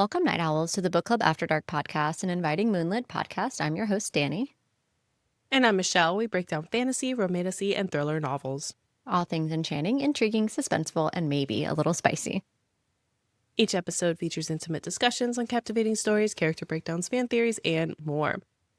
Welcome, Night Owls, to the Book Club After Dark podcast, an inviting moonlit podcast. I'm your host, Danny. And I'm Michelle. We break down fantasy, romantasy, and thriller novels. All things enchanting, intriguing, suspenseful, and maybe a little spicy. Each episode features intimate discussions on captivating stories, character breakdowns, fan theories, and more.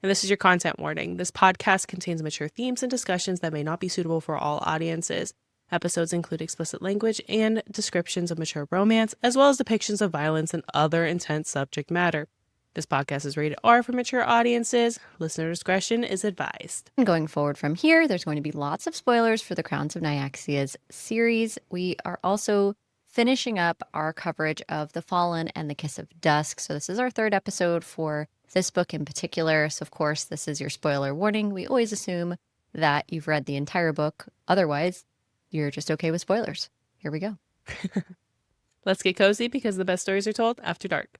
And this is your content warning. This podcast contains mature themes and discussions that may not be suitable for all audiences. Episodes include explicit language and descriptions of mature romance, as well as depictions of violence and other intense subject matter. This podcast is rated R for mature audiences. Listener discretion is advised. And going forward from here, there's going to be lots of spoilers for the Crowns of Nyaxia's series. We are also finishing up our coverage of The Fallen and The Kiss of Dusk. So this is our third episode for this book in particular. So, of course, this is your spoiler warning. We always assume that you've read the entire book. Otherwise, you're just okay with spoilers. Here we go. Let's get cozy because the best stories are told after dark.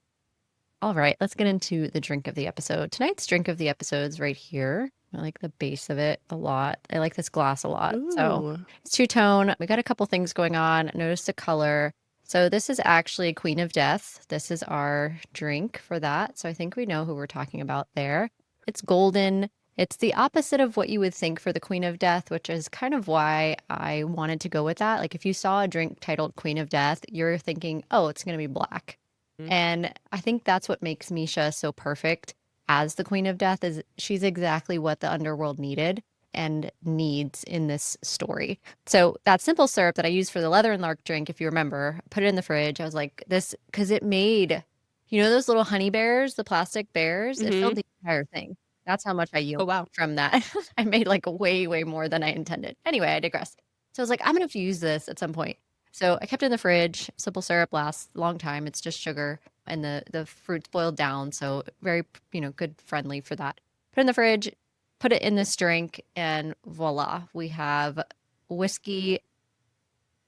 All right, let's get into the drink of the episode. Tonight's drink of the episode is right here. I like the base of it a lot. I like this glass a lot. Ooh. So it's two-tone. We got a couple things going on. Notice the color. So this is actually Queen of Death. This is our drink for that. So I think we know who we're talking about there. It's golden. It's the opposite of what you would think for the Queen of Death, which is kind of why I wanted to go with that. Like if you saw a drink titled Queen of Death, you're thinking, oh, it's going to be black. And I think that's what makes Misha so perfect as the Queen of Death is she's exactly what the underworld needed and needs in this story. So that simple syrup that I used for the Leather and Lark drink, if you remember, put it in the fridge. I was like, this, because it made, you know, those little honey bears, the plastic bears, it filled the entire thing. That's how much I yielded from that. I made like way, way more than I intended. Anyway, I digress. So I was like, I'm going to have to use this at some point. So I kept it in the fridge. Simple syrup lasts a long time. It's just sugar and the fruit's boiled down. So very, good, friendly for that. Put it in the fridge, put it in this drink, and voila. We have whiskey,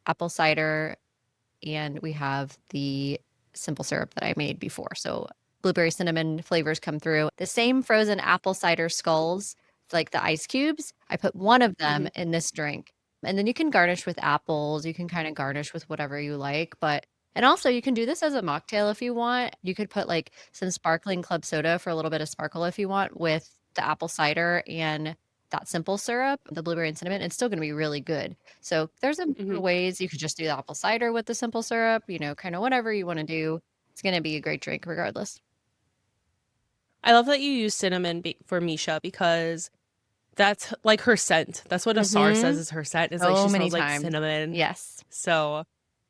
apple cider, and we have the simple syrup that I made before. So blueberry cinnamon flavors come through. The same frozen apple cider skulls, like the ice cubes, I put one of them in this drink. And then you can garnish with apples. You can kind of garnish with whatever you like. And also you can do this as a mocktail if you want. You could put like some sparkling club soda for a little bit of sparkle if you want with the apple cider and that simple syrup, the blueberry and cinnamon. It's still going to be really good. So there's ways you could just do the apple cider with the simple syrup, kind of whatever you want to do. It's going to be a great drink regardless. I love that you use cinnamon for Misha because that's like her scent. That's what Asar says is her scent. Is like she smells like cinnamon. Yes. So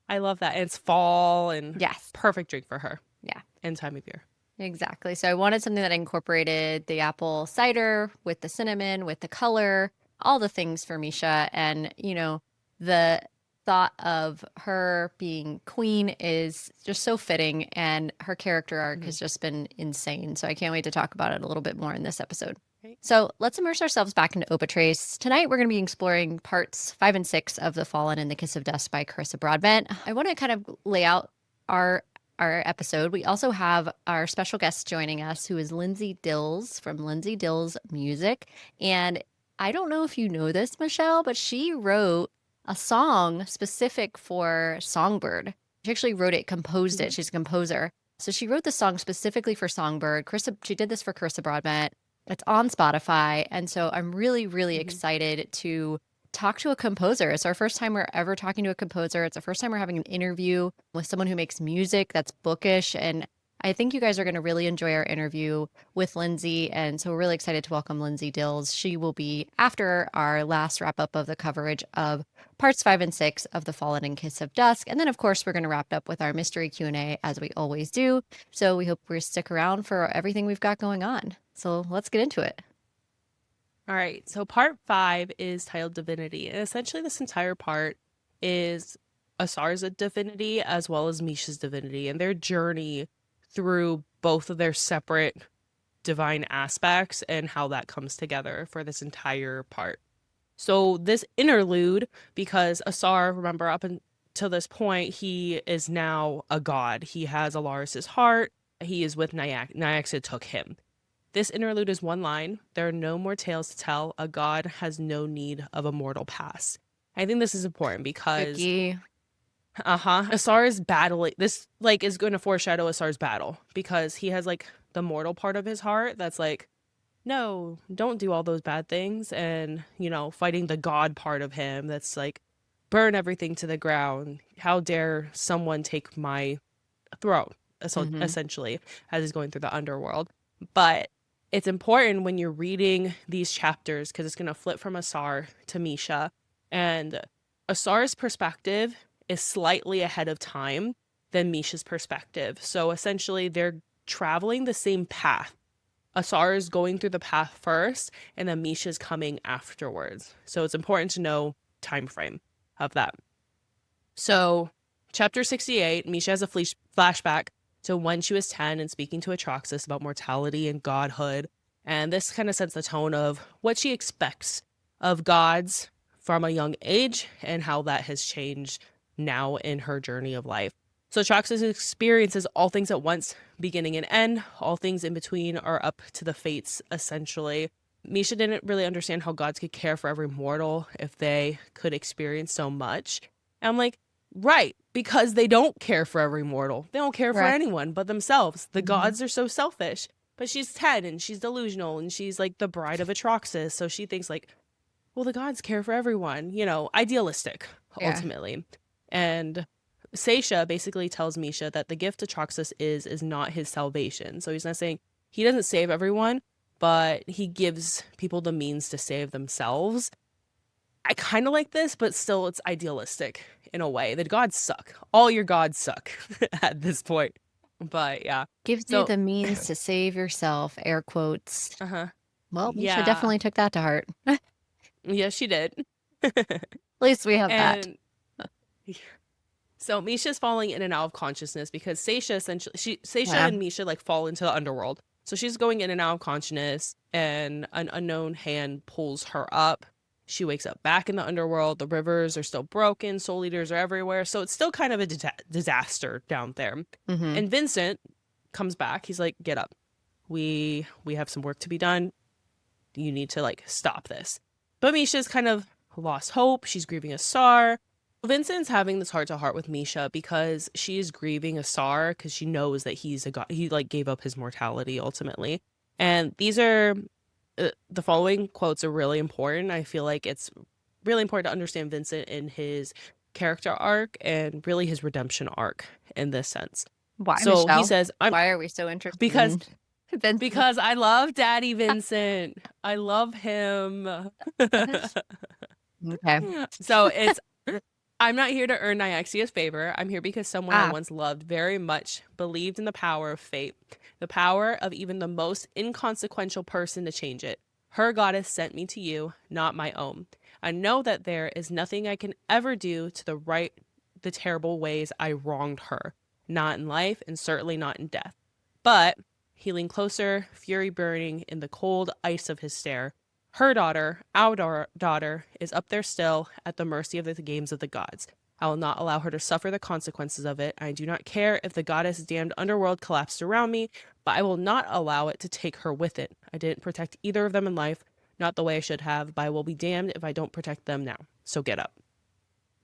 I love that. And it's fall and yes, perfect drink for her. Yeah. And time of year. Exactly. So I wanted something that incorporated the apple cider with the cinnamon, with the color, all the things for Misha. And, the thought of her being queen is just so fitting. And her character arc has just been insane. So I can't wait to talk about it a little bit more in this episode. So let's immerse ourselves back into Opitrace. Tonight, we're going to be exploring parts 5 and 6 of The Fallen and The Kiss of Dusk by Carissa Broadbent. I want to kind of lay out our episode. We also have our special guest joining us, who is Lindsay Dills from Lindsay Dills Music. And I don't know if you know this, Michelle, but she wrote a song specific for Songbird. She actually wrote it, composed it. She's a composer. So she wrote the song specifically for Songbird. She did this for Carissa Broadbent. It's on Spotify. And so I'm really, really excited to talk to a composer. It's our first time we're ever talking to a composer. It's the first time we're having an interview with someone who makes music that's bookish. And I think you guys are going to really enjoy our interview with Lindsay. And so we're really excited to welcome Lindsay Dills. She will be after our last wrap up of the coverage of parts 5 and 6 of The Fallen and Kiss of Dusk. And then, of course, we're going to wrap up with our mystery Q&A as we always do. So we hope we stick around for everything we've got going on. So let's get into it. All right. So part 5 is titled Divinity. And essentially this entire part is Asar's divinity as well as Misha's divinity and their journey through both of their separate divine aspects and how that comes together for this entire part. So this interlude, because Asar, remember, up until this point, he is now a god. He has Alaris's heart. He is with Nyax. Nyaxa took him. This interlude is one line. There are no more tales to tell. A god has no need of a mortal past. I think this is important because Asar is battling this, like, is going to foreshadow Asar's battle because he has like the mortal part of his heart that's like, no, don't do all those bad things, and fighting the god part of him that's like, burn everything to the ground. How dare someone take my throne, Mm-hmm. essentially, as he's going through the underworld. But it's important when you're reading these chapters because it's going to flip from Asar to Misha. And Asar's perspective is slightly ahead of time than Misha's perspective. So essentially, they're traveling the same path. Asar is going through the path first, and then Misha's coming afterwards. So it's important to know time frame of that. So, chapter 68, Misha has a flashback to when she was 10 and speaking to Atraxas about mortality and godhood. And this kind of sets the tone of what she expects of gods from a young age and how that has changed now in her journey of life. So, Atraxas experiences all things at once, beginning and end. All things in between are up to the fates, essentially. Misha didn't really understand how gods could care for every mortal if they could experience so much. And I'm like, right, because they don't care for every mortal. They don't care for Correct. anyone but themselves. The Mm-hmm. gods are so selfish. But she's 10 and she's delusional and she's like the bride of Atraxas. So she thinks like, well, the gods care for everyone, idealistic, Yeah. ultimately. And Seisha basically tells Misha that the gift Atraxas is not his salvation. So he's not saying he doesn't save everyone, but he gives people the means to save themselves. I kind of like this, but still it's idealistic in a way. The gods suck. All your gods suck at this point. But yeah. Gives you So, the means to save yourself, air quotes. uh-huh. Well, Misha Yeah. definitely took that to heart. At Yeah, she did. least we have that. And so Misha's falling in and out of consciousness because Seisha Yeah. and Misha like fall into the underworld. So she's going in and out of consciousness, and an unknown hand pulls her up. She wakes up back in the underworld. The rivers are still broken. Soul eaters are everywhere. So it's still kind of a disaster down there. Mm-hmm. And Vincent comes back. He's like, "Get up. We have some work to be done. You need to like stop this." But Misha's kind of lost hope. She's grieving Asar. Vincent's having this heart to heart with Misha because she is grieving Asar because she knows that he's a god. He like gave up his mortality ultimately. And these are the following quotes are really important. I feel like it's really important to understand Vincent in his character arc and really his redemption arc in this sense. Why, So he Michelle? says, "I'm Why are we so interested because in Vincent? because I love Daddy Vincent. I love him." Okay. So it's I'm not here to earn Nyaxia's favor. I'm here because someone I Ah, once loved very much believed in the power of fate, the power of even the most inconsequential person to change it. Her goddess sent me to you, not my own. I know that there is nothing I can ever do to right the terrible ways I wronged her, not in life and certainly not in death. But he leaned closer, fury burning in the cold ice of his stare. Her daughter, our daughter, is up there still at the mercy of the games of the gods. I will not allow her to suffer the consequences of it. I do not care if the goddess' damned underworld collapsed around me, but I will not allow it to take her with it. I didn't protect either of them in life, not the way I should have, but I will be damned if I don't protect them now. So get up.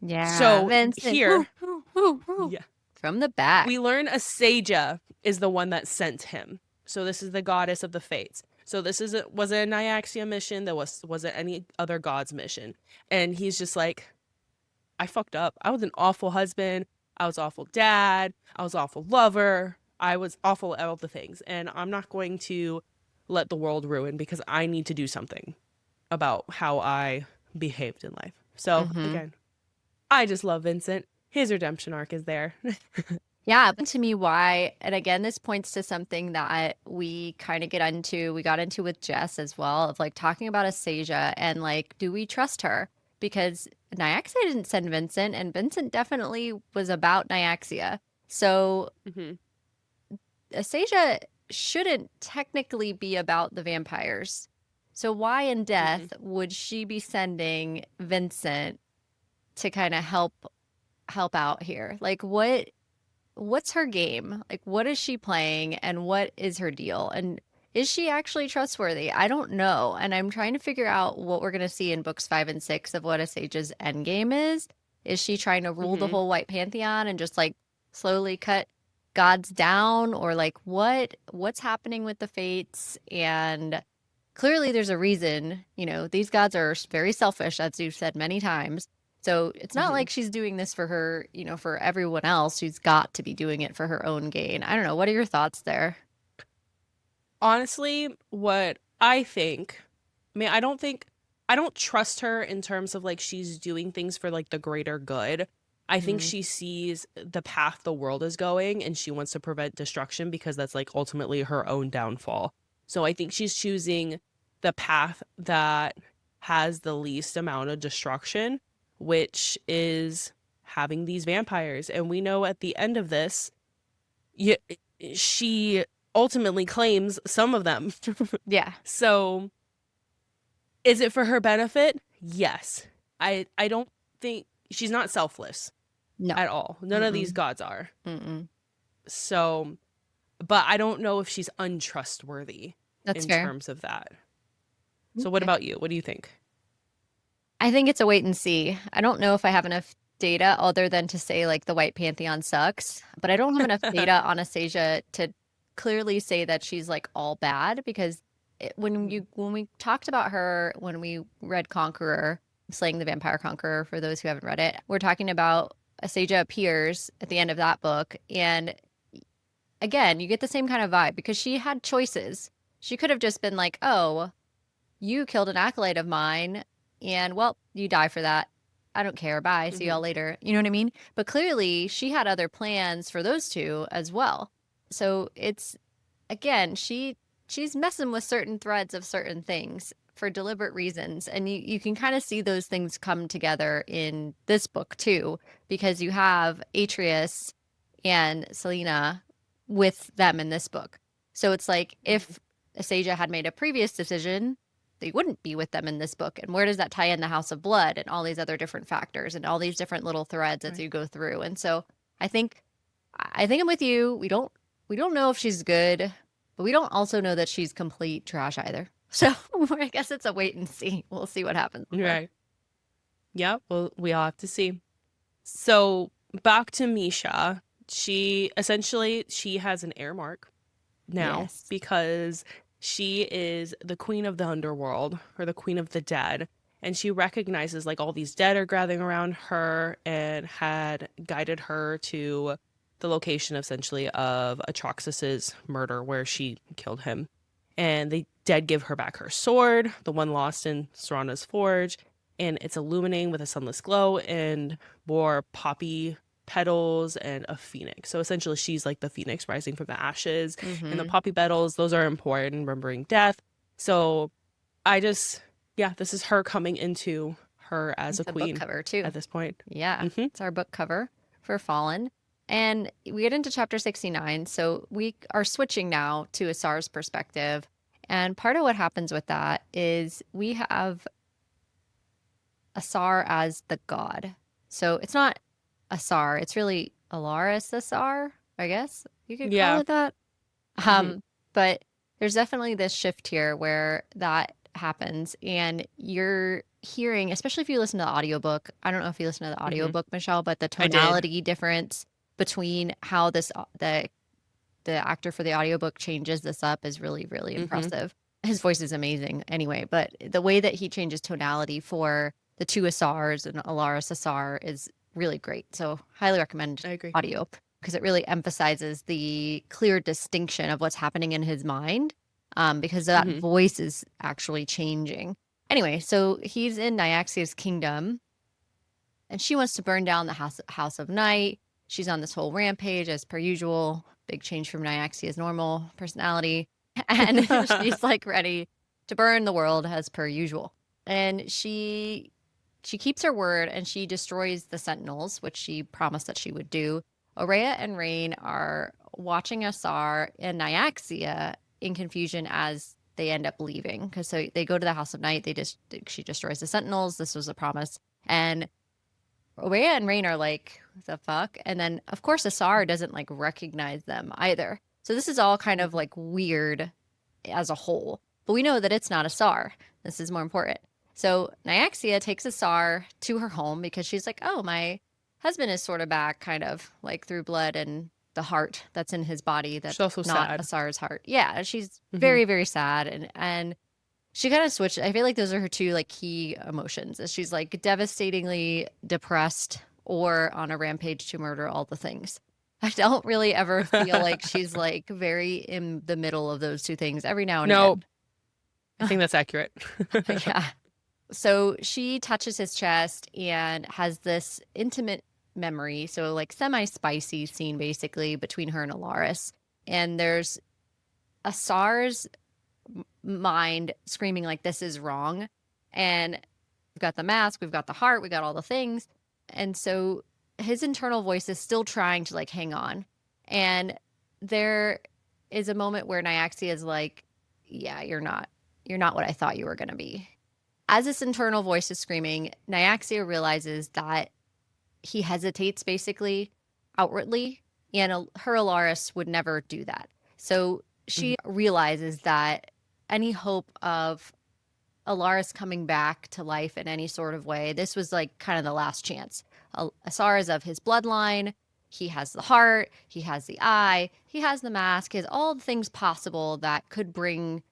yeah, So Vincent. here, Woo, woo, woo, woo. yeah, From the back. we learn Asaja is the one that sent him. So this is the goddess of the fates. So this was it a Nyaxia mission? That was it any other god's mission? And he's just like, I fucked up. I was an awful husband. I was awful dad. I was awful lover. I was awful at all the things. And I'm not going to let the world ruin because I need to do something about how I behaved in life. So Mm-hmm. again, I just love Vincent. His redemption arc is there. Yeah, but to me, why, and again, this points to something that we got into with Jess as well, of like talking about Asasia and like, do we trust her? Because Nyaxia didn't send Vincent, and Vincent definitely was about Nyaxia. So Mhm. Asasia shouldn't technically be about the vampires. So why in Mhm. death would she be sending Vincent to kind of help out here? Like what's her game? Like, what is she playing and what is her deal? And is she actually trustworthy? I don't know. And I'm trying to figure out what we're going to see in books 5 and 6 of what Asaja's end game is. Is she trying to rule the Mm-hmm. whole White Pantheon and just like slowly cut gods down, or like what's happening with the fates? And clearly there's a reason, these gods are very selfish, as you've said many times. So it's not Mm-hmm. like she's doing this for her, for everyone else. She's got to be doing it for her own gain. I don't know. What are your thoughts there? Honestly, what I think, I don't trust her in terms of like she's doing things for like the greater good. I think Mm, she sees the path the world is going and she wants to prevent destruction because that's like ultimately her own downfall. So I think she's choosing the path that has the least amount of destruction, which is having these vampires. And we know at the end of this, yeah, she ultimately claims some of them. yeah. So, is it for her benefit? Yes. I don't think she's not selfless No. at all. None of these Mm-mm. gods are. Mm-mm. So, but I don't know if she's untrustworthy That's in fair. terms of that. So, what Okay. about you? What do you think? I think it's a wait and see. I don't know if I have enough data other than to say like the White Pantheon sucks, but I don't have enough data on Asasia to clearly say that she's like all bad, because when we talked about her when we read Conqueror, Slaying the Vampire Conqueror, for those who haven't read it, we're talking about Asasia appears at the end of that book, and again, you get the same kind of vibe because she had choices. She could have just been like, "Oh, you killed an acolyte of mine, and well, you die for that. I don't care. Bye. See y'all Hmm. later." You know what I mean? But clearly, she had other plans for those two as well. So it's again, she's messing with certain threads of certain things for deliberate reasons, and you can kind of see those things come together in this book too, because you have Atreus and Selena with them in this book. So it's like Hmm. if Asasia had made a previous decision, they wouldn't be with them in this book. And where does that tie in the House of Blood and all these other different factors and all these different little threads as Right. you go through? And so I think I think I'm with you. We don't know if she's good, but we don't also know that she's complete trash either. So I guess it's a wait and see. We'll see what happens with her. Right. Yeah. Well, we all have to see. So back to Misha. She has an air mark now Yes. because she is the queen of the underworld or the queen of the dead. And she recognizes like all these dead are gathering around her and had guided her to the location essentially of Atraxis's murder where she killed him. And the dead give her back her sword, the one lost in Serana's forge, and it's illuminating with a sunless glow and more poppy petals and a phoenix. So essentially she's like the phoenix rising from the ashes, and the Mm-hmm. poppy petals, those are important, remembering death. So I just, yeah, this is her coming into her as a It's a book queen cover too. at this point. Yeah, Hmm. it's our book cover for Fallen. And we get into chapter 69. So we are switching now to Asar's perspective. And part of what happens with that is we have Asar as the god. So it's not Asar, it's really Alaris Asar, I guess you could call Yeah. it that. Hmm. Um, but there's definitely this shift here where that happens, and you're hearing, especially if you listen to the audiobook. I don't know if you listen to the Hmm. audiobook, Michelle, but the I did. tonality difference between how the actor for the audiobook changes this up is really, really Hmm. impressive. His voice is amazing anyway, but the way that he changes tonality for the two Asars and Alaris Asar is really great. So highly recommend I agree. audio because it really emphasizes the clear distinction of what's happening in his mind, because that Hmm. voice is actually changing. Anyway, so he's in Nyaxia's kingdom, and she wants to burn down the House of Night. She's on this whole rampage as per usual. Big change from Nyaxia's normal personality. And she's like ready to burn the world as per usual. And she keeps her word and she destroys the Sentinels, which she promised that she would do. Aurea and Rain are watching Asar and Nyaxia in confusion as they end up leaving. Because so they go to the House of Night. She destroys the Sentinels. This was a promise. And Rhea and Rain are like, what the fuck? And then, of course, Asar doesn't like recognize them either. So this is all kind of like weird as a whole. But we know that it's not Asar. This is more important. So Nyaxia takes Asar to her home because she's like, oh, my husband is sort of back, kind of like through blood and the heart that's in his body She's that's also not sad. Asar's heart. Yeah, she's Hmm. very, very sad. And she kind of switched. I feel like those are her two like key emotions. Is she's like devastatingly depressed or on a rampage to murder all the things. I don't really ever feel like she's like very in the middle of those two things every now and No, again. I think that's accurate. Yeah. So she touches his chest and has this intimate memory, so like semi-spicy scene basically between her and Alaris. And there's Asar's mind screaming like this is wrong. And we've got the mask, we've got the heart, we got all the things. And so his internal voice is still trying to like hang on. And there is a moment where Nyaxia is like, yeah, you're not what I thought you were going to be. As this internal voice is screaming, Nyaxia realizes that he hesitates basically outwardly, and her Alaris would never do that. So Mhm. she realizes that any hope of Alaris coming back to life in any sort of way, this was like kind of the last chance. Asar is of his bloodline. He has the heart, he has the eye, he has the mask, he has all the things possible that could bring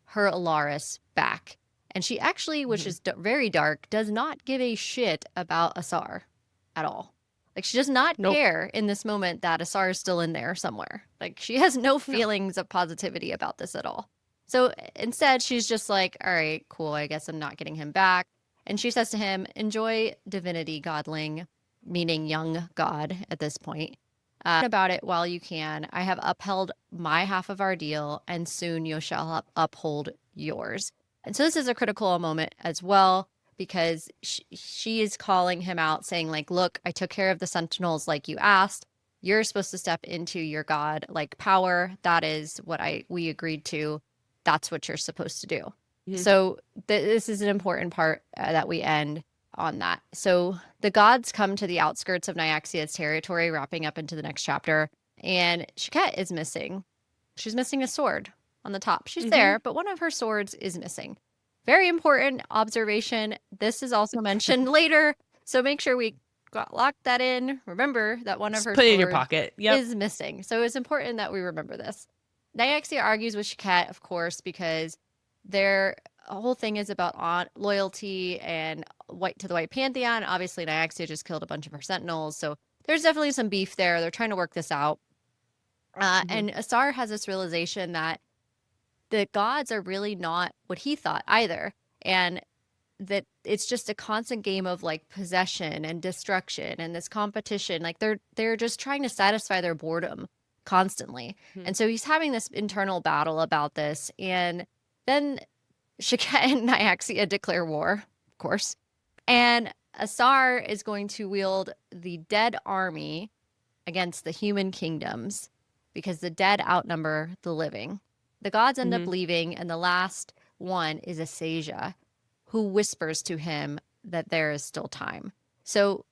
her Alaris back. And she actually, which Mhm. is very dark, does not give a shit about Asar at all. Like, she does not Nope. care in this moment that Asar is still in there somewhere. Like, she has no No. feelings of positivity about this at all. So instead, she's just like, all right, cool. I guess I'm not getting him back. And she says to him, enjoy divinity, godling, meaning young god at this point. About it while you can. I have upheld my half of our deal, and soon you shall uphold yours. And so this is a critical moment as well because she is calling him out, saying like, "Look, I took care of the Sentinels like you asked. You're supposed to step into your god like power. That is what we agreed to. That's what you're supposed to do." Mhm. So this is an important part that we end on that. So the gods come to the outskirts of Nyaxia's territory, wrapping up into the next chapter, and Shikette is missing. She's missing a sword on the top. She's Mhm. there, but one of her swords is missing. Very important observation. This is also mentioned later, so make sure we lock that in. Remember that one of Just her put it in your swords pocket. Yep. is missing. So it's important that we remember this. Nyaxia argues with Shikette, of course, because their whole thing is about loyalty and white to the White Pantheon. Obviously, Nyaxia just killed a bunch of her sentinels, so there's definitely some beef there. They're trying to work this out. Mhm. And Asar has this realization that the gods are really not what he thought either. And that it's just a constant game of like possession and destruction and this competition. Like they're just trying to satisfy their boredom constantly. Mhm. And so he's having this internal battle about this. And then Shika and Nyaxia declare war, of course. And Asar is going to wield the dead army against the human kingdoms because the dead outnumber the living. The gods end up Mhm. leaving, and the last one is Asasia, who whispers to him that there is still time. So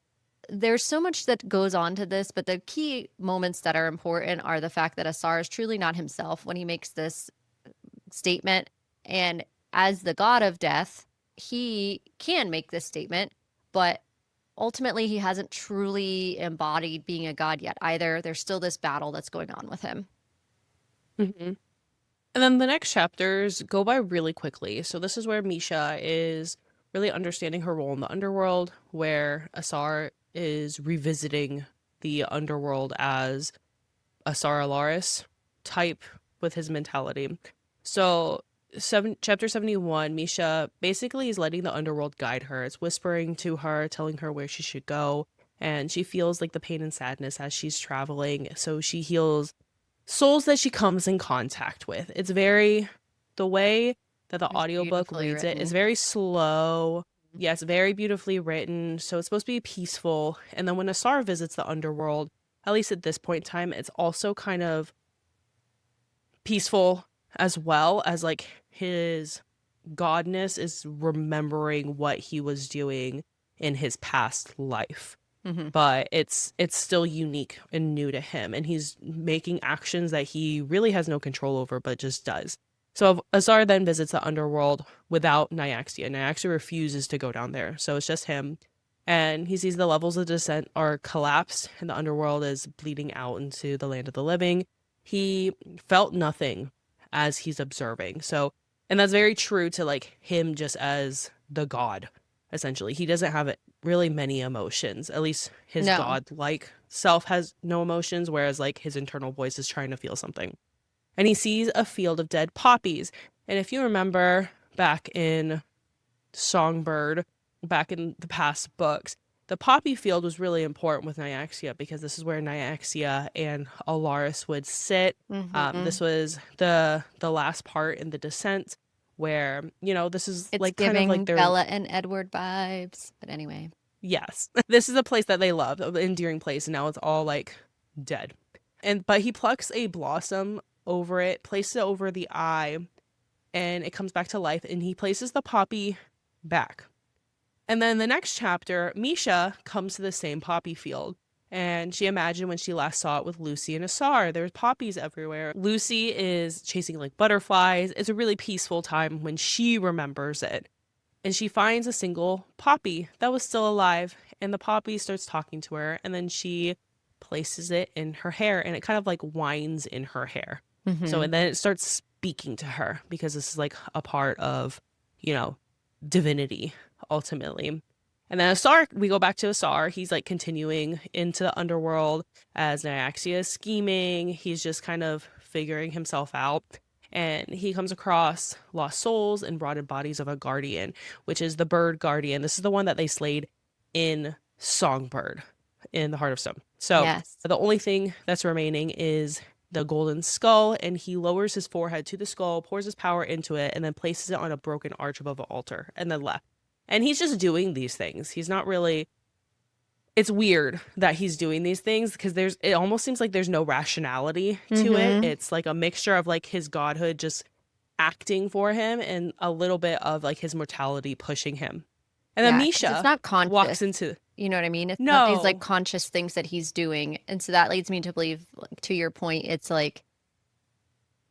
there's so much that goes on to this, but the key moments that are important are the fact that Asar is truly not himself when he makes this statement. And as the god of death, he can make this statement, but ultimately he hasn't truly embodied being a god yet either. There's still this battle that's going on with him. Mhm. And then the next chapters go by really quickly. So this is where Misha is really understanding her role in the underworld, where Asar is revisiting the underworld as Asar Alaris type with his mentality. So chapter 71, Misha basically is letting the underworld guide her. It's whispering to her, telling her where she should go. And she feels like the pain and sadness as she's traveling. So she heals souls that she comes in contact with. It's very, the way that the It's audiobook beautifully reads it is written. very slow. Yes, very beautifully written. So it's supposed to be peaceful. And then when Asar visits the underworld, at least at this point in time, it's also kind of peaceful as well as like his godness is remembering what he was doing in his past life, Mm-hmm. but it's still unique and new to him, and he's making actions that he really has no control over but just does. So Azar then visits the underworld without Nyaxia. Nyaxia refuses to go down there, so it's just him. And he sees the levels of descent are collapsed and the underworld is bleeding out into the land of the living. He felt nothing as he's observing. So, and that's very true to like him just as the god, essentially. He doesn't have really many emotions. At least his No. god-like self has no emotions, whereas like his internal voice is trying to feel something. And he sees a field of dead poppies. And if you remember back in Songbird, back in the past books, the poppy field was really important with Nyaxia because this is where Nyaxia and Alaris would sit. Mm-hmm. This was the last part in the descent where, you know, this is It's like kind of like giving their, Bella and Edward vibes. But anyway. yes, this is a place that they love, an endearing place, and now it's all like dead. But he plucks a blossom over it, places it over the eye, and it comes back to life, and he places the poppy back. And then the next chapter, Misha comes to the same poppy field. And she imagined when she last saw it with Lucy and Asar. There's poppies everywhere. Lucy is chasing like butterflies. It's a really peaceful time when she remembers it. And she finds a single poppy that was still alive. And the poppy starts talking to her. And then she places it in her hair. And it kind of like winds in her hair. So, Mm-hmm. and then it starts speaking to her because this is like a part of, you know, divinity ultimately. And then Asar, we go back to Asar. He's like continuing into the underworld as Nyaxia is scheming. He's just kind of figuring himself out. And he comes across lost souls and rotted bodies of a guardian, which is the bird guardian. This is the one that they slayed in Songbird in the Heart of Stone. So Yes. the only thing that's remaining is the golden skull, and he lowers his forehead to the skull, pours his power into it, and then places it on a broken arch above an altar, and then left. And he's just doing these things. He's not really. It's weird that he's doing these things because it almost seems like there's no rationality to it. Mm-hmm. It's like a mixture of like his godhood just acting for him and a little bit of like his mortality pushing him. And then Yeah, because it's Misha not walks conscious. into. You know what I mean? It's not these like No. conscious things that he's doing. And so that leads me to believe, like, to your point, it's like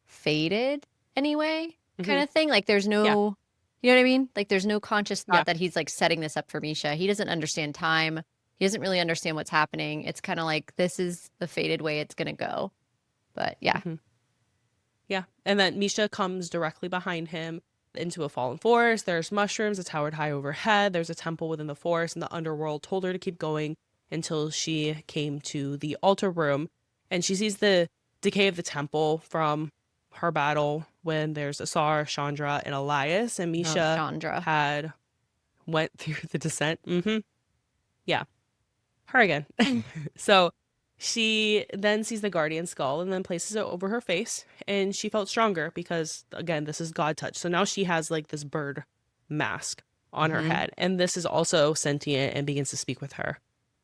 fated anyway, kind Hmm. of thing. Like there's Yeah. no, you know what I mean? Like there's no conscious Yeah. thought that he's like setting this up for Misha. He doesn't understand time. He doesn't really understand what's happening. It's kind of like this is the fated way it's gonna go. But yeah. Hmm. Yeah. And then Misha comes directly behind him into a fallen forest. There's mushrooms, a towered high overhead. There's a temple within the forest, and the underworld told her to keep going until she came to the altar room. And she sees the decay of the temple from her battle when there's Asar, Chandra, and Elias. And Oh, Misha Chandra. had went through the descent. Yeah. Her again. So she then sees the guardian skull and then places it over her face, and she felt stronger because again, this is God touch. So now she has like this bird mask on her Hmm. head, and this is also sentient and begins to speak with her.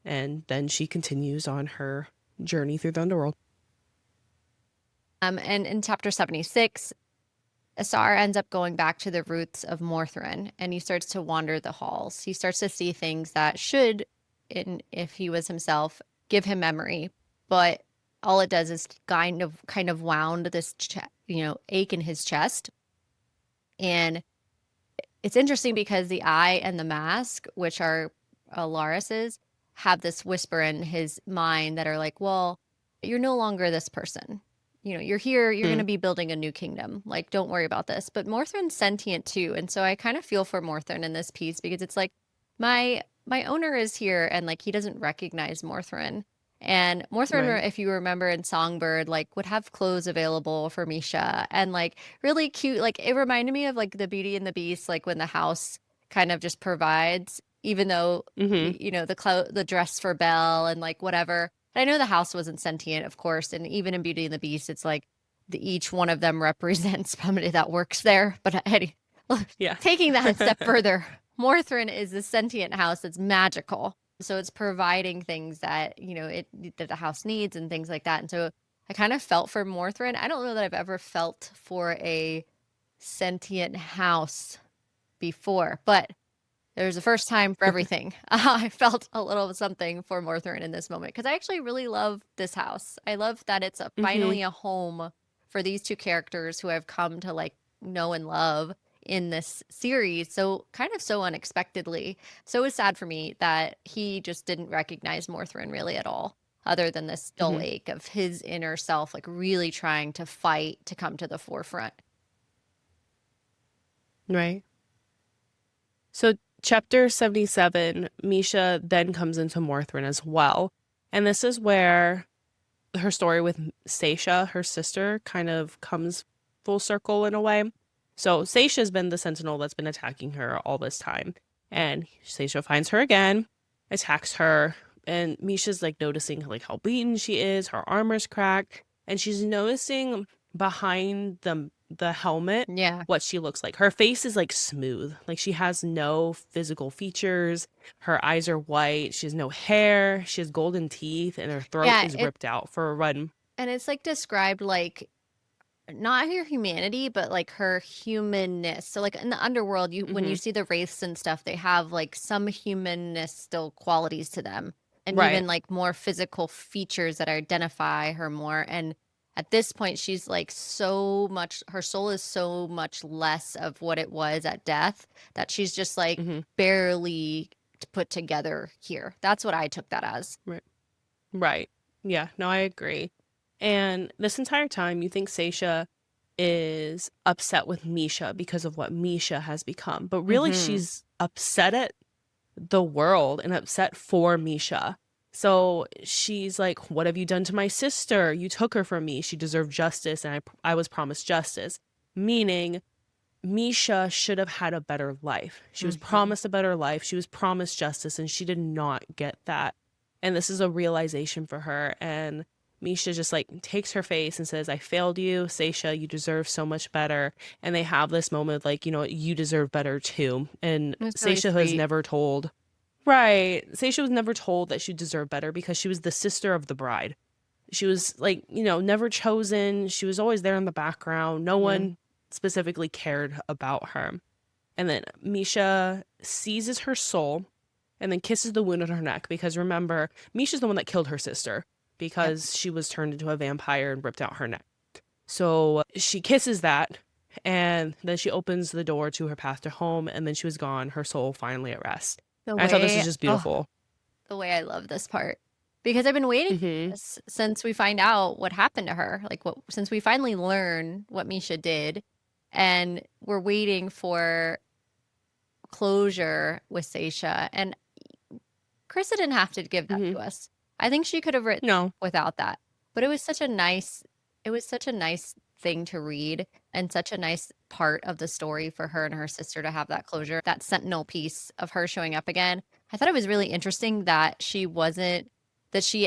And then she continues on her journey through the underworld. And in chapter 76, Asar ends up going back to the roots of Morthrin and he starts to wander the halls. He starts to see things that should, if he was himself, give him memory. But all it does is kind of wound this ache in his chest. And it's interesting because the eye and the mask, which are Laris's, have this whisper in his mind that are like, well, you're no longer this person. You're here, you're going Hmm. to be building a new kingdom. Like, don't worry about this. But Morthrin's sentient too. And so I kind of feel for Morthrin in this piece because it's like my owner is here and like he doesn't recognize Morthrin. And Right. Morthrin, if you remember in Songbird, like would have clothes available for Misha and like really cute. Like it reminded me of like the Beauty and the Beast, like when the house kind of just provides, even though Hmm. the dress for Belle and like whatever. I know the house wasn't sentient, of course, and even in Beauty and the Beast, it's like each one of them represents somebody that works there. But Eddie, Yeah. taking that a step further, Morthrin is a sentient house that's magical. So it's providing things that, that the house needs and things like that. And so I kind of felt for Morthrin. I don't know that I've ever felt for a sentient house before, but there's a first time for everything. I felt a little something for Morthrin in this moment because I actually really love this house. I love that it's Hmm. finally a home for these two characters who have come to like know and love in this series so kind of so unexpectedly. So it was sad for me that he just didn't recognize Morthryn really at all, other than this dull Hmm. ache of his inner self, like really trying to fight to come to the forefront. Right. So, chapter 77, Misha then comes into Morthryn as well. And this is where her story with Seisha, her sister, kind of comes full circle in a way. So, Seisha's been the sentinel that's been attacking her all this time. And Seisha finds her again, attacks her, and Misha's like noticing like how beaten she is, her armor's cracked, and she's noticing behind the helmet Yeah. what she looks like. Her face is like smooth. Like she has no physical features. Her eyes are white. She has no hair. She has golden teeth and her throat Yeah, is ripped out for a run. and it's like described like not her humanity, but like her humanness. So like in the underworld, you when you Hmm. see the wraiths and stuff, they have like some humanness still qualities to them. And Right. even like more physical features that identify her more. And at this point, she's like so much, her soul is so much less of what it was at death that she's just like Hmm. barely put together here. That's what I took that as. Right. Right. Yeah. No, I agree. And this entire time, you think Seisha is upset with Misha because of what Misha has become. But really, Mm-hmm. she's upset at the world and upset for Misha. So she's like, "What have you done to my sister? You took her from me. She deserved justice, and I was promised justice." Meaning, Misha should have had a better life. She was Mm-hmm. promised a better life. She was promised justice, and she did not get that. And this is a realization for her. And Misha just like takes her face and says, "I failed you, Seisha. You deserve so much better." And they have this moment of like, you deserve better too. And It's really Seisha was sweet. never told. Right. Seisha was never told that she deserved better because she was the sister of the bride. She was like, never chosen. She was always there in the background. No Mhm. one specifically cared about her. And then Misha seizes her soul and then kisses the wound on her neck because remember, Misha's the one that killed her sister Yep. because she was turned into a vampire and ripped out her neck. So she kisses that and then she opens the door to her path to home and then she was gone, her soul finally at rest. The And I thought this was way just oh, beautiful. the way I love this part because I've been waiting for Hmm. this since we find out what happened to her. Like what since we finally learn what Misha did, and we're waiting for closure with Seisha. And Carissa didn't have to give that Hmm. to us. I think she could have written No. without that. But it was such a nice thing to read and such a nice part of the story for her and her sister to have that closure, that sentinel piece of her showing up again. I thought it was really interesting that she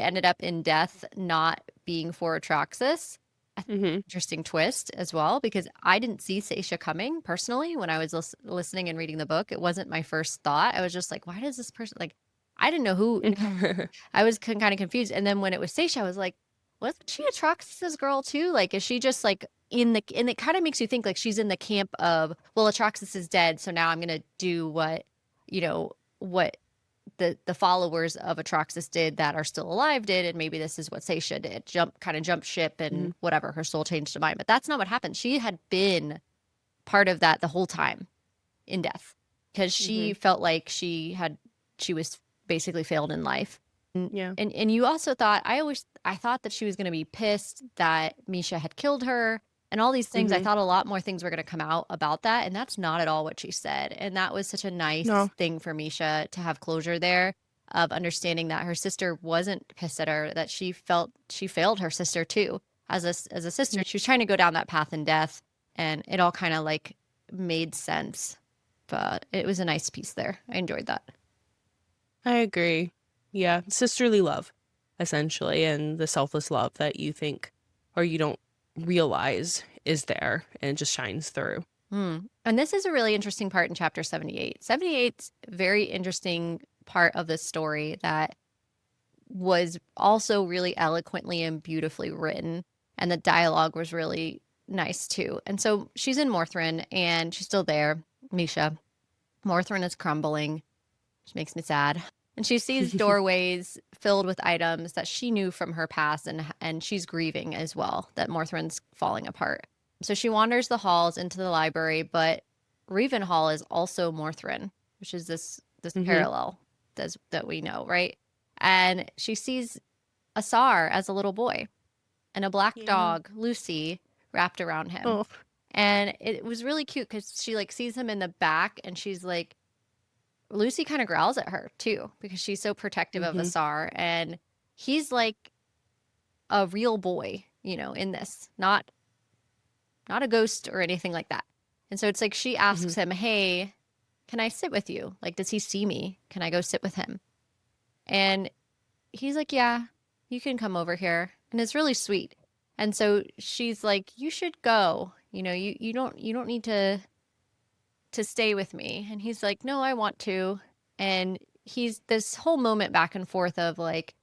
ended up in death not being for Atraxis. I think Hmm. interesting twist as well because I didn't see Seisha coming personally when I was listening and reading the book. It wasn't my first thought. I was just like, why does this person like I didn't know who I was kind of confused. And then when it was Seisha, I was like, wasn't she a Atraxis's girl too? Like, is she just like and it kind of makes you think like she's in the camp of, well, Atraxis is dead, so now I'm gonna do what the followers of Atraxis did that are still alive did, and maybe this is what Seisha did. Jump ship and Hmm. whatever, her soul changed to mine. But that's not what happened. She had been part of that the whole time in death because Hmm. she felt like she was basically failed in life. And Yeah. and you also thought I thought that she was going to be pissed that Misha had killed her and all these things. I Hmm. thought a lot more things were going to come out about that, and that's not at all what she said. And that was such a nice No. thing for Misha to have closure there of understanding that her sister wasn't pissed at her, that she felt she failed her sister too as a sister. Yeah. She was trying to go down that path in death, and it all kind of like made sense. But it was a nice piece there. I enjoyed that. I agree. Yeah. Sisterly love, essentially, and the selfless love that you think or you don't realize is there and it just shines through. And this is a really interesting part in chapter 78. 78's very interesting part of the story that was also really eloquently and beautifully written. And the dialogue was really nice too. And so she's in Morthryn and she's still there, Misha. Morthryn is crumbling, which makes me sad. And she sees doorways filled with items that she knew from her past, and she's grieving as well that Morthryn's falling apart. So she wanders the halls into the library, but Ravenhall is also Morthrin, which is this Mm-hmm. parallel that we know, right? And she sees Asar as a little boy and a black Yeah. dog, Lucy, wrapped around him. Oh. And it was really cute because she like sees him in the back and she's like, Lucy kind of growls at her too because she's so protective of Mm-hmm. Asar. And he's like a real boy, in this, not a ghost or anything like that. And so it's like she Mm-hmm. asks him, "Hey, can I sit with you? Like, does he see me? Can I go sit with him?" And he's like, "Yeah, you can come over here." And it's really sweet. And so she's like, "You should go. You don't need to stay with me." And he's like, "No, I want to." And he's this whole moment back and forth of like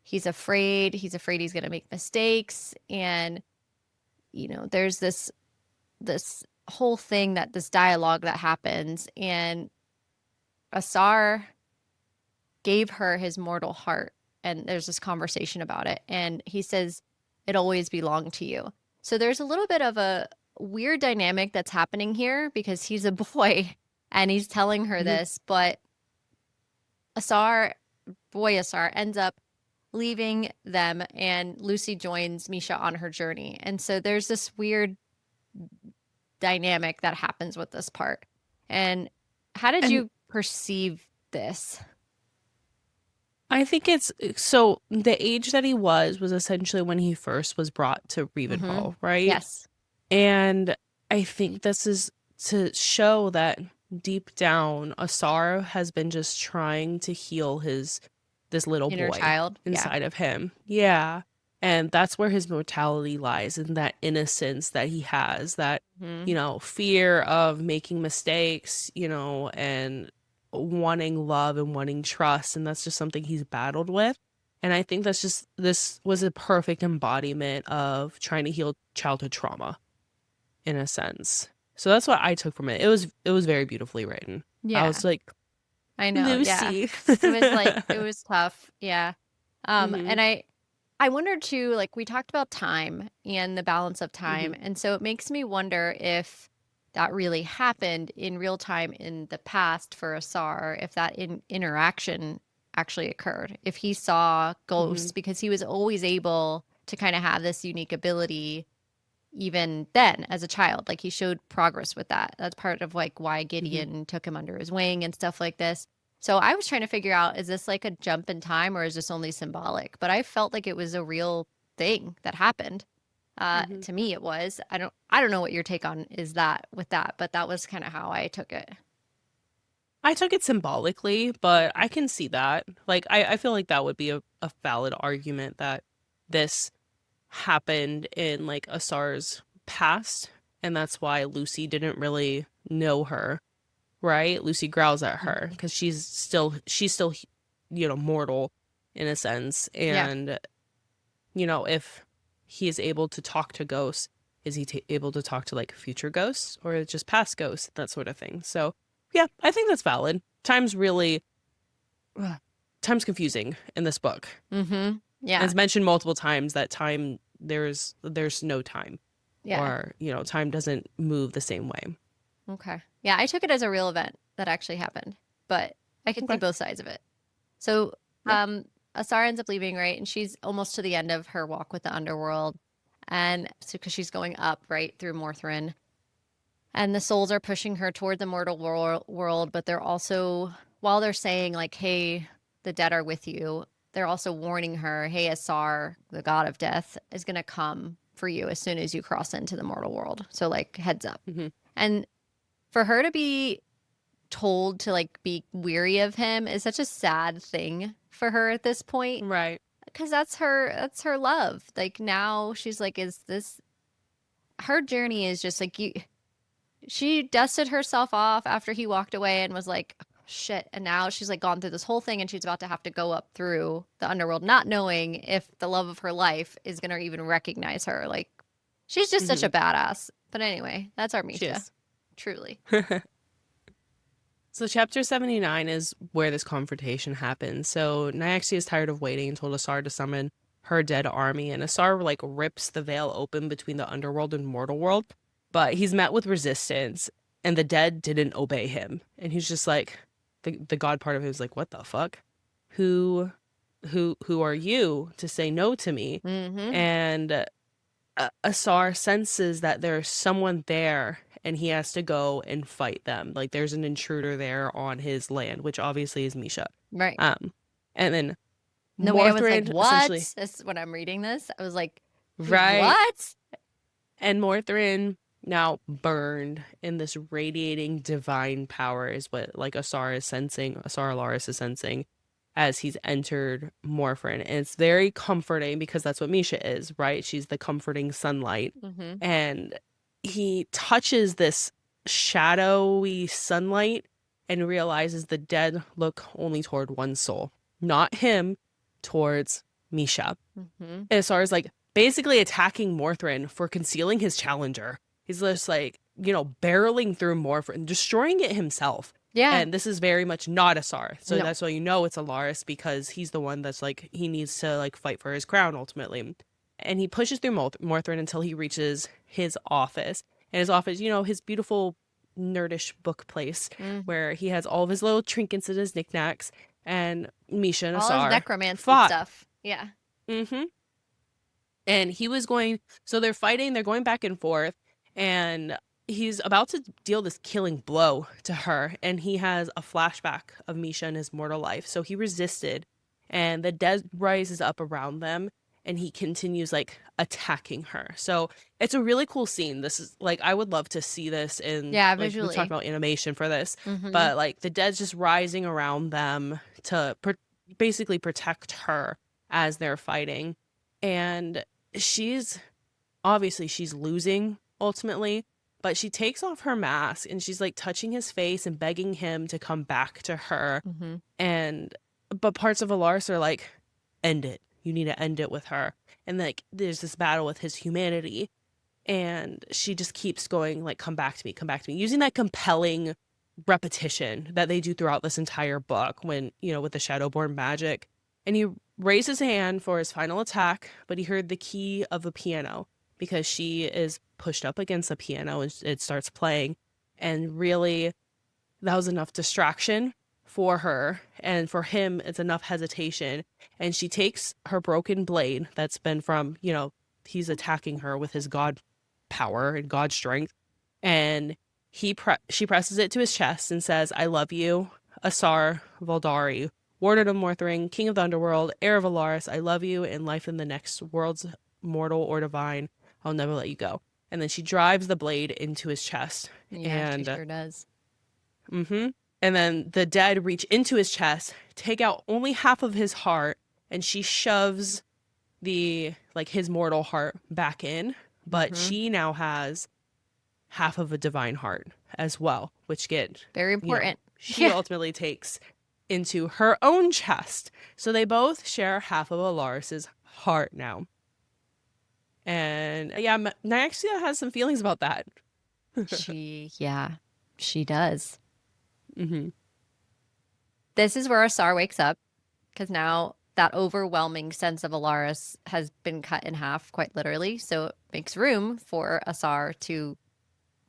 he's afraid he's going to make mistakes, and there's this whole thing, that this dialogue that happens, and Asar gave her his mortal heart, and there's this conversation about it, and he says it always belonged to you. So there's a little bit of a weird dynamic that's happening here because he's a boy and he's telling her Mm-hmm. this, but Asar, boy Asar, ends up leaving them, and Lucy joins Misha on her journey. And so there's this weird dynamic that happens with this part. And how did And you perceive this? I think it's so the age that he was essentially when he first was brought to Mm-hmm. Ravenhall, right? Yes. And I think this is to show that deep down, Asar has been just trying to heal this little Inner boy child. Yeah. inside of him. Yeah. And that's where his mortality lies, in that innocence that he has, that, Mm-hmm. fear of making mistakes, and wanting love and wanting trust. And that's just something he's battled with. And I think this was a perfect embodiment of trying to heal childhood trauma, in a sense. So that's what I took from it. It was very beautifully written. I Yeah. was like, I know. Yeah. Lucy. It was tough. Yeah. Hmm. And I wondered too, like we talked about time and the balance of Hmm. time. And so it makes me wonder if that really happened in real time in the past for Asar, if that interaction actually occurred, if he saw Hmm. ghosts, because he was always able to kind of have this unique ability even then as a child. Like he showed progress with that. That's part of like why Hmm. Gideon took him under his wing and stuff like this. So I was trying to figure out, is this like a jump in time or is this only symbolic? But I felt like it was a real thing that happened. Hmm. To me it was. I don't know what your take on is that with that, but that was kind of how I took it. I took it symbolically, but I can see that. Like, I feel like that would be a valid argument that this happened in like Asar's past, and that's why Lucy didn't really know her, right? Lucy growls at Mhm. her because she's still mortal, in a sense. Yeah. And if he is able to talk to ghosts, is he able to talk to like future ghosts or just past ghosts, that sort of thing? So yeah, I think that's valid. Ugh, time's confusing in this book. Mm-hmm. And Yeah. it's mentioned multiple times that time, there's no time, Yeah. or time doesn't move the same way. Okay. Yeah, I took it as a real event that actually happened, but I could see Okay. both sides of it. So, Yeah. Asar ends up leaving, right? And she's almost to the end of her walk with the underworld. And so, because she's going up, right, through Morthrin. And the souls are pushing her toward the mortal world, but they're also, while they're saying, like, hey, the dead are with you, they're also warning her, hey, Asar, the god of death, is going to come for you as soon as you cross into the mortal world. So, like, heads up. Hmm. And for her to be told to like be weary of him is such a sad thing for her at this point, Right. because that's her love. Like now she's like, is this her journey? Is just like, she dusted herself off after he walked away and was like, shit, and now she's like gone through this whole thing and she's about to have to go up through the underworld not knowing if the love of her life is going to even recognize her. Like she's just such Hmm. a badass. But anyway, that's our She Misha, is. truly. So chapter 79 is where this confrontation happens. So Nyaxia is tired of waiting and told Asar to summon her dead army, and Asar like rips the veil open between the underworld and mortal world. but he's met with resistance, and the dead didn't obey him. And he's just like, the god part of him is like, what the fuck? Who are you to say no to me? Mm-hmm. And Asar senses that there's someone there, and he has to go and fight them. Like there's an intruder there on his land, which obviously is Misha. Right. And then No, wait, I was like, Morthrin what? essentially, This, when I'm reading this, I was like, wait, right? what? And Morthrin, now burned in this radiating divine power, is what like Asar is sensing, Asar Alaris is sensing as he's entered Morthrin. And it's very comforting because that's what Misha is, right? She's the comforting sunlight. Mm-hmm. And he touches this shadowy sunlight and realizes the dead look only toward one soul, not him, towards Misha. Mm-hmm. And Asar is like basically attacking Morthrin for concealing his challenger. He's just like, barreling through Morthrin, destroying it himself. Yeah. And this is very much not Asar. So No. that's why it's Alaris, because he's the one that's like, he needs to like fight for his crown ultimately. And he pushes through Morthrin until he reaches his office. And his office, his beautiful nerdish book place where he has all of his little trinkets and his knickknacks. And Misha and All Asar his necromancy fought. stuff. Yeah. Mm-hmm. And he was going, so they're fighting, they're going back and forth, and he's about to deal this killing blow to her, and he has a flashback of Misha in his mortal life. So he resisted, and the dead rises up around them, and he continues like attacking her. So it's a really cool scene. This is like, I would love to see this in, Yeah, like, we visually. talked about animation for this, Mm-hmm. but like the dead's just rising around them to basically protect her as they're fighting. And she's losing ultimately, but she takes off her mask and she's like touching his face and begging him to come back to her. Mm-hmm. But parts of Alaris are like, end it. You need to end it with her. And like there's this battle with his humanity, and she just keeps going like, come back to me, using that compelling repetition that they do throughout this entire book when, with the Shadowborn magic. And he raised his hand for his final attack, but he heard the key of a piano because she is pushed up against the piano and it starts playing. And really, that was enough distraction for her. And for him, it's enough hesitation. And she takes her broken blade that's been from, he's attacking her with his god power and god strength. And she presses it to his chest and says, I love you, Asar Valdari, Warden of Morthrin, King of the Underworld, heir of Alaris, I love you, and life in the next worlds, mortal or divine, I'll never let you go. And then she drives the blade into his chest. Yeah, she sure does. Mm-hmm. And then the dead reach into his chest, take out only half of his heart, and she shoves his mortal heart back in. But she now has half of a divine heart as well, which very important. She ultimately takes into her own chest. So they both share half of Alaris's heart now. And yeah, Nyaxia has some feelings about that. She does. Mm-hmm. This is where Asar wakes up, because now that overwhelming sense of Alaris has been cut in half, quite literally. So it makes room for Asar to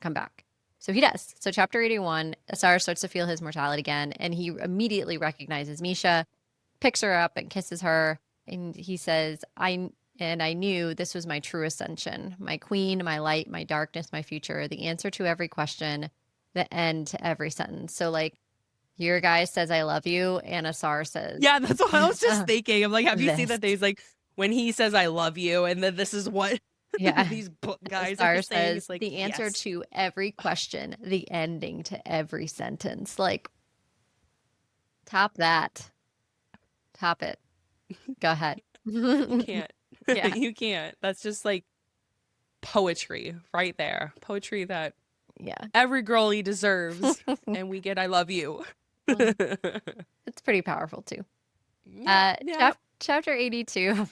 come back. So he does. So chapter 81, Asar starts to feel his mortality again, and he immediately recognizes Misha, picks her up and kisses her, and he says, I knew this was my true ascension, my queen, my light, my darkness, my future, the answer to every question, the end to every sentence. So like, your guy says, I love you, and Asar says, yeah, that's what I was just thinking. I'm like, have you seen this. that he's like, when he says I love you, and then this is what these book guys Asar are saying. says, It's like, the answer yes. to every question, the ending to every sentence. Like, top that. Top it. Go ahead. You can't. Yeah. You can't. That's just like poetry right there. Poetry that every girlie deserves. And we get I love you. It's pretty powerful too. Chapter 82.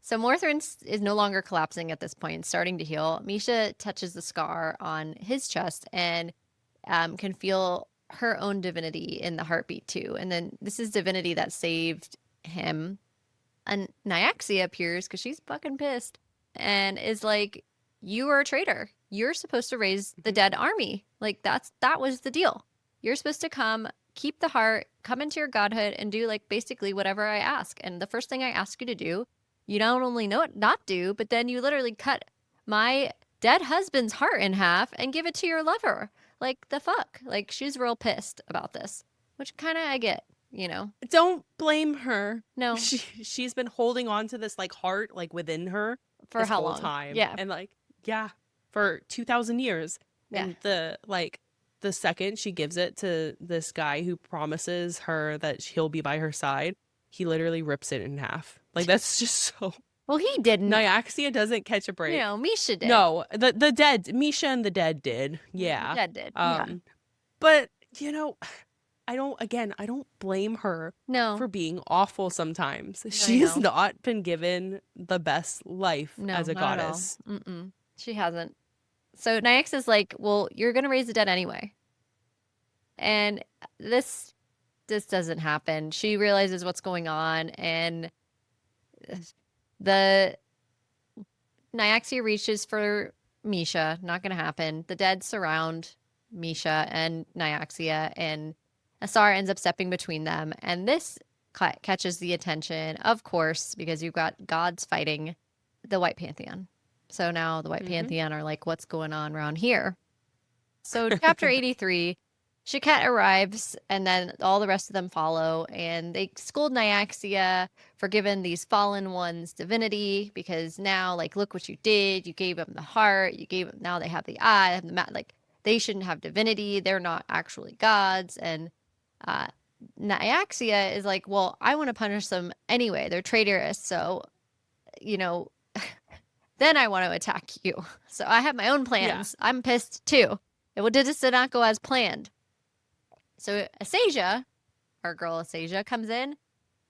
So Morthrin is no longer collapsing at this point, starting to heal. Misha touches the scar on his chest and can feel her own divinity in the heartbeat too. And then this is divinity that saved him. And Nyaxia appears because she's fucking pissed and is like, you are a traitor. you're supposed to raise the dead army. Like that was the deal. You're supposed to come, keep the heart, come into your godhood, and do like basically whatever I ask. And the first thing I ask you to do, you not only know it not do, but then you literally cut my dead husband's heart in half and give it to your lover. Like the fuck? Like she's real pissed about this, which kind of I get, you know. Don't blame her. No, She's been holding on to this like heart like within her for this how whole long? time. Yeah, And like, yeah, for 2,000 years. yeah. And the second she gives it to this guy who promises her that he'll be by her side, he literally rips it in half. Like that's just so. Well, he didn't. Nyaxia doesn't catch a break. You know, Misha did. No, the dead, Misha and the dead did. The Yeah. dead did. Yeah. But you know, I don't blame her No. for being awful sometimes. I She's know. not been given the best life No, as a not at all. goddess. Mm-mm. She hasn't. So Nyaxa's like, well, you're gonna raise the dead anyway. And this doesn't happen. She realizes what's going on, and the Nyaxia reaches for Misha. Not gonna happen. The dead surround Misha and Nyaxia, and Asar ends up stepping between them. And this catches the attention, of course, because you've got gods fighting the White Pantheon. So now the White Pantheon are like, what's going on around here? So chapter 83, Shaket arrives, and then all the rest of them follow, and they scold Nyaxia for giving these fallen ones divinity, because now, like, look what you did. You gave them the heart. You gave them, now they have the eye, they have the like, they shouldn't have divinity. They're not actually gods. And Nyaxia is like, well, I want to punish them anyway. They're traitorous. So, you know, then I want to attack you. So I have my own plans. Yeah. I'm pissed too. It did not go as planned. So Asasia, our girl Asasia, comes in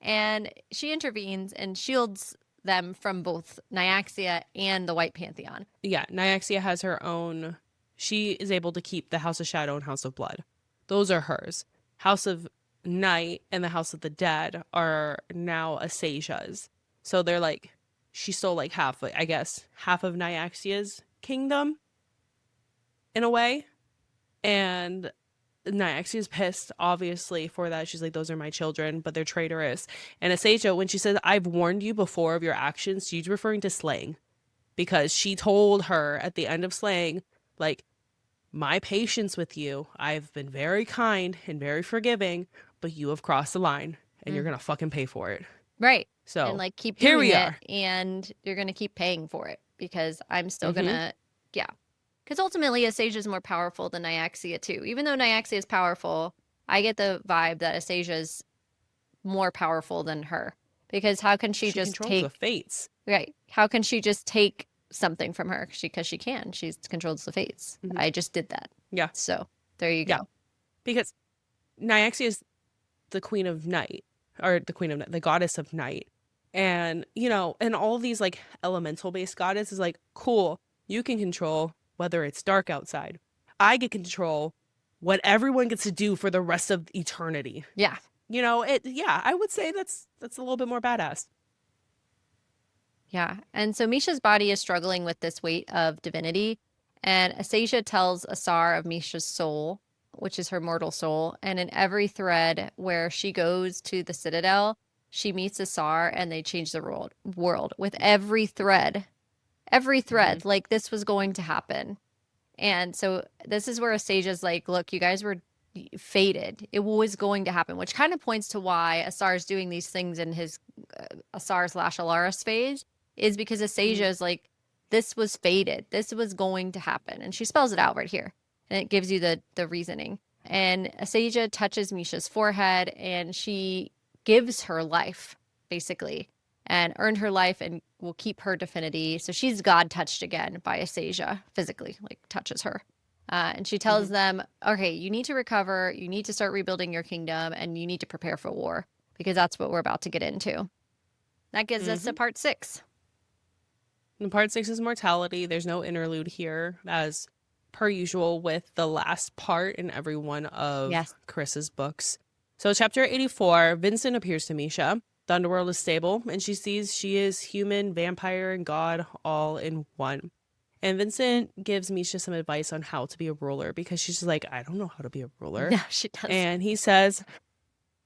and she intervenes and shields them from both Nyaxia and the White Pantheon. Yeah, Nyaxia has her own. She is able to keep the House of Shadow and House of Blood. Those are hers. House of Night and the House of the Dead are now Asasia's. So they're like, she stole like half, I guess, half of Nyaxia's kingdom in a way. And Nyaxia's pissed, obviously, for that. She's like, those are my children, but they're traitorous. And Asasia, when she says, I've warned you before of your actions, she's referring to slaying. Because she told her at the end of slaying, like, my patience with you, I've been very kind and very forgiving, but you have crossed the line and you're going to fucking pay for it. Right. So, and like keep here doing we it, are. and you're going to keep paying for it because I'm still going to, yeah. Because ultimately, Asasia is more powerful than Nyaxia, too. Even though Nyaxia is powerful, I get the vibe that Asasia is more powerful than her. Because how can she just controls take the fates? Right. How can she just take something from her? Because she can. She controls the fates. I just did that. Yeah. So there you go. Yeah. Because Nyaxia is the queen of night, or the goddess of night. And, you know, and all these like elemental based goddess is like, cool, you can control whether it's dark outside. I get control what everyone gets to do for the rest of eternity. Yeah. You know, I would say that's a little bit more badass. Yeah. And so Misha's body is struggling with this weight of divinity. And Asasia tells Asar of Misha's soul, which is her mortal soul. And in every thread where she goes to the Citadel, she meets Asar and they change the world with every thread. Every thread, like this was going to happen. And so this is where Asasia's like, look, you guys were fated. It was going to happen, which kind of points to why Asar's doing these things in his Asar/Alaris phase, is because Asasia is like, this was fated. This was going to happen. And she spells it out right here. And it gives you the reasoning. And Asasia touches Misha's forehead and she gives her life, basically, and earned her life and will keep her divinity. So she's God touched again by Asasia, physically, like touches her. And she tells them, okay, you need to recover, you need to start rebuilding your kingdom, and you need to prepare for war, because that's what we're about to get into. That gives us to part 6. And part 6 is mortality. There's no interlude here, as per usual with the last part in every one of Carissa's books. So chapter 84, Vincent appears to Misha. The underworld is stable, and she sees she is human, vampire, and god all in one. And Vincent gives Misha some advice on how to be a ruler because she's just like, I don't know how to be a ruler. No, she does. And he says,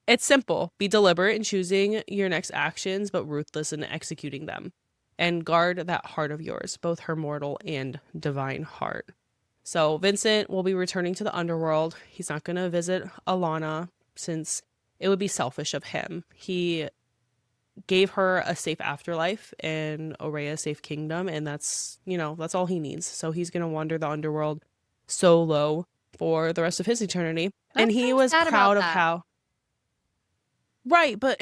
it's simple. Be deliberate in choosing your next actions, but ruthless in executing them. And guard that heart of yours, both her mortal and divine heart. So Vincent will be returning to the underworld. He's not going to visit Alana since it would be selfish of him. He gave her a safe afterlife and Aurea a safe kingdom, and that's, that's all he needs. So he's going to wander the underworld solo for the rest of his eternity. And I'm he kind was sad about proud of that, how. Right, but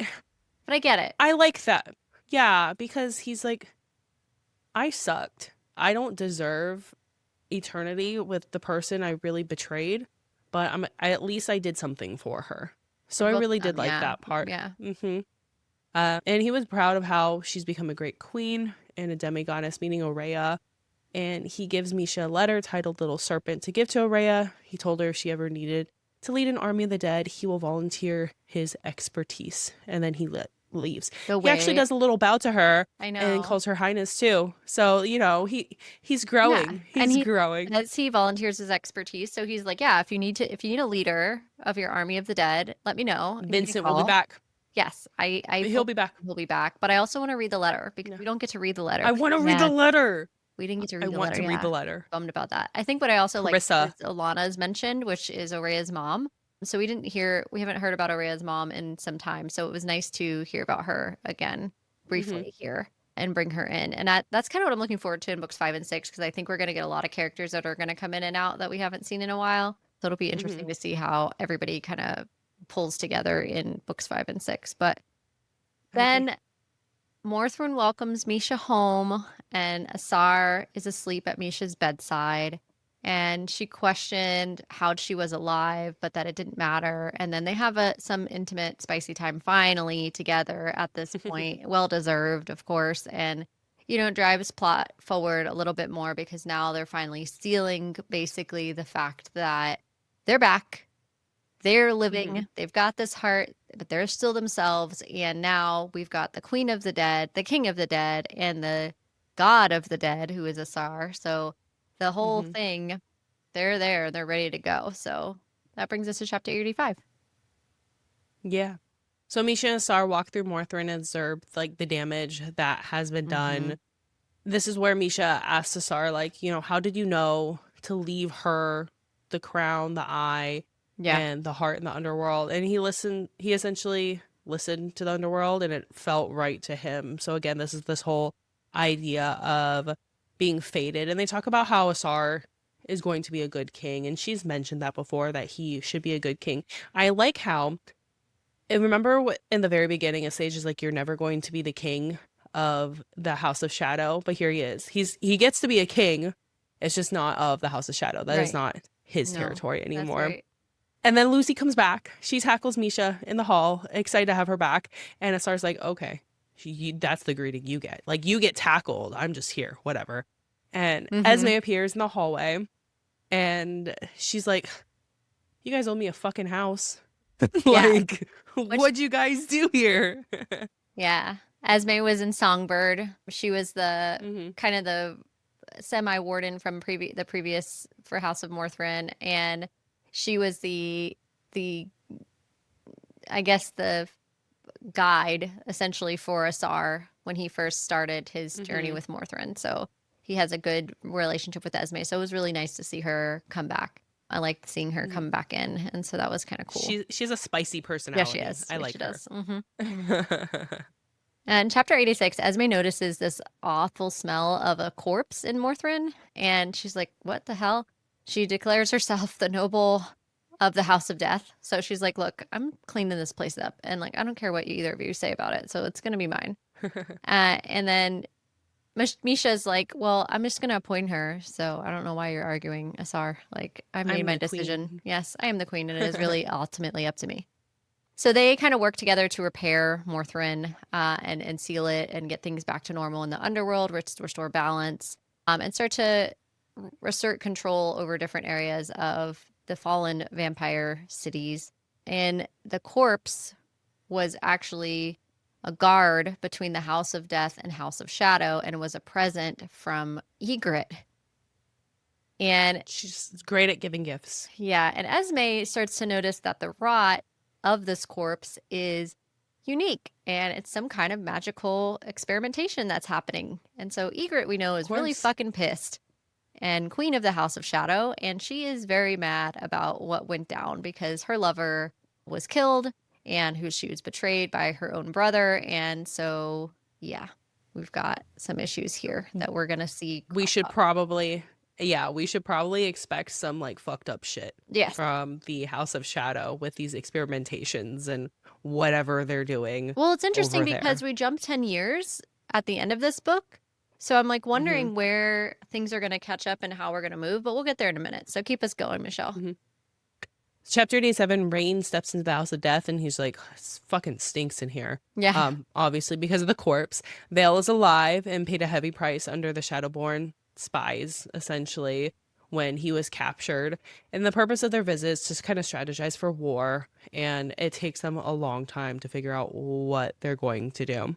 but I get it. I like that. Yeah, because he's like, I sucked. I don't deserve eternity with the person I really betrayed, but at least I did something for her. So I Both really of them, did like yeah. that part. Yeah. Mm-hmm. And he was proud of how she's become a great queen and a demigoddess, meaning Aurea. And he gives Misha a letter titled Little Serpent to give to Aurea. He told her if she ever needed to lead an army of the dead, he will volunteer his expertise. And then he leaves. The He actually way does a little bow to her I and know. calls her highness too. So, he's Yeah. growing. And He's growing. as he volunteers his expertise, so he's like, yeah, if you need a leader of your army of the dead, let me know. And give me a Vincent will be call. back. Yes, I He'll fully be back. he'll be back. But I also want to read the letter because Yeah. we don't get to read the letter. I want to read the And letter. we didn't get to I read the want letter. to read Yeah. the letter. Bummed about that. I think what I also like Carissa. is Alana is mentioned, which is Aurea's mom. So we haven't heard about Aurea's mom in some time. So it was nice to hear about her again briefly here and bring her in. And that's kind of what I'm looking forward to in books 5 and 6, because I think we're going to get a lot of characters that are going to come in and out that we haven't seen in a while. So it'll be interesting to see how everybody kind of pulls together in books 5 and 6. But then Morthryn welcomes Misha home, and Asar is asleep at Misha's bedside. And she questioned how she was alive, but that it didn't matter. And then they have some intimate, spicy time finally together at this point. Well deserved, of course. And, drives plot forward a little bit more because now they're finally sealing basically the fact that they're back. They're living, they've got this heart, but they're still themselves. And now we've got the queen of the dead, the king of the dead, and the god of the dead, who is Asar. So the whole thing, they're there, they're ready to go. So that brings us to chapter 85. Yeah. So Misha and Asar walk through Morthryn and observe like the damage that has been done. This is where Misha asks Asar, like, how did you know to leave her the crown, the eye, and the heart in the underworld? And he essentially listened to the underworld and it felt right to him. So again, this is this whole idea of being fated. And they talk about how Asar is going to be a good king. And she's mentioned that before, that he should be a good king. I like how, and remember in the very beginning, a sage is like, you're never going to be the king of the House of Shadow. But here he is. He gets to be a king. It's just not of the House of Shadow. That is not his territory anymore. That's right. And then Lucy comes back. She tackles Misha in the hall, excited to have her back. And Asar's like, okay, that's the greeting you get. Like, you get tackled. I'm just here, whatever. And Esme appears in the hallway. And she's like, you guys owe me a fucking house. Like, what'd you guys do here? Yeah. Esme was in Songbird. She was the kind of the semi-warden from the previous for House of Morthryn, and she was the I guess the guide essentially for Asar when he first started his journey with Morthryn. So he has a good relationship with Esme. So it was really nice to see her come back. I liked seeing her come back in, and so that was kind of cool. She has a spicy personality. Yeah, she is. I like her. Does. And chapter 86, Esme notices this awful smell of a corpse in Morthryn, and she's like, what the hell? She declares herself the noble of the House of Death. So she's like, look, I'm cleaning this place up, and like, I don't care what either of you say about it, so it's going to be mine. And then Misha's like, well, I'm just going to appoint her, so I don't know why you're arguing, Asar. Like, I made my decision. Queen. Yes, I am the queen, and it is really ultimately up to me. So they kind of work together to repair Morthryn and seal it and get things back to normal in the underworld, restore balance, and start to assert control over different areas of the fallen vampire cities. And the corpse was actually a guard between the House of Death and House of Shadow, and was a present from Ygritte, And She's great at giving gifts. yeah, and Esme starts to notice that the rot of this corpse is unique and it's some kind of magical experimentation that's happening. And so Egret, we know, Of is really course. fucking pissed and queen of the House of Shadow. And she is very mad about what went down because her lover was killed and who she was betrayed by her own brother. And so, yeah, we've got some issues here that we're going to see We crop should up. probably, yeah, we should probably expect some like fucked up shit Yes. from the House of Shadow with these experimentations and whatever they're doing Well, it's interesting over because there. we jump 10 years at the end of this book. So I'm like hmm wondering where things are going to catch up and how we're going to move, but we'll get there in a minute. So keep us going, Michelle. hmm Chapter 87, Rain steps into the House of Death and he's like, it fucking stinks in here. Yeah. Obviously because of the corpse. Vale is alive and paid a heavy price under the Shadowborn spies, essentially, when he was captured. And the purpose of their visit is to kind of strategize for war, and it takes them a long time to figure out what they're going to do.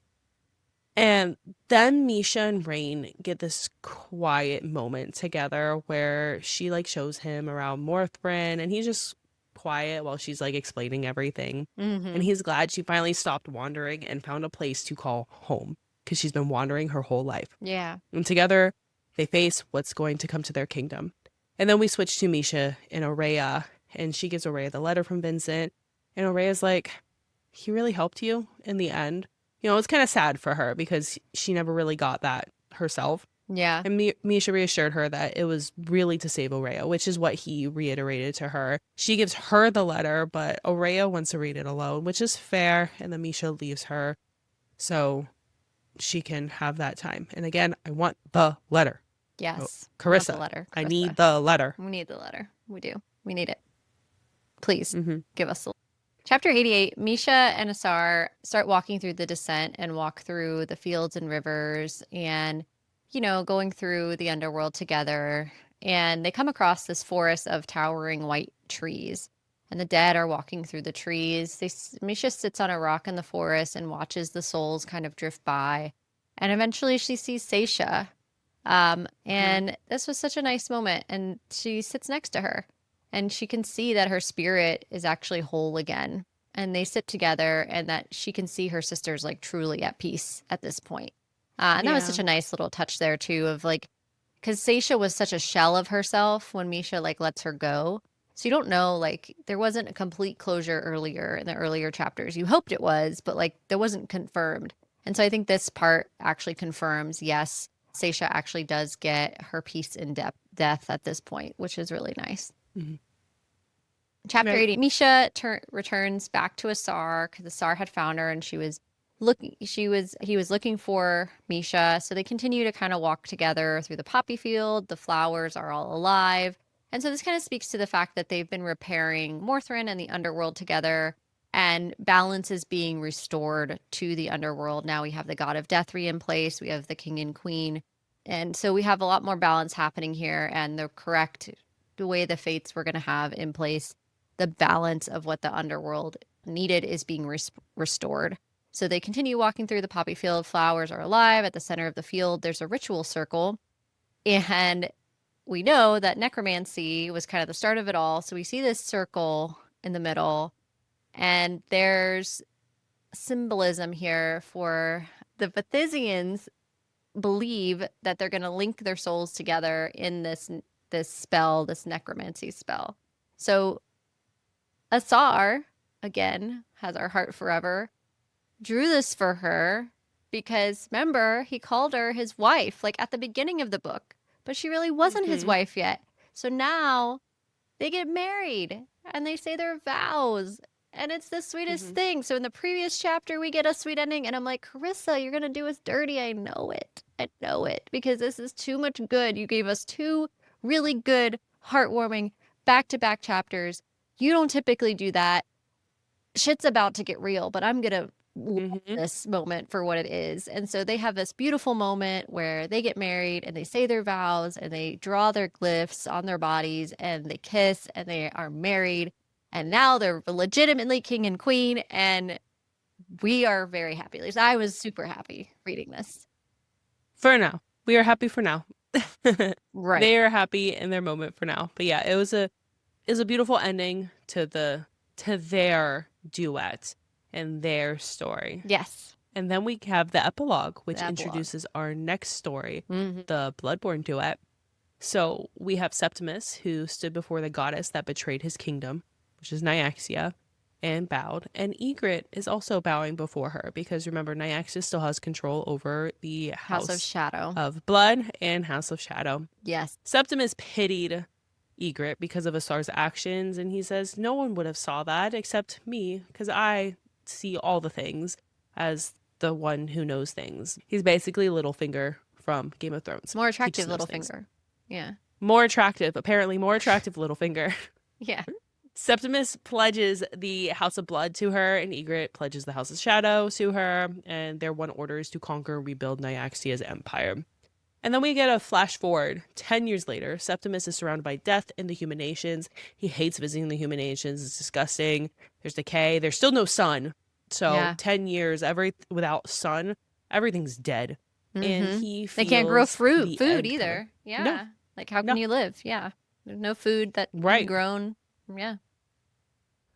And then Misha and Rain get this quiet moment together where she like shows him around Morthbryn and he's just quiet while she's like explaining everything. And Mm-hmm. he's glad she finally stopped wandering and found a place to call home because she's been wandering her whole life. Yeah. And together they face what's going to come to their kingdom. And then we switch to Misha and Aurea, and she gives Aurea the letter from Vincent. And Aurea's like, he really helped you in the end. It's kind of sad for her because she never really got that herself. Yeah. And Misha reassured her that it was really to save Aurea, which is what he reiterated to her. She gives her the letter, but Aurea wants to read it alone, which is fair. And then Misha leaves her so she can have that time. And again, I want the letter. Yes. Oh, We want the Carissa, letter. I Carissa. need the letter. We need the letter. We do. We need it. Please hmm give us the Chapter 88, Misha and Asar start walking through the descent and walk through the fields and rivers and, going through the underworld together. And they come across this forest of towering white trees. And the dead are walking through the trees. Misha sits on a rock in the forest and watches the souls kind of drift by. And eventually she sees Seisha. And this was such a nice moment. And she sits next to her and she can see that her spirit is actually whole again. And they sit together and that she can see her sisters like truly at peace at this point. And that was such a nice little touch there too of like, because Seisha was such a shell of herself when Misha like lets her go. So you don't know, like there wasn't a complete closure earlier in the earlier chapters. You hoped it was, but like there wasn't confirmed. And so I think this part actually confirms, yes, Seisha actually does get her peace in death at this point, which is really nice. hmm Chapter Right. 80, Misha returns back to Asar because Asar had found her and he was looking for Misha. So they continue to kind of walk together through the poppy field. The flowers are all alive. And so this kind of speaks to the fact that they've been repairing Morthrin and the underworld together and balance is being restored to the underworld. Now we have the god of death in place. We have the king and queen. And so we have a lot more balance happening here and the way the fates we're going to have in place, the balance of what the underworld needed is being restored. So they continue walking through the poppy field. Flowers are alive. At the center of the field, there's a ritual circle. And we know that necromancy was kind of the start of it all. So we see this circle in the middle, and there's symbolism here for the Bathysians believe that they're going to link their souls together in this spell, this necromancy spell. So Asar, again, has our heart forever, drew this for her because remember, he called her his wife, like at the beginning of the book, but she really wasn't his hmm wife yet. So now they get married and they say their vows. And it's the sweetest hmm thing. So in the previous chapter, we get a sweet ending. And I'm like, Carissa, you're going to do us dirty. I know it. I know it. Because this is too much good. You gave us two really good, heartwarming, back to back chapters. You don't typically do that. Shit's about to get real, but I'm going to love hmm this moment for what it is. And so they have this beautiful moment where they get married and they say their vows and they draw their glyphs on their bodies and they kiss and they are married. And now they're legitimately king and queen. And we are very happy. At least I was super happy reading this. For now. We are happy for now. Right. They are happy in their moment for now. But yeah, it was a beautiful ending to their duet and their story. Yes. And then we have the epilogue, The which epilogue. introduces our next story, Hmm. the Bloodborne duet. So we have Septimus, who stood before the goddess that betrayed his kingdom, which is Nyaxia, and bowed. And Ygritte is also bowing before her because remember, Nyaxia still has control over the House of House Shadow. of Blood and House of Shadow. Yes. Septimus pitied Ygritte because of Asar's actions, and he says, "No one would have saw that except me, because I see all the things as the one who knows things." He's basically Littlefinger from Game of Thrones. More He attractive just knows things. Littlefinger. Yeah. More attractive, apparently more attractive Littlefinger. Yeah. Septimus pledges the House of Blood to her, and Ygritte pledges the House of Shadow to her, and their one order is to conquer and rebuild Nyaxia's empire. And then we get a flash forward 10 years later. Septimus is surrounded by death in the human nations. He hates visiting the human nations. It's disgusting. There's decay. There's still no sun. So Yeah. 10 years without sun, everything's dead. And Hmm. he They can't grow feels food the end coming. either. No, Yeah. Like, how can no. you live? Yeah. There's no food that can be Right. grown. Yeah.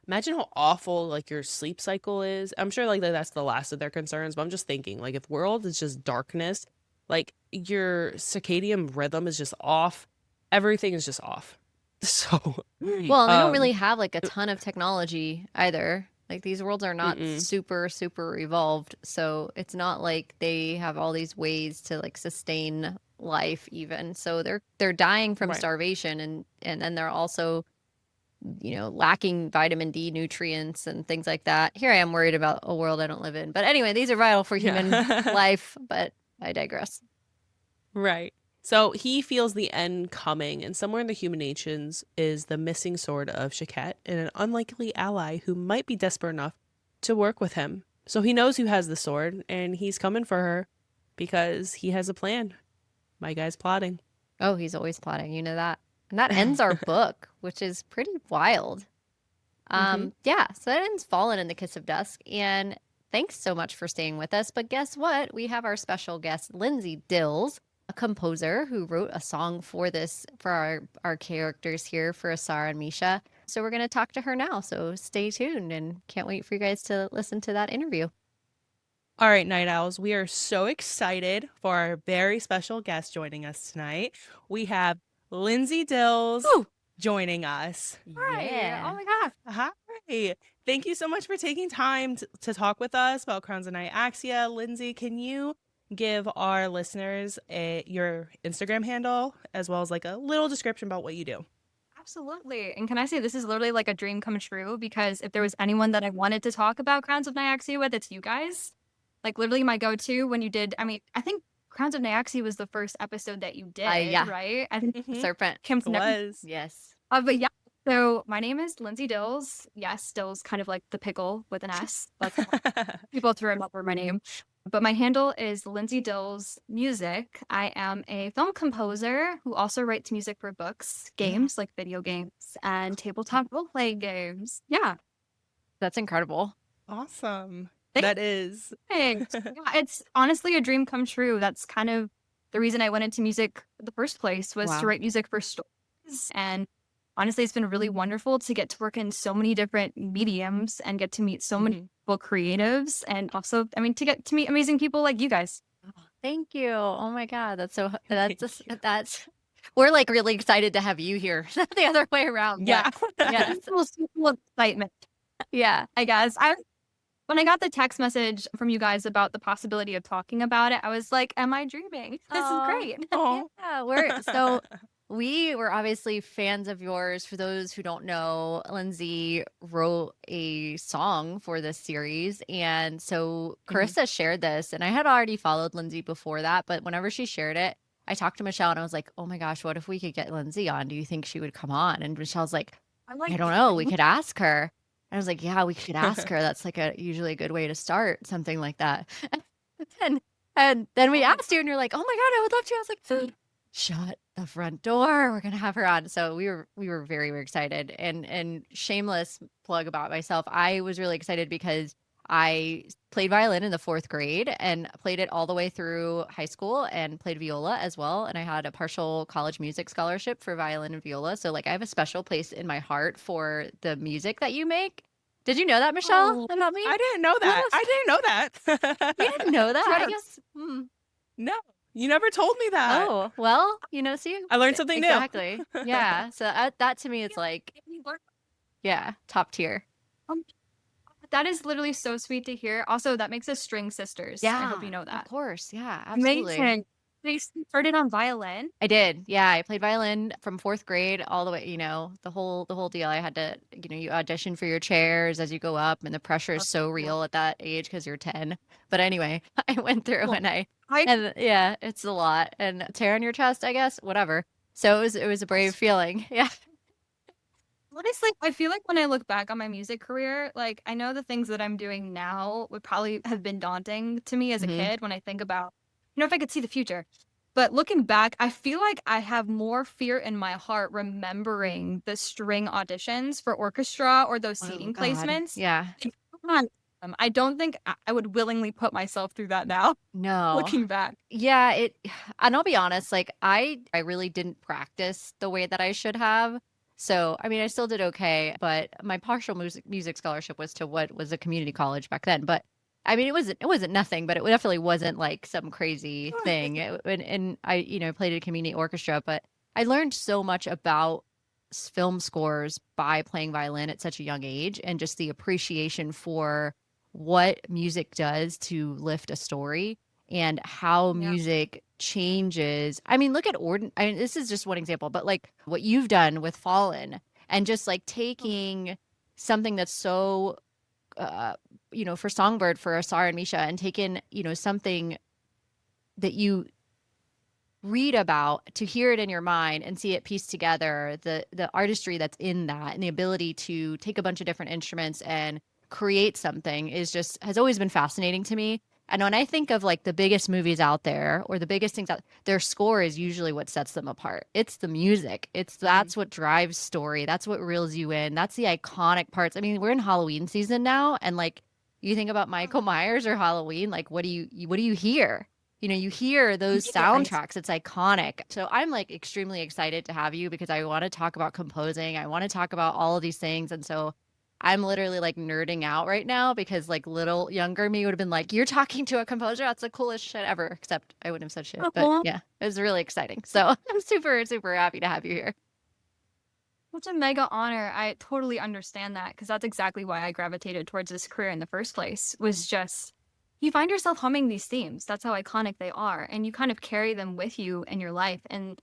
Imagine how awful like your sleep cycle is. I'm sure like that's the last of their concerns, but I'm just thinking like if world is just darkness, like your circadian rhythm is just off, everything is just off. So, Well, and they don't really have like a ton of technology either. Like, these worlds are not mm-mm, super, super evolved. So it's not like they have all these ways to like sustain life even. So they're dying from right. starvation, and then they're also, lacking vitamin D nutrients and things like that. Here I am worried about a world I don't live in. But anyway, these are vital for human Yeah. life, but I digress. Right. So he feels the end coming, and somewhere in the human nations is the missing sword of Shaket and an unlikely ally who might be desperate enough to work with him. So he knows who has the sword, and he's coming for her because he has a plan. My guy's plotting. Oh, he's always plotting, you know that. And that ends our book, which is pretty wild. Mm-hmm. Yeah, so that ends Fallen in the Kiss of Dusk. And thanks so much for staying with us. But guess what? We have our special guest, Lindsay Dills, a composer who wrote a song for this, for our characters here, for Asar and Misha. So we're going to talk to her now. So stay tuned and can't wait for you guys to listen to that interview. All right, Night Owls, we are so excited for our very special guest joining us tonight. We have Lindsay Dills Woo! joining us. Hi. Yeah. Oh my gosh. Hi. Thank you so much for taking time to talk with us about Crowns of Nyaxia. Lindsay, can you give our listeners your Instagram handle as well as like a little description about what you do? Absolutely. And can I say this is literally like a dream come true because if there was anyone that I wanted to talk about Crowns of Nyaxia with, it's you guys. Like literally my go-to when you did, I mean, I think Crowns of Nyaxia was the first episode that you did, Yeah. right? I think Mhm. Serpent. Kim's It never. was. Yes. But yeah. So my name is Lindsay Dills. Yes, Dills kind of like the pickle with an S. That's people to remember my name. But my handle is Lindsay Dills Music. I am a film composer who also writes music for books, games like video games, and tabletop role-playing games. Yeah. That's incredible. Awesome. Thanks. That is. Thanks. Yeah, it's honestly a dream come true. That's kind of the reason I went into music in the first place was Wow. to write music for stories. And honestly, it's been really wonderful to get to work in so many different mediums and get to meet so many Mhm. people, creatives, and also, I mean, to get to meet amazing people like you guys. Thank you. Oh my God. That's so, Thank that's, you. that's, we're like really excited to have you here. Not the other way around. Yeah. Yes. Full excitement, Yeah. I guess. When I got the text message from you guys about the possibility of talking about it, I was like, am I dreaming? This is great. Oh. Yeah, we were obviously fans of yours. For those who don't know, Lindsay wrote a song for this series. And so Carissa shared this, and I had already followed Lindsay before that, but whenever she shared it, I talked to Michelle and I was like, oh my gosh, what if we could get Lindsay on? Do you think she would come on? And Michelle's like, I'm like, I don't know. We could ask her. I was like, yeah, we could ask her. That's like usually a good way to start something like that. And then we asked you, and you're like, oh my God, I would love to. I was like, shut the front door. We're gonna have her on. So we were very, very excited. And shameless plug about myself. I was really excited because I played violin in the 4th grade and played it all the way through high school and played viola as well. And I had a partial college music scholarship for violin and viola. So like I have a special place in my heart for the music that you make. Did you know that, Michelle, Oh, about me? I didn't know that. I Yes. didn't know You that. didn't know that? I Yes. guess. No, you never told me that. Oh, well, see, I learned something new. exactly. Yeah. So that to me, it's like, yeah, top tier. Um, that is literally so sweet to hear. Also, that makes us string sisters. I hope you know Of that. course. Yeah, absolutely. Amazing. They started on violin. I did. Yeah, I played violin from 4th grade all the way, the whole deal. I had to, you audition for your chairs as you go up, and the pressure is so real at that age because you're 10. But anyway, I went through Well, I and yeah, it's a lot. And tear on your chest, I guess, whatever. So it was a brave feeling. Yeah. honestly, I feel like when I look back on my music career, like I know the things that I'm doing now would probably have been daunting to me as a Mhm. kid when I think about, if I could see the future. But looking back, I feel like I have more fear in my heart remembering the string auditions for orchestra or those Oh seating God. placements. Yeah. I don't think I would willingly put myself through that now, No. looking back. Yeah, and I'll be honest, like I really didn't practice the way that I should have. So, I mean, I still did okay, but my partial music scholarship was to what was a community college back then. But I mean, it wasn't nothing, but it definitely wasn't like some crazy thing. And I, played at a community orchestra, but I learned so much about film scores by playing violin at such a young age and just the appreciation for what music does to lift a story and how Yeah. music changes. I mean, look at I mean, this is just one example, but like what you've done with Fallen and just like taking something that's so, for Songbird, for Asar and Misha, and taking, something that you read about to hear it in your mind and see it pieced together, the artistry that's in that and the ability to take a bunch of different instruments and create something has always been fascinating to me. And when I think of like the biggest movies out there or the biggest things out, their score is usually what sets them apart. It's the music. That's what drives story. That's what reels you in. That's the iconic parts. I mean, we're in Halloween season now, and like you think about Michael Myers or Halloween, like what do you hear? You hear those soundtracks. It's iconic. So I'm like extremely excited to have you because I want to talk about composing. I want to talk about all of these things. And so I'm literally like nerding out right now because like little younger me would have been like, you're talking to a composer? That's the coolest shit ever. Except I wouldn't have said shit. But Aw. yeah, it was really exciting. So I'm super, super happy to have you here. Such a mega honor. I totally understand that because that's exactly why I gravitated towards this career in the first place, was just you find yourself humming these themes. That's how iconic they are. And you kind of carry them with you in your life. And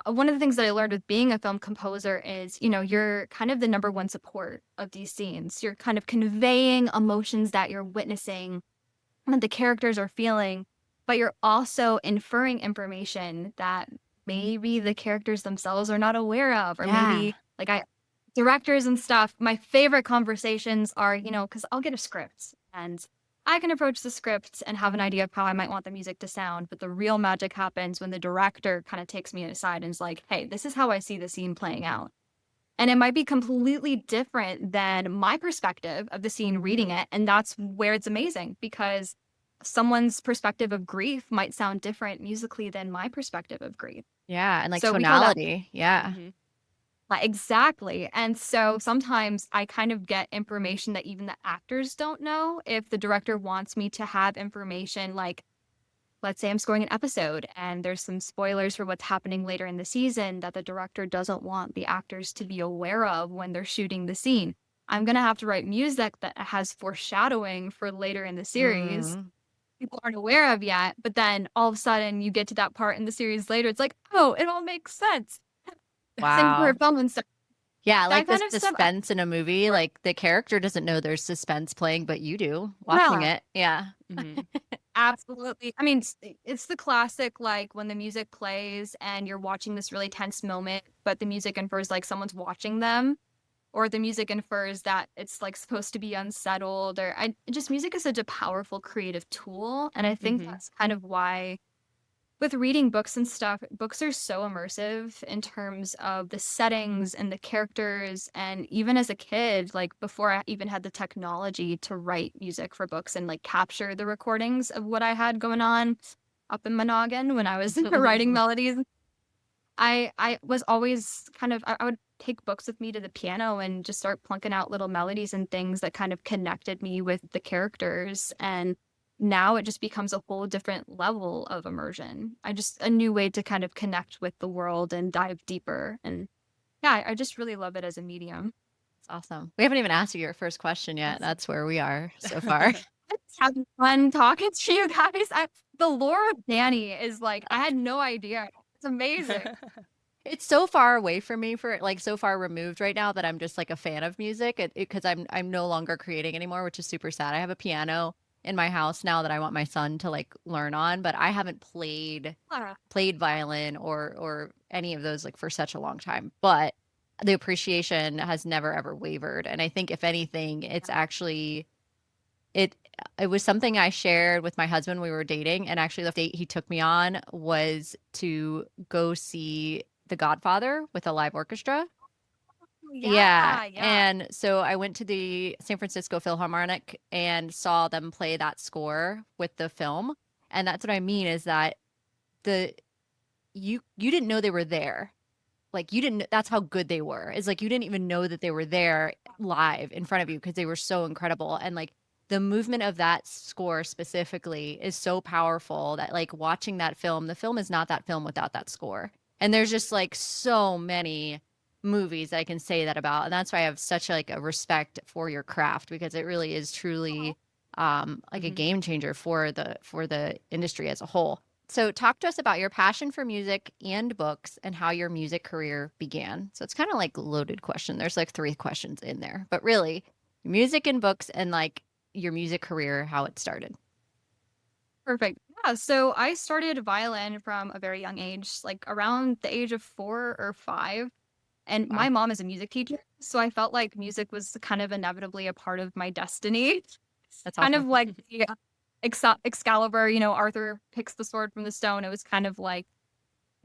one of the things that I learned with being a film composer is, you're kind of the number one support of these scenes. You're kind of conveying emotions that you're witnessing and the characters are feeling, but you're also inferring information that maybe the characters themselves are not aware of, or Yeah. maybe directors and stuff. My favorite conversations are, because I'll get a script and I can approach the script and have an idea of how I might want the music to sound. But the real magic happens when the director kind of takes me aside and is like, hey, this is how I see the scene playing out. And it might be completely different than my perspective of the scene reading it. And that's where it's amazing because someone's perspective of grief might sound different musically than my perspective of grief. Yeah. And like So we call that tonality. Yeah. exactly. And so sometimes I kind of get information that even the actors don't know. If the director wants me to have information, like, let's say I'm scoring an episode and there's some spoilers for what's happening later in the season that the director doesn't want the actors to be aware of when they're shooting the scene. I'm going to have to write music that has foreshadowing for later in the series. Mm. People aren't aware of yet, but then all of a sudden you get to that part in the series later. It's like, oh, it all makes sense. Same for Wow. film and stuff. Yeah, That like the kind of stuff. suspense in a movie, like the character doesn't know there's suspense playing, but you do watching Yeah. it. Yeah. Absolutely. I mean, it's the classic, like when the music plays and you're watching this really tense moment, but the music infers like someone's watching them, or the music infers that it's like supposed to be unsettled, music is such a powerful creative tool. And I think that's kind of why with reading books and stuff, books are so immersive in terms of the settings and the characters. And even as a kid, like before I even had the technology to write music for books and like capture the recordings of what I had going on up in my noggin when I was writing melodies, I was always kind of I would take books with me to the piano and just start plunking out little melodies and things that kind of connected me with the characters. And now it just becomes a whole different level of immersion. I just a new way to kind of connect with the world and dive deeper. And yeah, I just really love it as a medium. It's awesome. We haven't even asked you your first question yet. That's where we are so far. Just having fun talking to you guys. The lore of Danny is like I had no idea. It's amazing. It's so far away from me for like so far removed right now that I'm just like a fan of music because I'm no longer creating anymore, which is super sad. I have a piano in my house now that I want my son to like learn on, but I haven't played violin or any of those like for such a long time. But the appreciation has never ever wavered. And I think if anything, it's actually it it was something I shared with my husband when we were dating, and actually the date he took me on was to go see The Godfather with a live orchestra. Yeah, Yeah. and so I went to the San Francisco Philharmonic and saw them play that score with the film, and that's what I mean is that the you didn't know they were there. Like you didn't that's how good they were. It's like you didn't even know that they were there live in front of you because they were so incredible. And like the movement of that score specifically is so powerful that like watching that film, the film is not that film without that score. And there's just like so many movies I can say that about. And that's why I have such like a respect for your craft because it really is truly like a game changer for the industry as a whole. So talk to us about your passion for music and books and how your music career began. So it's kind of like a loaded question. There's like 3 questions in there, but really music and books and like your music career, how it started. Perfect. Yeah, so I started violin from a very young age, like around the age of 4 or 5. And Wow. my mom is a music teacher, so I felt like music was kind of inevitably a part of my destiny. That's Kind of awesome. like the Excalibur, Arthur picks the sword from the stone. It was kind of like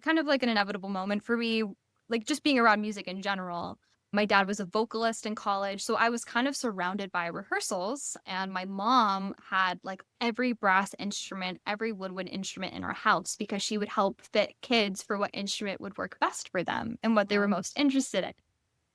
an inevitable moment for me, like just being around music in general. My dad was a vocalist in college, so I was kind of surrounded by rehearsals, and my mom had like every brass instrument, every woodwind instrument in our house because she would help fit kids for what instrument would work best for them and what they were Wow. most interested in.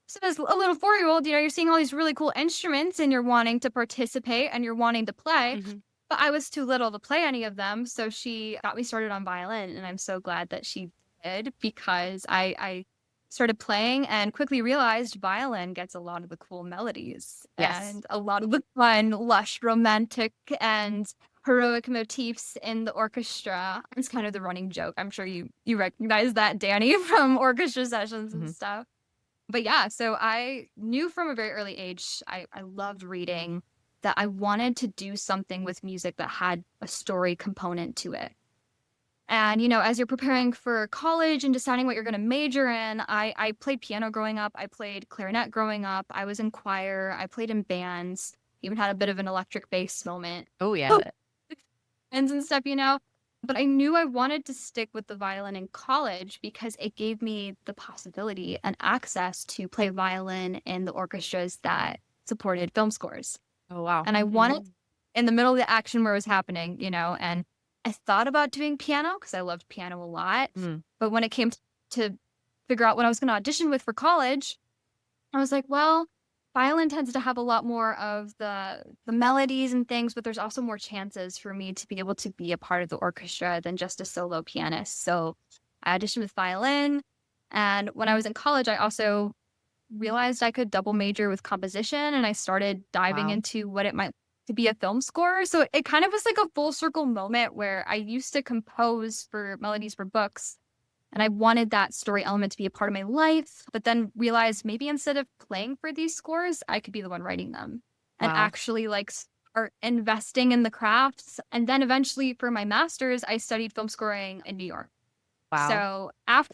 So as a little 4-year-old, you're seeing all these really cool instruments and you're wanting to participate and you're wanting to play. Mhm. But I was too little to play any of them. So she got me started on violin. And I'm so glad that she did because I started playing and quickly realized violin gets a lot of the cool melodies Yes. and a lot of the fun, lush, romantic, and heroic motifs in the orchestra. It's kind of the running joke. I'm sure you recognize that, Danny, from orchestra sessions and Mhm. stuff. But yeah, so I knew from a very early age, I loved reading, that I wanted to do something with music that had a story component to it. And, as you're preparing for college and deciding what you're going to major in, I played piano growing up. I played clarinet growing up. I was in choir. I played in bands, even had a bit of an electric bass moment. Oh yeah. And stuff. But I knew I wanted to stick with the violin in college because it gave me the possibility and access to play violin in the orchestras that supported film scores. Oh wow. And I wanted in the middle of the action where it was happening, and I thought about doing piano because I loved piano a lot. Mm. But when it came to figure out what I was going to audition with for college, I was like, well, violin tends to have a lot more of the melodies and things, but there's also more chances for me to be able to be a part of the orchestra than just a solo pianist. So I auditioned with violin. And when I was in college, I also realized I could double major with composition and I started diving Wow. into what it might to be a film score. So it kind of was like a full circle moment where I used to compose for melodies for books and I wanted that story element to be a part of my life, but then realized maybe instead of playing for these scores, I could be the one writing them and Wow. actually like start investing in the crafts. And then eventually for my master's, I studied film scoring in New York. Wow. So after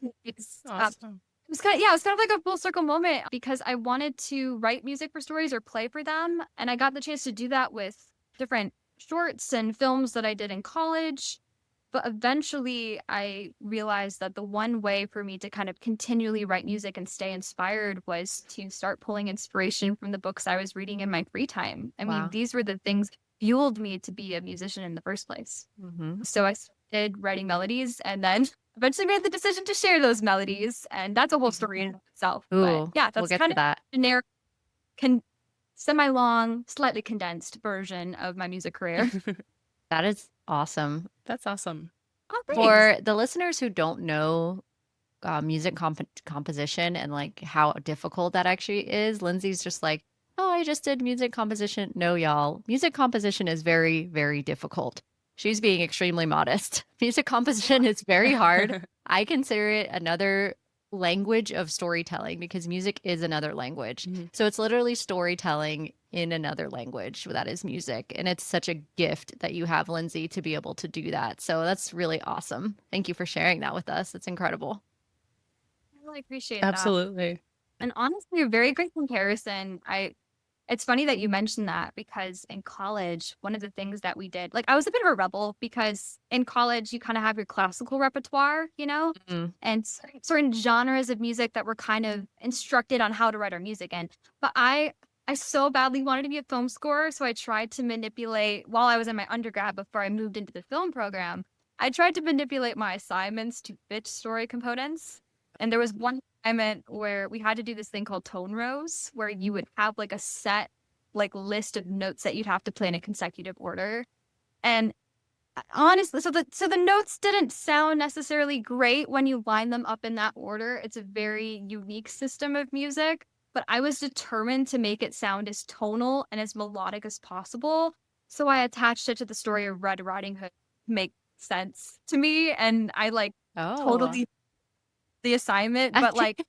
Awesome. it was kind of like a full circle moment because I wanted to write music for stories or play for them. And I got the chance to do that with different shorts and films that I did in college. But eventually I realized that the one way for me to kind of continually write music and stay inspired was to start pulling inspiration from the books I was reading in my free time. I mean, Wow. these were the things that fueled me to be a musician in the first place. Mm-hmm. So I started writing melodies and then eventually made the decision to share those melodies. And that's a whole story in itself. But Ooh, yeah, we'll that's get kind to of that. generic, semi-long, slightly condensed version of my music career. That is awesome. That's awesome. Oh, thanks. For the listeners who don't know music composition and like how difficult that actually is, Lindsay's just like, oh, I just did music composition. No, y'all, music composition is very, very difficult. She's being extremely modest. Music composition is very hard. I consider it another language of storytelling because music is another language. Mhm. So it's literally storytelling in another language that is music. And it's such a gift that you have, Lindsay, to be able to do that. So that's really awesome. Thank you for sharing that with us. It's incredible. I really appreciate that. Absolutely. And honestly, a very great comparison. It's funny that you mentioned that because in college, one of the things that we did, like I was a bit of a rebel because in college you kind of have your classical repertoire, Mm. and certain genres of music that we're kind of instructed on how to write our music in. But I so badly wanted to be a film scorer, so I tried to manipulate while I was in my undergrad before I moved into the film program. I tried to manipulate my assignments to fit story components. And there was one assignment where we had to do this thing called tone rows, where you would have like a set like list of notes that you'd have to play in a consecutive order. And honestly, so the notes didn't sound necessarily great when you line them up in that order. It's a very unique system of music, but I was determined to make it sound as tonal and as melodic as possible. So I attached it to the story of Red Riding Hood to make sense to me, and I like Oh. totally the assignment, but like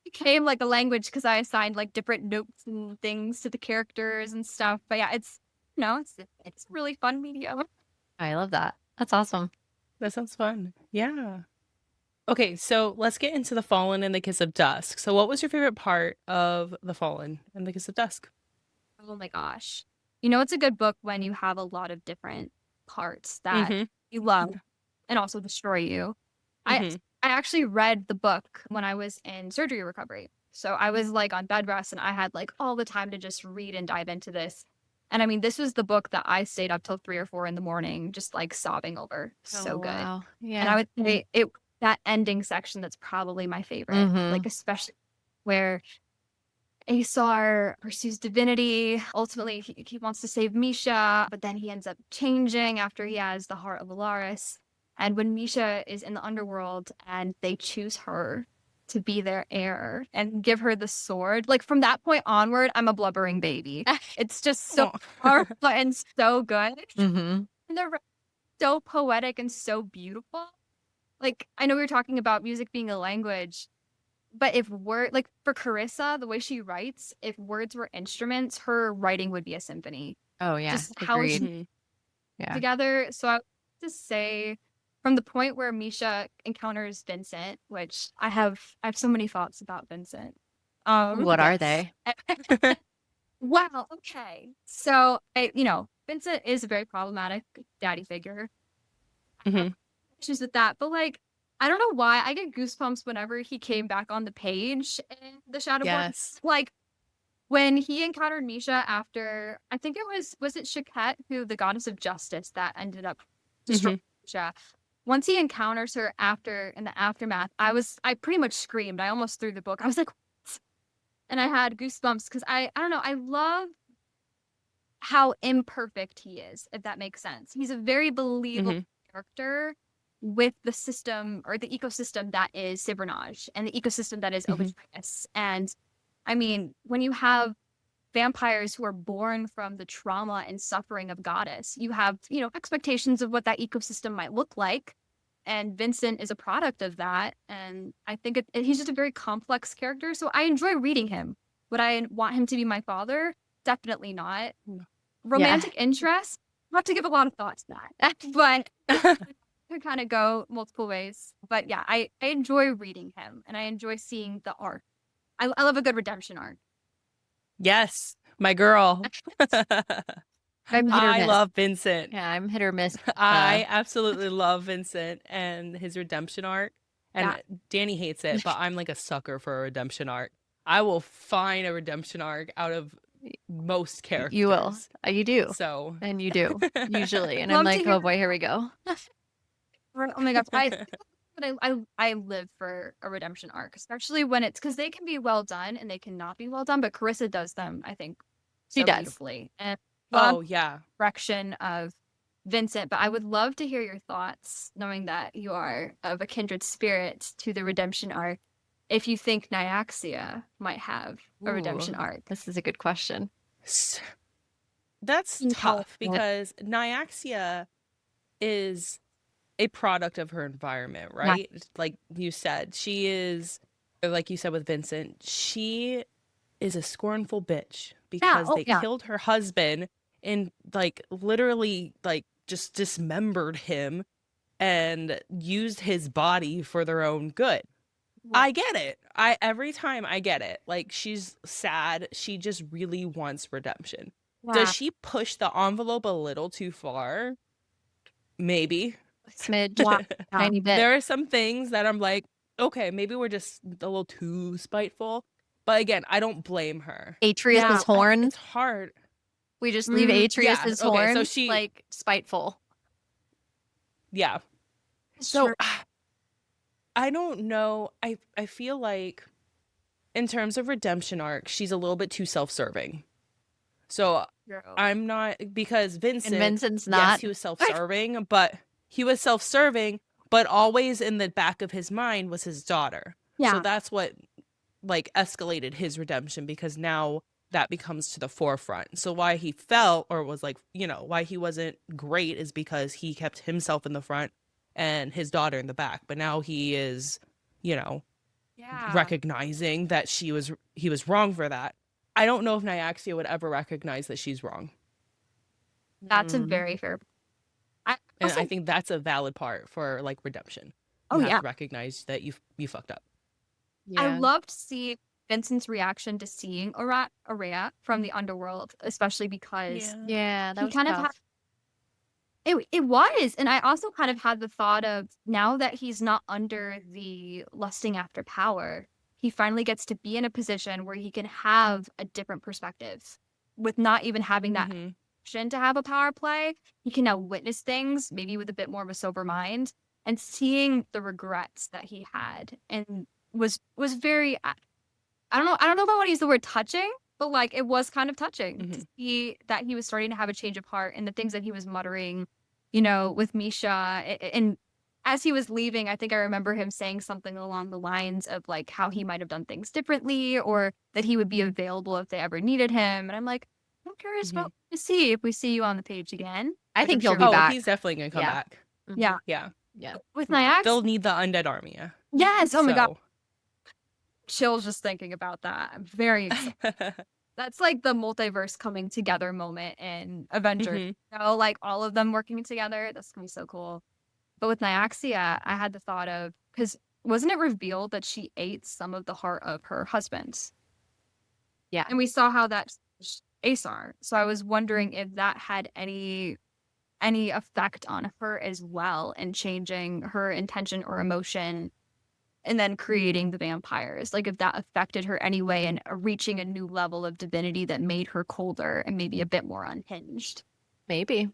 became like a language because I assigned like different notes and things to the characters and stuff. But yeah, it's it's a really fun medium. I love that. That's awesome. That sounds fun. Yeah. Okay, so let's get into The Fallen and The Kiss of Dusk. So what was your favorite part of The Fallen and The Kiss of Dusk? Oh my gosh. It's a good book when you have a lot of different parts that Mhm. you love and also destroy you. Mhm. I actually read the book when I was in surgery recovery. So I was like on bed rest and I had like all the time to just read and dive into this. And I mean, this was the book that I stayed up till 3 or 4 in the morning, just like sobbing over. So Oh, good. wow. Yeah. And I would say that ending section, that's probably my favorite, Mhm. like especially where Asar pursues divinity. Ultimately, he wants to save Misha, but then he ends up changing after he has the heart of Alaris. And when Misha is in the underworld and they choose her to be their heir and give her the sword, like from that point onward, I'm a blubbering baby. It's just so Aw. powerful and so good. Mhm. And they're so poetic and so beautiful. Like, I know we were talking about music being a language, but if like for Carissa, the way she writes, if words were instruments, her writing would be a symphony. Oh, yeah. Just how Agreed. she Mhm. Yeah. together. So I would just say from the point where Misha encounters Vincent, which I have so many thoughts about Vincent. What are they? Wow, okay. So Vincent is a very problematic daddy figure. Mhm. Issues with that, but like I don't know why I get goosebumps whenever he came back on the page in the Shadowborn. Yes. Like when he encountered Misha after, I think was it Shaket, who the goddess of justice that ended up destroying Misha. Once he encounters her in the aftermath, I pretty much screamed. I almost threw the book. I was like, what? And I had goosebumps because I don't know, I love how imperfect he is, if that makes sense. He's a very believable Mhm. character with the system or the ecosystem that is Cybernage and the ecosystem that is Mhm. Ovitrius. And I mean, when you have vampires who are born from the trauma and suffering of Goddess, you have, expectations of what that ecosystem might look like. And Vincent is a product of that. And I think he's just a very complex character. So I enjoy reading him. Would I want him to be my father? Definitely not. No. Romantic interest? I'll have to give a lot of thought to that. But could kind of go multiple ways. But yeah, I enjoy reading him and I enjoy seeing the art. I love a good redemption arc. Yes, my girl. I'm hit or I miss. love Vincent. Yeah, I'm hit or miss. I absolutely love Vincent and his redemption arc. And Yeah. Danny hates it, but I'm like a sucker for a redemption arc. I will find a redemption arc out of most You will. characters. You do. So, And you do, usually. And I'm Love to like, hear. oh boy, here we go. Oh my gosh, I live for a redemption arc, especially when it's because they can be well done and they cannot be well done, but Carissa does them, I think, She so does. beautifully. And on oh yeah. direction of Vincent, but I would love to hear your thoughts, knowing that you are of a kindred spirit to the redemption arc. If you think Nyaxia might have a redemption Ooh, arc. this is a good question. S- That's In tough California. because Nyaxia is a product of her environment, right? Like you said, she is, like you said with Vincent, she is a scornful bitch because they Yeah. killed her husband and like literally like just dismembered him and used his body for their own good. I get it. Every time I get it. Like she's sad. She just really wants redemption. Does she push the envelope a little too far? Maybe. Smidge, Wow. tiny bit. There are some things that I'm like, okay, maybe we're just a little too spiteful. But again, I don't blame her. Atreus's Yeah. horns. It's hard. We just leave Mm, Atreus's yeah, okay, so horns she- like spiteful. Yeah. So I don't know. I feel like in terms of redemption arc, she's a little bit too self-serving. So I'm not, because Vincent, And Vincent's yes, not. he was self-serving, but he was self-serving, but always in the back of his mind was his daughter. Yeah. So that's what like escalated his redemption, because now that becomes to the forefront. So why he felt or was like, why he wasn't great is because he kept himself in the front and his daughter in the back. But now he is, yeah. recognizing that he was wrong for that. I don't know if Nyaxia would ever recognize that she's wrong. That's a very fair. And Also- I think that's a valid part for like redemption. Oh, You have yeah. to recognize that you fucked up. I loved to see Vincent's reaction to seeing Aurea from the underworld, especially because Yeah, that he was kind of tough. it was. And I also kind of had the thought of, now that he's not under the lusting after power, he finally gets to be in a position where he can have a different perspective with not even having that Mhm. option to have a power play. He can now witness things, maybe with a bit more of a sober mind, and seeing the regrets that he had and was very, I don't know if I want to use the word touching, but like it was kind of touching to see that he was starting to have a change of heart, and the things that he was muttering, with Misha. And as he was leaving, I think I remember him saying something along the lines of like how he might have done things differently, or that he would be available if they ever needed him. And I'm like, I'm curious about to see if we see you on the page again. I Like, think I'm he'll sure- be Oh, back. he's definitely gonna come Yeah. back. Yeah. Yeah. Yeah. With Nyax. They'll need the undead army. Yeah. Yes. Oh my God. So- Chills just thinking about that. I'm very excited. That's like the multiverse coming together moment in Avengers. Mhm. Like all of them working together. That's gonna be so cool. But with Nyaxia, I had the thought of, because wasn't it revealed that she ate some of the heart of her husband? Yeah. And we saw how that Aesar. So I was wondering if that had any effect on her as well, and changing her intention or emotion, and then creating the vampires. Like if that affected her anyway, and reaching a new level of divinity that made her colder and maybe a bit more unhinged. Maybe.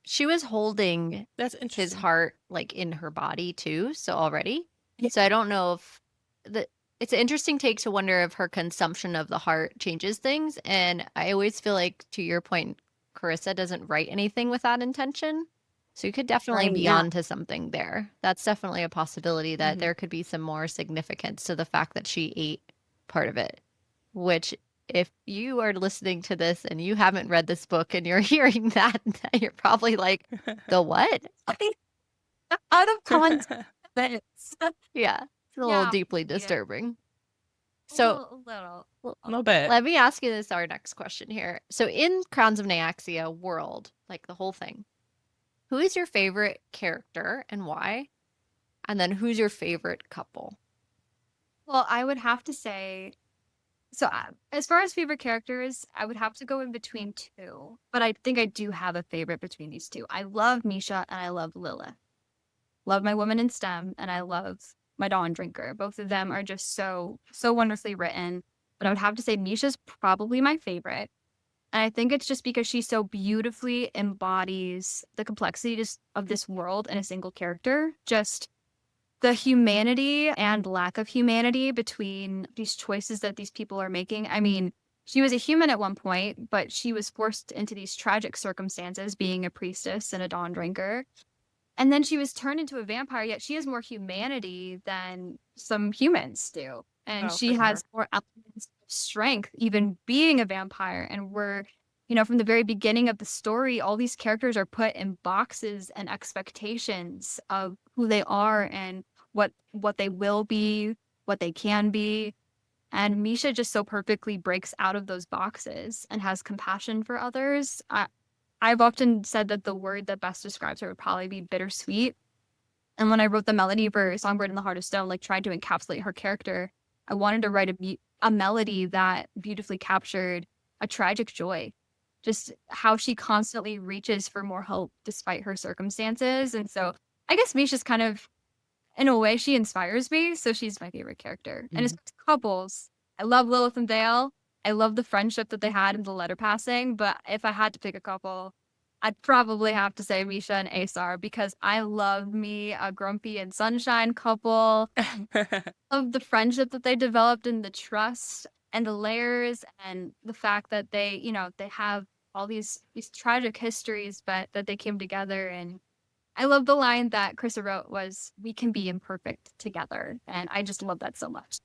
She was holding That's interesting. his heart like in her body too, so already. Yeah. So I don't know if it's an interesting take to wonder if her consumption of the heart changes things. And I always feel like, to your point, Carissa doesn't write anything with that intention. So you could definitely Right, be yeah. onto something there. That's definitely a possibility that Mhm. there could be some more significance to the fact that she ate part of it. Which, if you are listening to this and you haven't read this book and you're hearing that, you're probably like, the what? Out of context. Yeah, it's a little Yeah, deeply yeah. disturbing. So a little. A little bit. let me ask you this, our next question here. So in Crowns of Nyaxia world, like the whole thing, who is your favorite character and why? And then who's your favorite couple? Well, I would have to say As far as favorite characters, I would have to go in between two, but I think I do have a favorite between these two. I love Misha and I love Lilith. Love my woman in STEM and I love my Dawn Drinker. Both of them are just so wonderfully written. But I would have to say Misha's probably my favorite. And I think it's just because she so beautifully embodies the complexity of this world in a single character. Just the humanity and lack of humanity between these choices that these people are making. I mean, she was a human at one point, but she was forced into these tragic circumstances, being a priestess and a dawn drinker. And then she was turned into a vampire, yet she has more humanity than some humans do. And Oh, she for has sure. more elements of strength, even being a vampire. And from the very beginning of the story, all these characters are put in boxes and expectations of who they are and what they will be, what they can be. And Misha just so perfectly breaks out of those boxes and has compassion for others. I've often said that the word that best describes her would probably be bittersweet. And when I wrote the melody for Songbird in the Heart of Stone, like tried to encapsulate her character, I wanted to write a melody that beautifully captured a tragic joy, just how she constantly reaches for more hope despite her circumstances. And so I guess Misha's kind of, in a way, she inspires me. So she's my favorite character. And as Mhm. far as couples, I love Lilith and Vale. I love the friendship that they had in the letter passing. But if I had to pick a couple, I'd probably have to say Misha and Asar because I love me a Grumpy and Sunshine couple. Love the friendship that they developed and the trust and the layers and the fact that they have all these tragic histories, but that they came together. And I love the line that Carissa wrote was, "We can be imperfect together." And I just love that so much.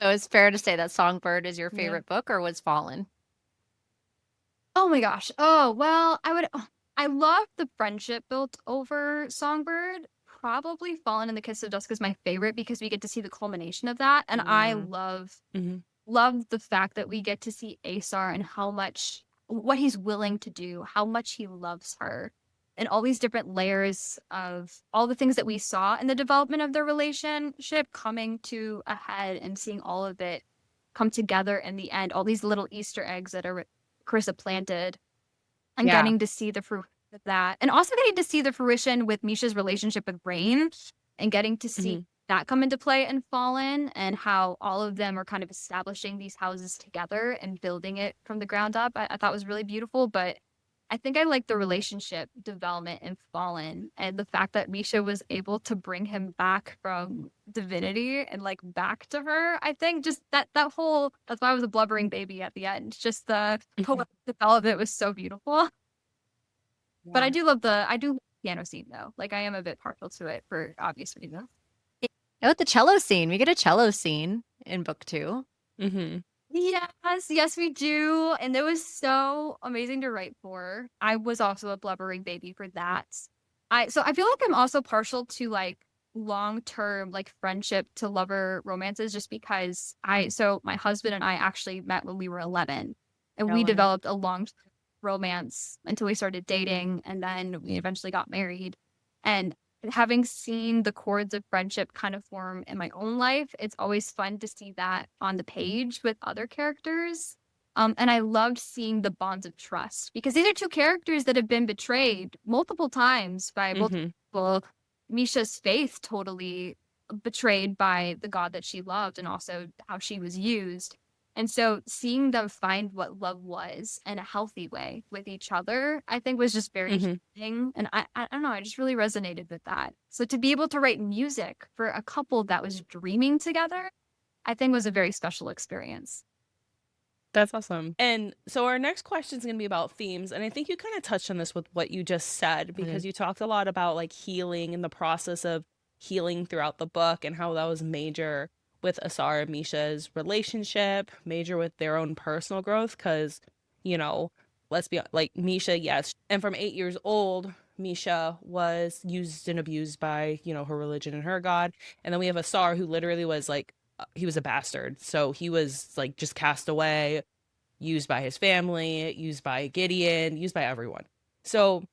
So it's fair to say that Songbird is your Yeah. favorite book, or was Fallen? Oh my gosh. Oh, well, I love the friendship built over Songbird. Probably Fallen in the Kiss of Dusk is my favorite because we get to see the culmination of that. And I Mm. Mhm. love the fact that we get to see Asar and what he's willing to do, how much he loves her, and all these different layers of all the things that we saw in the development of their relationship coming to a head and seeing all of it come together in the end, all these little Easter eggs that are Carissa planted and Yeah. getting to see the fruit of that. And also getting to see the fruition with Misha's relationship with Rain and getting to see Mhm. that come into play in Fallen and how all of them are kind of establishing these houses together and building it from the ground up. I thought was really beautiful, but I think I like the relationship development in Fallen and the fact that Misha was able to bring him back from divinity and like back to her. I think just that's why I was a blubbering baby at the end. Just the poetic development was so beautiful. But Yeah. I do love the piano scene though. Like I am a bit partial to it for obvious reasons. Oh, the cello scene. We get a cello scene in book 2. Mhm. Yes, we do. And it was so amazing to write for. I was also a blubbering baby for that. I feel like I'm also partial to like long-term like friendship to lover romances just because my husband and I actually met when we were 11 and we LA. developed a long romance until we started dating and then we eventually got married. And having seen the chords of friendship kind of form in my own life, it's always fun to see that on the page with other characters. And I loved seeing the bonds of trust because these are two characters that have been betrayed multiple times by multiple Mhm. people. Misha's faith totally betrayed by the God that she loved and also how she was used. And so seeing them find what love was in a healthy way with each other, I think was just very Mhm. healing. And I don't know, I just really resonated with that. So to be able to write music for a couple that was dreaming together, I think was a very special experience. That's awesome. And so our next question is going to be about themes. And I think you kind of touched on this with what you just said, because you talked a lot about like healing and the process of healing throughout the book and how that was major with Asar and Misha's relationship, major with their own personal growth. Because, you know, let's be like Misha, yes. And from 8 years old, Misha was used and abused by, her religion and her God. And then we have Asar, who literally was like, he was a bastard. So he was like just cast away, used by his family, used by Gideon, used by everyone. So,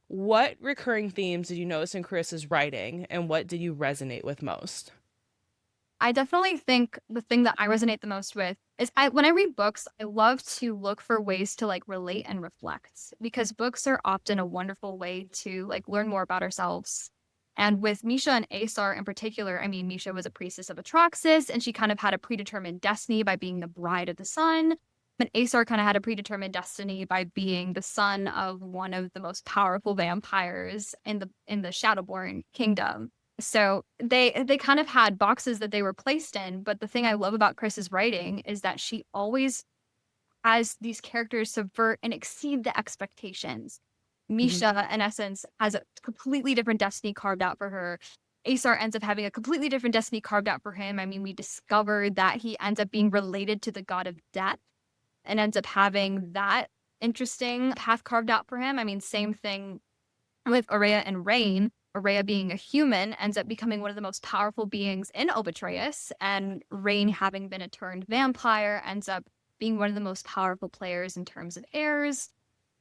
what recurring themes did you notice in Carissa's writing, and what did you resonate with most? I definitely think the thing that I resonate the most with is when I read books, I love to look for ways to like relate and reflect because books are often a wonderful way to like learn more about ourselves. And with Misha and Asar in particular, I mean, Misha was a priestess of Atraxis and she kind of had a predetermined destiny by being the bride of the sun. And Asar kind of had a predetermined destiny by being the son of one of the most powerful vampires in the Shadowborn kingdom. So they kind of had boxes that they were placed in, but the thing I love about Chris's writing is that she always has these characters subvert and exceed the expectations. Misha, in essence, has a completely different destiny carved out for her. Asar ends up having a completely different destiny carved out for him. I mean, we discovered that he ends up being related to the god of death and ends up having that interesting path carved out for him. I mean, same thing with Aurea and Rain. Aurea being a human ends up becoming one of the most powerful beings in Obatreus, and Rain, having been a turned vampire, ends up being one of the most powerful players in terms of heirs.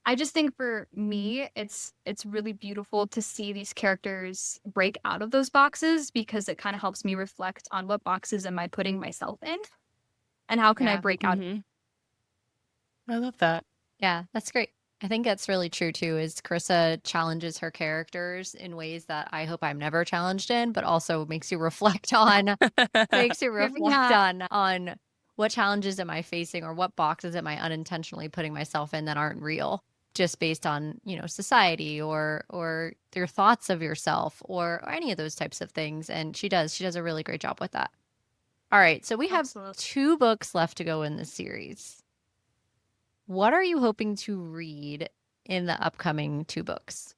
I just think for me, it's really beautiful to see these characters break out of those boxes because it kind of helps me reflect on what boxes am I putting myself in and how can I Yeah. break out. I love that. Yeah, that's great. I think that's really true too, is Carissa challenges her characters in ways that I hope I'm never challenged in, but also makes you reflect on on what challenges am I facing or what boxes am I unintentionally putting myself in that aren't real, just based on, society or your thoughts of yourself or any of those types of things. And she does a really great job with that. All right, so we have Absolutely. 2 books left to go in this series. What are you hoping to read in the upcoming 2 books?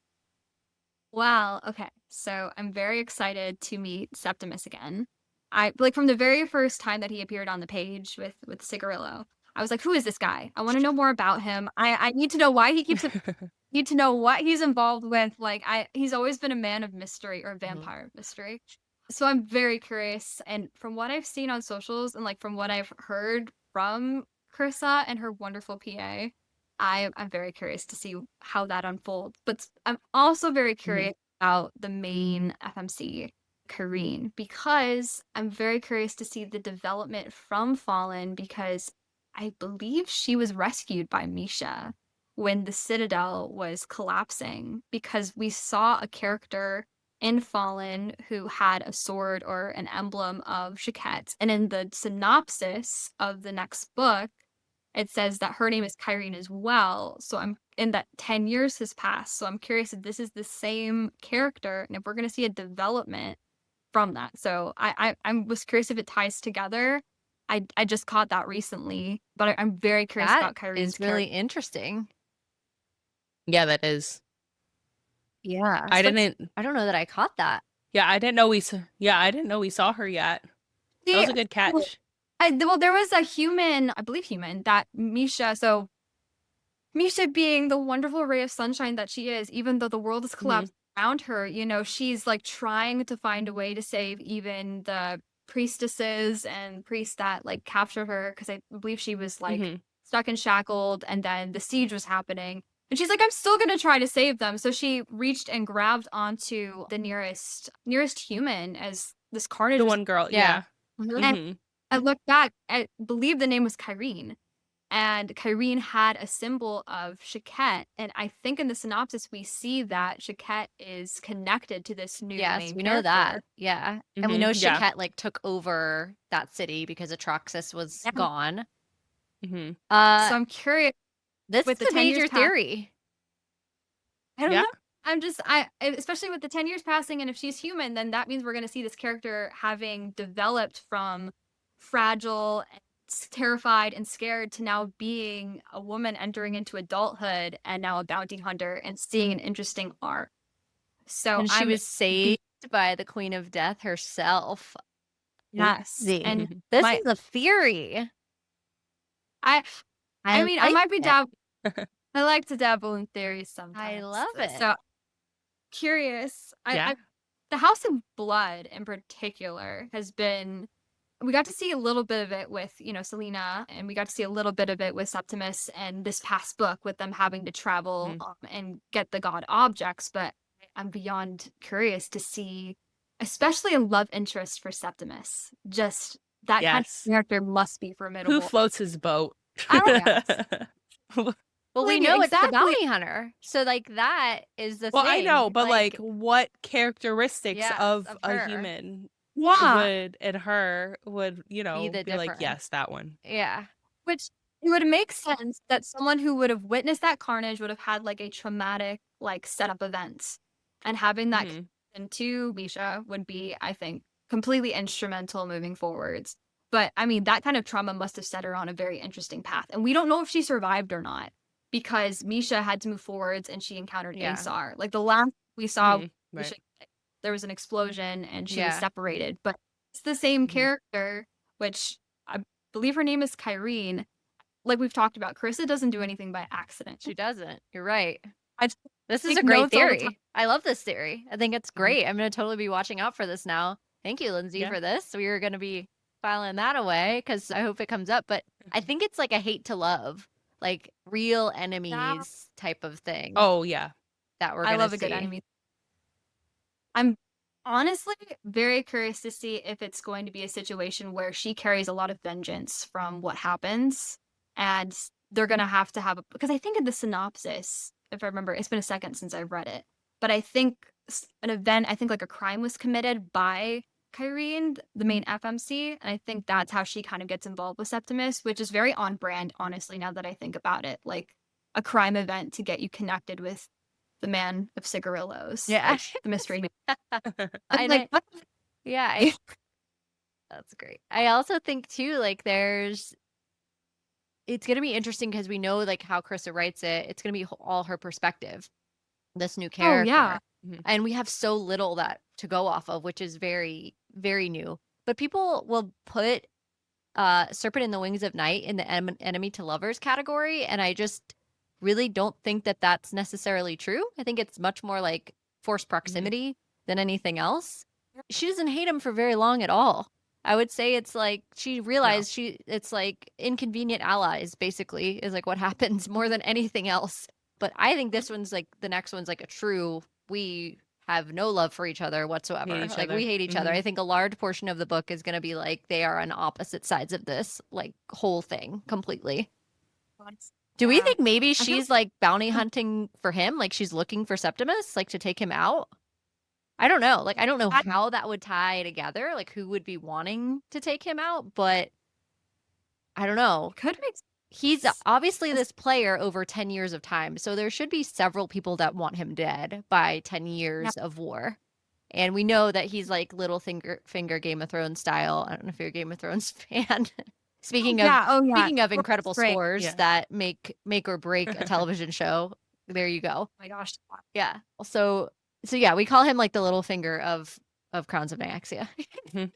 Wow. Okay. So I'm very excited to meet Septimus again. I like from the very first time that he appeared on the page with Cigarillo, I was like, who is this guy? I want to know more about him. I need to know why he keeps need to know what he's involved with. Like he's always been a man of mystery or vampire mystery. So I'm very curious. And from what I've seen on socials and like from what I've heard from Carissa and her wonderful PA, I'm very curious to see how that unfolds. But I'm also very curious about the main FMC, Kareen, because I'm very curious to see the development from Fallen because I believe she was rescued by Misha when the Citadel was collapsing because we saw a character in Fallen who had a sword or an emblem of Shaket. And in the synopsis of the next book, it says that her name is Kyrene as well. So I'm in that 10 years has passed. So I'm curious if this is the same character and if we're going to see a development from that. So I was curious if it ties together. I just caught that recently, but I'm very curious That about Kyrene's is really interesting. Yeah, that is. Yeah. I didn't. I don't know that I caught that. Yeah, I didn't know we. Yeah, I didn't know we saw her yet. That was a good catch. Well, there was a human, I believe human, that Misha, so Misha being the wonderful ray of sunshine that she is, even though the world is collapsed around her, she's like trying to find a way to save even the priestesses and priests that like captured her, because I believe she was like stuck and shackled, and then the siege was happening. And she's like, I'm still gonna try to save them. So she reached and grabbed onto the nearest human as this carnage. The was one girl, Yeah. And I looked back, I believe the name was Kyrene. And Kyrene had a symbol of Shaket. And I think in the synopsis, we see that Shaket is connected to this new Yes, main we know that. character. Yeah. And we know Yeah. Shaket like took over that city because Atraxis was Yeah. gone. So I'm curious. This with is the a 10 years major past- theory. I don't Yeah. know. Especially with the 10 years passing, and if she's human, then that means we're going to see this character having developed from fragile, and terrified, and scared to now being a woman entering into adulthood and now a bounty hunter and seeing an interesting arc. So And she was saved by the Queen of Death herself. yes, and This is a theory. I mean, I might be it. I like to dabble in theories sometimes. I love it. So curious. Yeah. The House of Blood in particular has been. We got to see a little bit of it with, Selena, and we got to see a little bit of it with Septimus and this past book with them having to travel and get the god objects. But I'm beyond curious to see especially a love interest for Septimus. Just that kind of Yes. character must be Who formidable. floats his boat? I don't Well, we Exactly, know it's the exactly. bounty hunter. So like that is the Well, I know, thing. but like what characteristics Yes, of of a her. human Yeah. would and her would, Be the be like, difference. yes, that one. Yeah. Which it would make sense that someone who would have witnessed that carnage would have had like a traumatic like setup event. And having that Mhm. connection to Misha would be, I think, completely instrumental moving forwards. But I mean, that kind of trauma must have set her on a very interesting path. And we don't know if she survived or not because Misha had to move forwards and she encountered Yeah. Asar. Like the last we saw Mhm. Right. Misha, there was an explosion and she was Yeah. separated. But it's the same Mhm. character, which I believe her name is Kyrene. Like we've talked about, Carissa doesn't do anything by accident. She doesn't. You're right. I This is take a great notes all the time. theory. I love this theory. I think it's Mhm. great. I'm going to totally be watching out for this now. Thank you, Lindsay, Yeah. for this. We are going to be filing that away because I hope it comes up. But I think it's like a hate to love, like real enemies type of thing Oh, yeah. that we're I going to love a good see. enemy. I'm honestly very curious to see if it's going to be a situation where she carries a lot of vengeance from what happens, and they're gonna have to have because I think in the synopsis, if I remember, it's been a second since I've read it, but I think an event, I think like a crime was committed by Kyrene, the main FMC, and I think that's how she kind of gets involved with Septimus, which is very on brand, honestly, now that I think about it. Like a crime event to get you connected with the man of cigarillos. Yeah. Like, the mystery man. I Like, what? Yeah, that's great. I also think too, like it's gonna be interesting because we know like how Carissa writes it. It's gonna be all her perspective, this new Oh, character. yeah. Mhm. And we have so little that to go off of, which is very, very new. But people will put Serpent in the Wings of Night in the enemy to lovers category, and I just really don't think that that's necessarily true. I think it's much more like forced proximity than anything else. She doesn't hate him for very long at all. I would say it's like she realized it's like inconvenient allies basically is like what happens more than anything else. But I think this one's like the next one's like a true we have no love for each other whatsoever. Hate each Like other. we hate each other. Mhm. I think a large portion of the book is going to be like they are on opposite sides of this like whole thing completely. Do we Yeah. think maybe feel- she's like bounty hunting for him? Like she's looking for Septimus, like to take him out? I don't know. Like I don't know how that would tie together, like who would be wanting to take him out, but I don't know. Could make He's sense. obviously this player over 10 years of time. So there should be several people that want him dead by 10 years of war. And we know that he's like little finger Game of Thrones style. I don't know if you're a Game of Thrones fan. Speaking of speaking of incredible scores Yeah. that make or break a television show, there you go. Oh my gosh. Yeah. So yeah, we call him like the little finger of Crowns of Nyaxia. Mhm.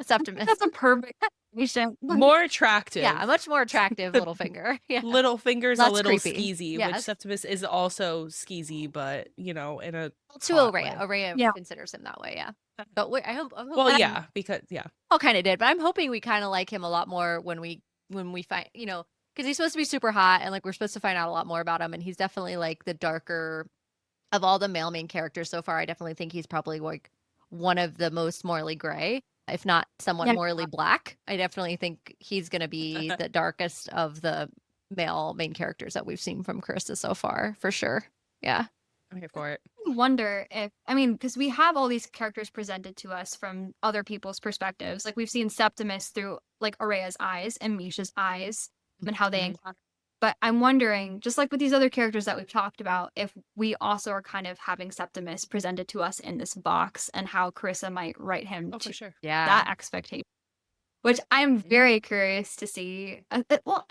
Septimus. That's a perfect definition. More attractive. Yeah, a much more attractive little finger. Yeah. Little finger's Less a little creepy. skeezy, which Yes. Septimus is also skeezy, but in a To hot Araya. way. Araya Yeah. considers him that way, yeah. But I hope Well, yeah, because all kind of did, but I'm hoping we kind of like him a lot more when we find, because he's supposed to be super hot and like we're supposed to find out a lot more about him, and he's definitely like the darker of all the male main characters so far. I definitely think he's probably like one of the most morally gray, if not somewhat morally black. I definitely think he's going to be the darkest of the male main characters that we've seen from Carissa so far, for sure. Yeah. I'm here for it. I wonder if, because we have all these characters presented to us from other people's perspectives. Like we've seen Septimus through like Araya's eyes and Misha's eyes and how they Mhm. encounter. But I'm wondering, just like with these other characters that we've talked about, if we also are kind of having Septimus presented to us in this box and how Carissa might write him Oh, to for sure. Yeah. that expectation, which I'm very curious to see. Well,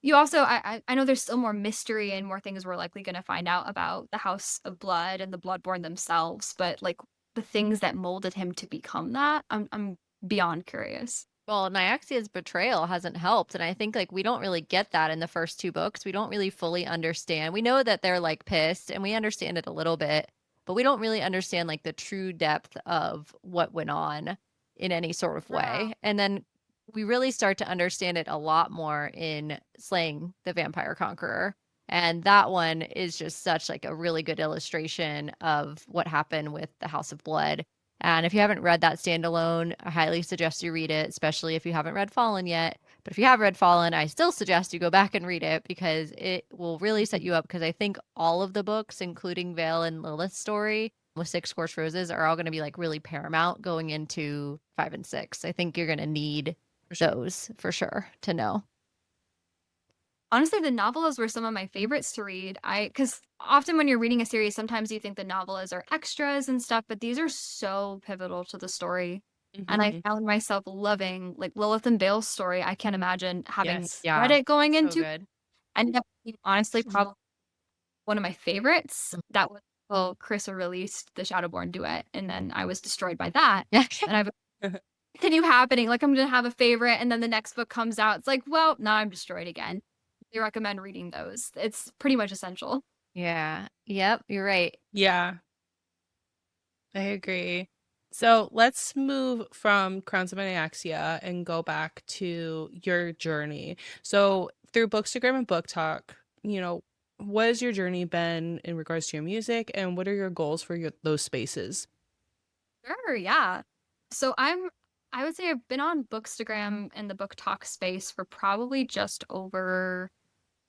you also, I know there's still more mystery and more things we're likely going to find out about the House of Blood and the Bloodborne themselves, but like the things that molded him to become that, I'm beyond curious. Well, Nyaxia's betrayal hasn't helped, and I think like we don't really get that in the first two books. We don't really fully understand. We know that they're like pissed, and we understand it a little bit, but we don't really understand like the true depth of what went on in any sort of way. And then we really start to understand it a lot more in Slaying the Vampire Conqueror. And that one is just such like a really good illustration of what happened with the House of Blood And if you haven't read that standalone, I highly suggest you read it, especially if you haven't read Fallen yet. But if you have read Fallen, I still suggest you go back and read it because it will really set you up. Because I think all of the books, including Vale and Lilith's story with Six Scorched Roses, are all going to be like really paramount going into 5 and 6. I think you're going to need those for sure to know. Honestly, the novellas were some of my favorites to read. Because often when you're reading a series, sometimes you think the novellas are extras and stuff, but these are so pivotal to the story. And I found myself loving like Lilith and Vale's story. I can't imagine having Yes. read it going So into. good. And honestly, probably one of my favorites. That was Carissa released the Shadowborn duet, and then I was destroyed by that. Yeah. And I've continue happening. Like I'm gonna have a favorite, and then the next book comes out. It's like, well, now I'm destroyed again. I recommend reading those. It's pretty much essential. Yeah. Yep. You're right. Yeah, I agree. So let's move from Crowns of Anaxia and go back to your journey. So through Bookstagram and Book Talk, what has your journey been in regards to your music, and what are your goals for those spaces? Sure, yeah. So I would say I've been on Bookstagram and the Book Talk space for probably just over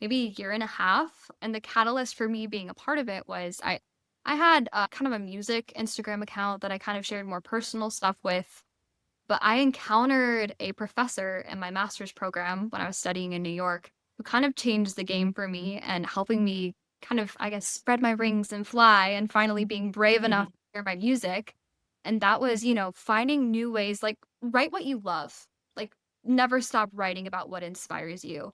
maybe a year and a half. And the catalyst for me being a part of it was I had kind of a music Instagram account that I kind of shared more personal stuff with. But I encountered a professor in my master's program when I was studying in New York who kind of changed the game for me and helping me kind of, I guess, spread my wings and fly and finally being brave enough to share my music. And that was, finding new ways, like write what you love, like never stop writing about what inspires you.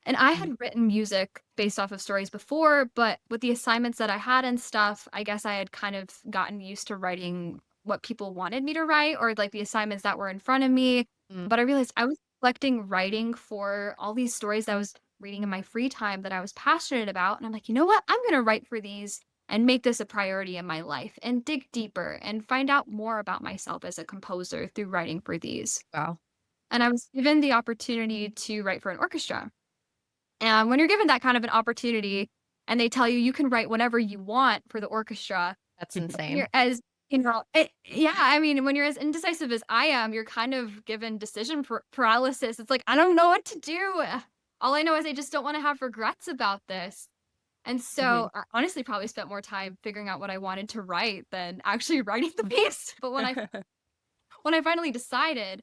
And I had written music based off of stories before, but with the assignments that I had and stuff, I guess I had kind of gotten used to writing what people wanted me to write or like the assignments that were in front of me. But I realized I was collecting writing for all these stories that I was reading in my free time that I was passionate about. And I'm like, you know what? I'm going to write for these and make this a priority in my life and dig deeper and find out more about myself as a composer through writing for these. Wow. And I was given the opportunity to write for an orchestra. And when you're given that kind of an opportunity and they tell you can write whatever you want for the orchestra, That's insane. you're as, I mean, when you're as indecisive as I am, you're kind of given decision paralysis. It's like, I don't know what to do. All I know is I just don't want to have regrets about this. And so I honestly probably spent more time figuring out what I wanted to write than actually writing the piece. But when I finally decided,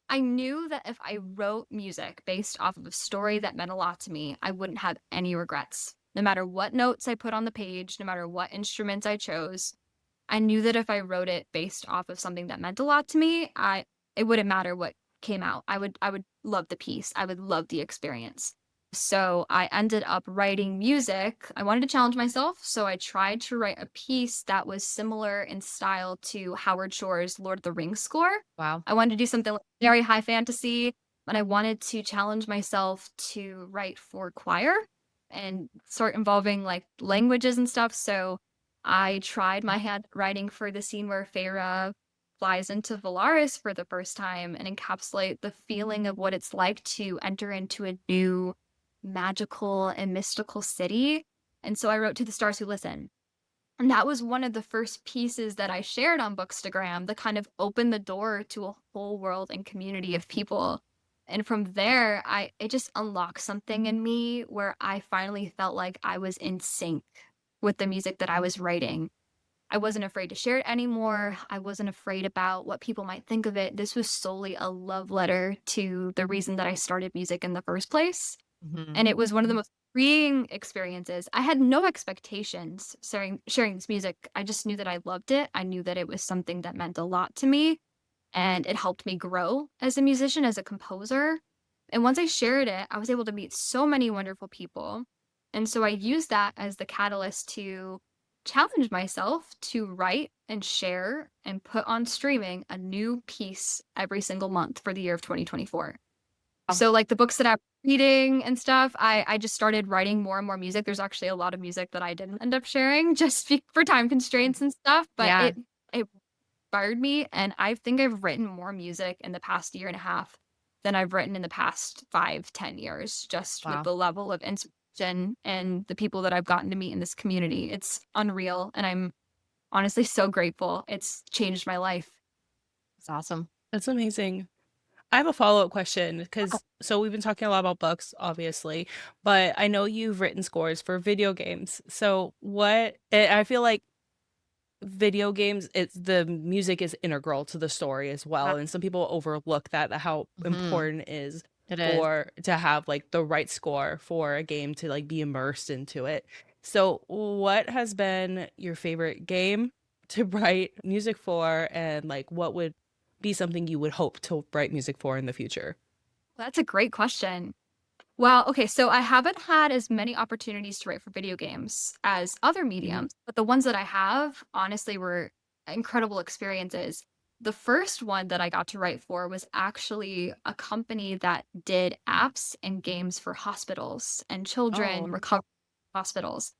I knew that if I wrote music based off of a story that meant a lot to me, I wouldn't have any regrets. No matter what notes I put on the page, no matter what instruments I chose, I knew that if I wrote it based off of something that meant a lot to me, it wouldn't matter what came out. I would love the piece. I would love the experience. So I ended up writing music. I wanted to challenge myself, so I tried to write a piece that was similar in style to Howard Shore's Lord of the Rings score. Wow. I wanted to do something like very high fantasy, but I wanted to challenge myself to write for choir and start involving like languages and stuff. So I tried my hand writing for the scene where Feyre flies into Valaris for the first time and encapsulate the feeling of what it's like to enter into a new magical and mystical city. And so I wrote To the Stars Who Listen. And that was one of the first pieces that I shared on Bookstagram that kind of opened the door to a whole world and community of people. And from there, it just unlocked something in me where I finally felt like I was in sync with the music that I was writing. I wasn't afraid to share it anymore. I wasn't afraid about what people might think of it. This was solely a love letter to the reason that I started music in the first place. And it was one of the most freeing experiences. I had no expectations sharing this music. I just knew that I loved it. I knew that it was something that meant a lot to me. And it helped me grow as a musician, as a composer. And once I shared it, I was able to meet so many wonderful people. And so I used that as the catalyst to challenge myself to write and share and put on streaming a new piece every single month for the year of 2024. So like the books that I'm reading and stuff, I just started writing more and more music. There's actually a lot of music that I didn't end up sharing just for time constraints and stuff, but it inspired me. And I think I've written more music in the past year and a half than I've written in the past 5-10 years, just with the level of inspiration and the people that I've gotten to meet in this community. It's unreal. And I'm honestly so grateful. It's changed my life. It's awesome. That's amazing. I have a follow-up question Okay. because so we've been talking a lot about books, obviously, but I know you've written scores for video games. So I feel like video games, it's the music is integral to the story as well, and some people overlook that how Mhm. important it is It is. for to have like the right score for a game to like be immersed into it. So, what has been your favorite game to write music for, and like what would be something you would hope to write music for in the future? That's a great question. Well, okay, so I haven't had as many opportunities to write for video games as other Hmm. mediums, but the ones that I have honestly were incredible experiences. The first one that I got to write for was actually a company that did apps and games for hospitals and children Oh, recovery hospitals.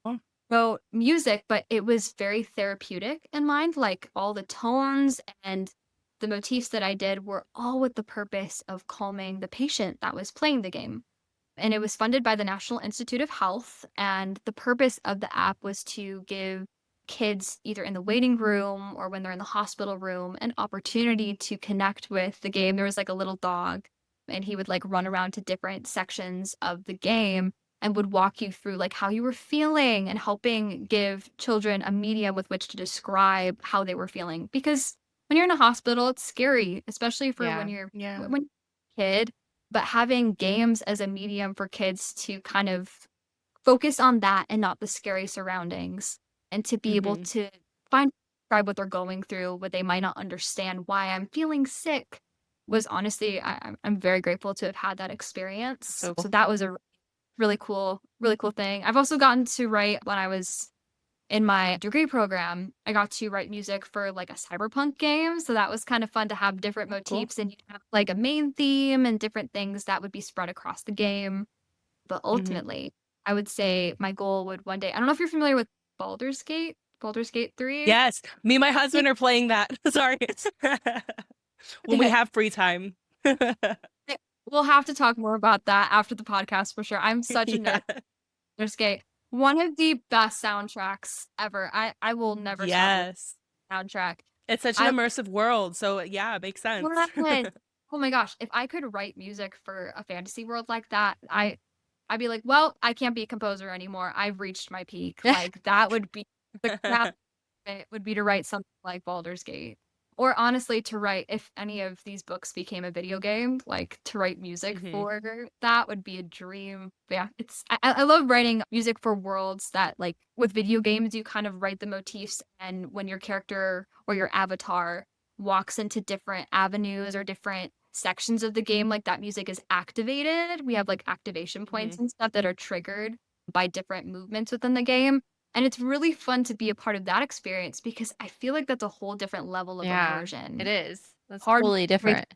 oh, Wrote music, but it was very therapeutic in mind, like all the tones and the motifs that I did were all with the purpose of calming the patient that was playing the game. And it was funded by the National Institute of Health. And the purpose of the app was to give kids, either in the waiting room or when they're in the hospital room, an opportunity to connect with the game. There was like a little dog, and he would like run around to different sections of the game and would walk you through like how you were feeling and helping give children a medium with which to describe how they were feeling. Because when you're in a hospital, it's scary, especially for Yeah. yeah. when you're a kid, but having games as a medium for kids to kind of focus on that and not the scary surroundings, and to be able Hmm. to describe what they're going through, what they might not understand, why I'm feeling sick, was honestly, I'm very grateful to have had that experience. So So cool. that was a really cool thing. I've also gotten to write when I was in my degree program. I got to write music for like a cyberpunk game. So that was kind of fun to have different Cool. motifs and you'd have like a main theme and different things that would be spread across the game. But Hmm. ultimately, I would say my goal would one day, I don't know if you're familiar with Baldur's Gate 3. Yes, me and my husband are playing that. Sorry. When we Okay. have free time. We'll have to talk more about that after the podcast for sure. I'm such a Yeah. nerd. Baldur's Gate. One of the best soundtracks ever. I will never stop listening Yes. to the soundtrack. It's such an I immersive world, so yeah, it makes sense. Yes. Oh my gosh, if I could write music for a fantasy world like that, I'd be like, "Well, I can't be a composer anymore. I've reached my peak." Like, that would be the crap it would be to write something like Baldur's Gate. Or honestly, to write if any of these books became a video game, like, to write music Hmm. for, that would be a dream. But yeah, I love writing music for worlds that, like, with video games, you kind of write the motifs, and when your character or your avatar walks into different avenues or different sections of the game, like, that music is activated. We have, like, activation Hmm. points and stuff that are triggered by different movements within the game. And it's really fun to be a part of that experience because I feel like that's a whole different level of Yeah, it immersion. is. That's Hard totally way different.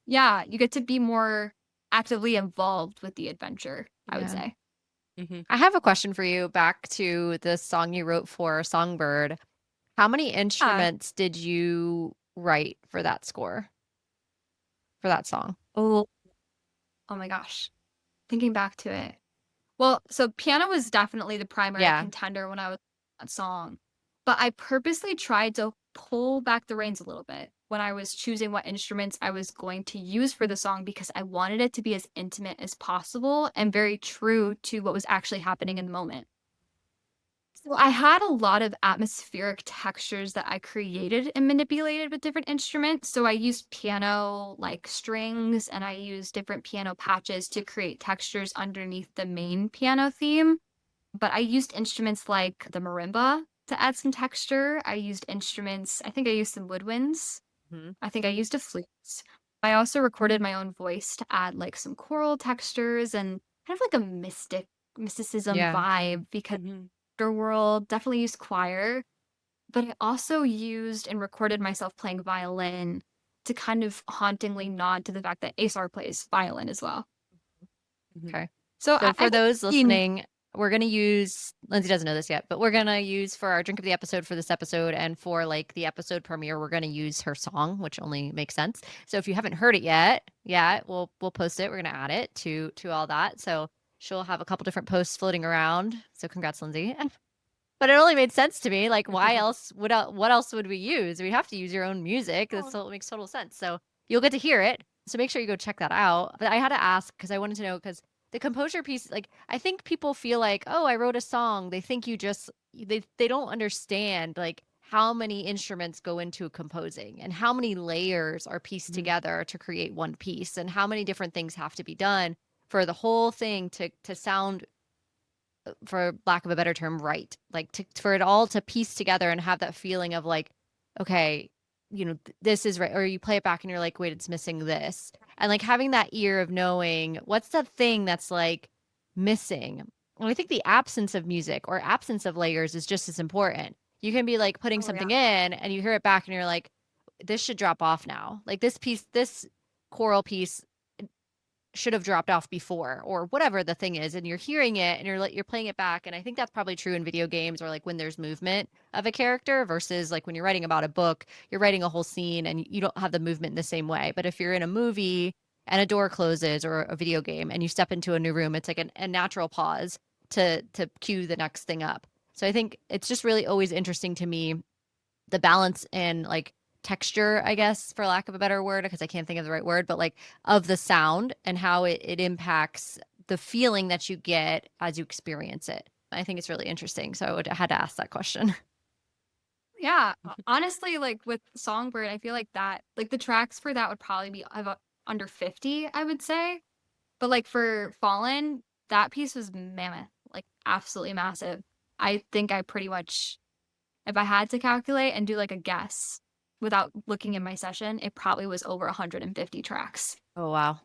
Yeah, you get to be more actively involved with the adventure, I would Yeah. say. Hmm. I have a question for you back to the song you wrote for Songbird. How many Yeah. instruments did you write for that score, for that song? Oh, oh my gosh. Thinking back to it. Well, so piano was definitely the primary Yeah. contender when I was that song, but I purposely tried to pull back the reins a little bit when I was choosing what instruments I was going to use for the song because I wanted it to be as intimate as possible and very true to what was actually happening in the moment. So I had a lot of atmospheric textures that I created and manipulated with different instruments. So I used piano like strings and I used different piano patches to create textures underneath the main piano theme. But I used instruments like the marimba to add some texture. I used instruments, I think I used some woodwinds. Mhm. I think I used a flute. I also recorded my own voice to add like some choral textures and kind of like a mysticism Yeah. vibe because Hmm. World, definitely used choir, but I also used and recorded myself playing violin to kind of hauntingly nod to the fact that Asar plays violin as well. Hmm. Okay. So So I for think those in listening, we're gonna use Lindsay doesn't know this yet, but we're gonna use for our drink of the episode for this episode and for like the episode premiere, we're gonna use her song, which only makes sense. So if you haven't heard it yet, yeah, we'll post it. We're gonna add it to all that. So she'll have a couple different posts floating around. So congrats, Lindsay. But it only made sense to me. Like, why else what else would we use? We'd have to use your own music. That's what makes total sense. So you'll get to hear it. So make sure you go check that out. But I had to ask because I wanted to know because the composure piece, like I think people feel like, oh, I wrote a song. They think you just they don't understand like how many instruments go into composing and how many layers are pieced together to create one piece and how many different things have to be done for the whole thing to sound, for lack of a better term, right. Like for it all to piece together and have that feeling of like, okay, this is right. Or you play it back and you're like, wait, it's missing this. And like having that ear of knowing what's the thing that's like missing. And I think the absence of music or absence of layers is just as important. You can be like putting something in and you hear it back and you're like, this should drop off now. Like this choral piece should have dropped off before or whatever the thing is, and you're hearing it and you're playing it back. And I think that's probably true in video games or like when there's movement of a character versus like when you're writing about a book, you're writing a whole scene and you don't have the movement in the same way. But if you're in a movie and a door closes or a video game and you step into a new room, it's like a natural pause to cue the next thing up. So I think it's just really always interesting to me, the balance and like texture, I guess, for lack of a better word, because I can't think of the right word, but like of the sound and how it impacts the feeling that you get as you experience it. I think it's really interesting. So I had to ask that question. Yeah, honestly, like with Songbird, I feel like that, like the tracks for that would probably be about under 50, I would say. But like for Fallen, that piece was mammoth, like absolutely massive. I think I pretty much, if I had to calculate and do like a guess without looking in my session, it probably was over 150 tracks. Oh, wow.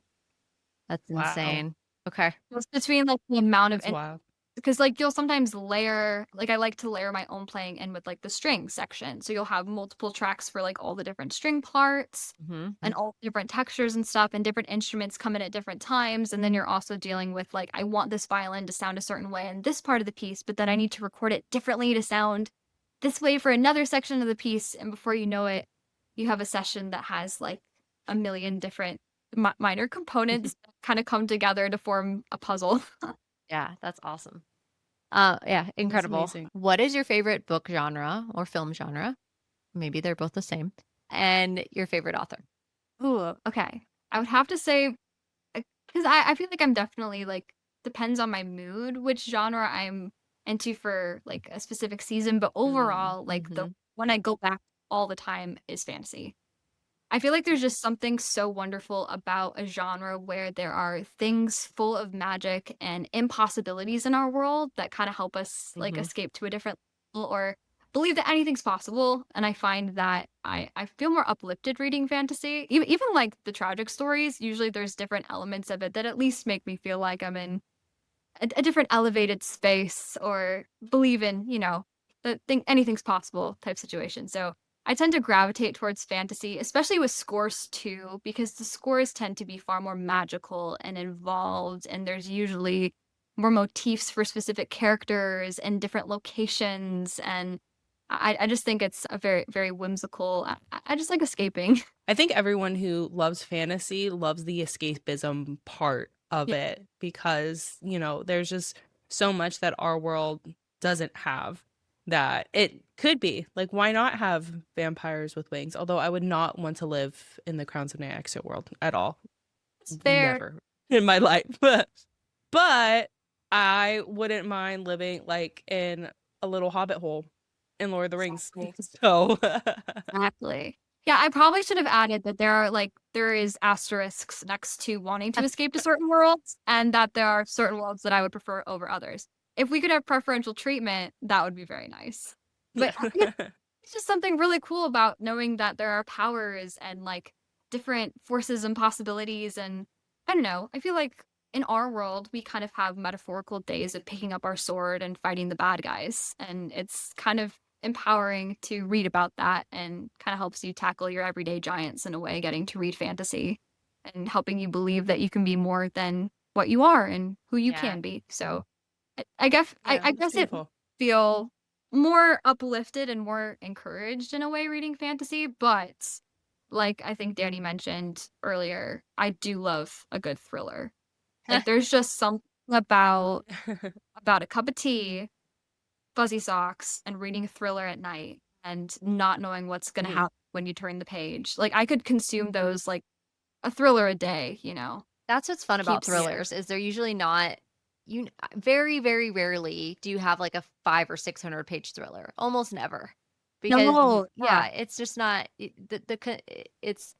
That's Wow. insane. Okay. Just between like the amount of, That's wild. because like you'll sometimes layer, like I like to layer my own playing in with like the string section. So you'll have multiple tracks for like all the different string parts and all different textures and stuff, and different instruments come in at different times. And then you're also dealing with like, I want this violin to sound a certain way in this part of the piece, but then I need to record it differently to sound this way for another section of the piece. And before you know it, you have a session that has like a million different minor components that kind of come together to form a puzzle. Yeah, that's awesome. Yeah, incredible. amazing. What is your favorite book genre or film genre? Maybe they're both the same. And your favorite author? Ooh, okay. I would have to say, because I feel like I'm definitely like, depends on my mood, which genre I'm into for like a specific season. But overall, like the one I go back all the time is fantasy. I feel like there's just something so wonderful about a genre where there are things full of magic and impossibilities in our world that kind of help us like escape to a different level or believe that anything's possible. And I find that I feel more uplifted reading fantasy. Even like the tragic stories, usually there's different elements of it that at least make me feel like I'm in a different elevated space or believe in, that think anything's possible type situation. So I tend to gravitate towards fantasy, especially with scores too, because the scores tend to be far more magical and involved, and there's usually more motifs for specific characters and different locations. And I just think it's a very, very whimsical. I just like escaping. I think everyone who loves fantasy loves the escapism part of it because, there's just so much that our world doesn't have that it could be. Like, why not have vampires with wings? Although I would not want to live in the Crowns of Nyaxia world at all. It's fair. Never in my life. But I wouldn't mind living like in a little hobbit hole in Lord of the Rings. So Exactly. Yeah, I probably should have added that there is asterisks next to wanting to escape to certain worlds, and that there are certain worlds that I would prefer over others. If we could have preferential treatment, that would be very nice. But it's just something really cool about knowing that there are powers and like different forces and possibilities. And I don't know, I feel like in our world, we kind of have metaphorical days of picking up our sword and fighting the bad guys. And it's kind of empowering to read about that and kind of helps you tackle your everyday giants in a way, getting to read fantasy and helping you believe that you can be more than what you are and who you can be. So I guess I guess it feel more uplifted and more encouraged in a way reading fantasy, but like I think Danny mentioned earlier, I do love a good thriller. Like there's just something about a cup of tea fuzzy socks and reading a thriller at night and not knowing what's going to Mhm. happen when you turn the page. Like I could consume those like a thriller a day, you know. That's what's fun about Keeps thrillers is they're usually not very, very rarely do you have like a 500 or 600 page thriller. Almost never. Because No, yeah. it's just not it's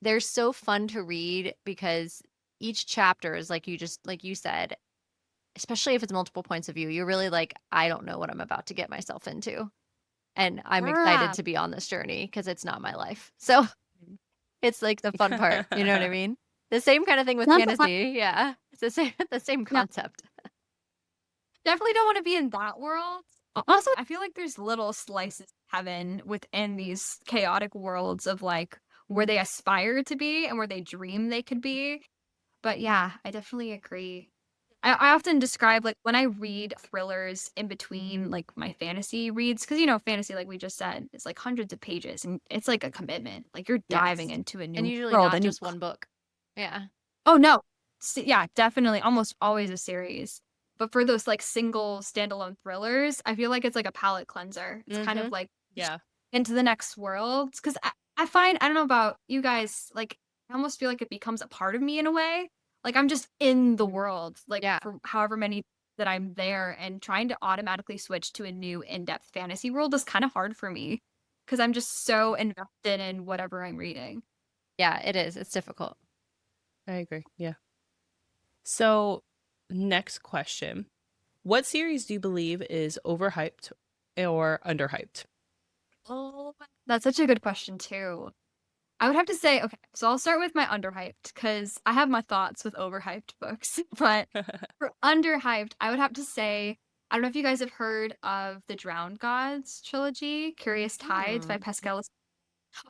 they're so fun to read because each chapter is like you said, especially if it's multiple points of view, you're really like, I don't know what I'm about to get myself into. And I'm excited Yeah. to be on this journey because it's not my life. So it's like the fun part. You know what I mean? The same kind of thing with Not the fun- fantasy. Yeah. It's the same yeah. concept. Definitely don't want to be in that world. Also, I feel like there's little slices of heaven within these chaotic worlds of like where they aspire to be and where they dream they could be. But yeah, I definitely agree. I often describe like when I read thrillers in between like my fantasy reads, because you know, fantasy, like we just said, is like hundreds of pages and it's like a commitment. Like you're diving Yes. into a And new usually world not and you just one book. Yeah. oh no. Yeah, definitely almost always a series. But for those like single standalone thrillers, I feel like it's like a palate cleanser. It's kind of Mm-hmm. like Yeah. into the next world. Because I find, I don't know about you guys, like I almost feel like it becomes a part of me in a way. Like I'm just in the world, like Yeah. for however many that I'm there, and trying to automatically switch to a new in-depth fantasy world is kind of hard for me because I'm just so invested in whatever I'm reading. Yeah, it is. It's difficult. I agree. Yeah. So, next question. What series do you believe is overhyped or underhyped? Oh, that's such a good question too. I would have to say, okay, so I'll start with my underhyped because I have my thoughts with overhyped books. But for underhyped, I would have to say, I don't know if you guys have heard of the Drowned Gods trilogy, Curious Tides by Hmm. Pascal.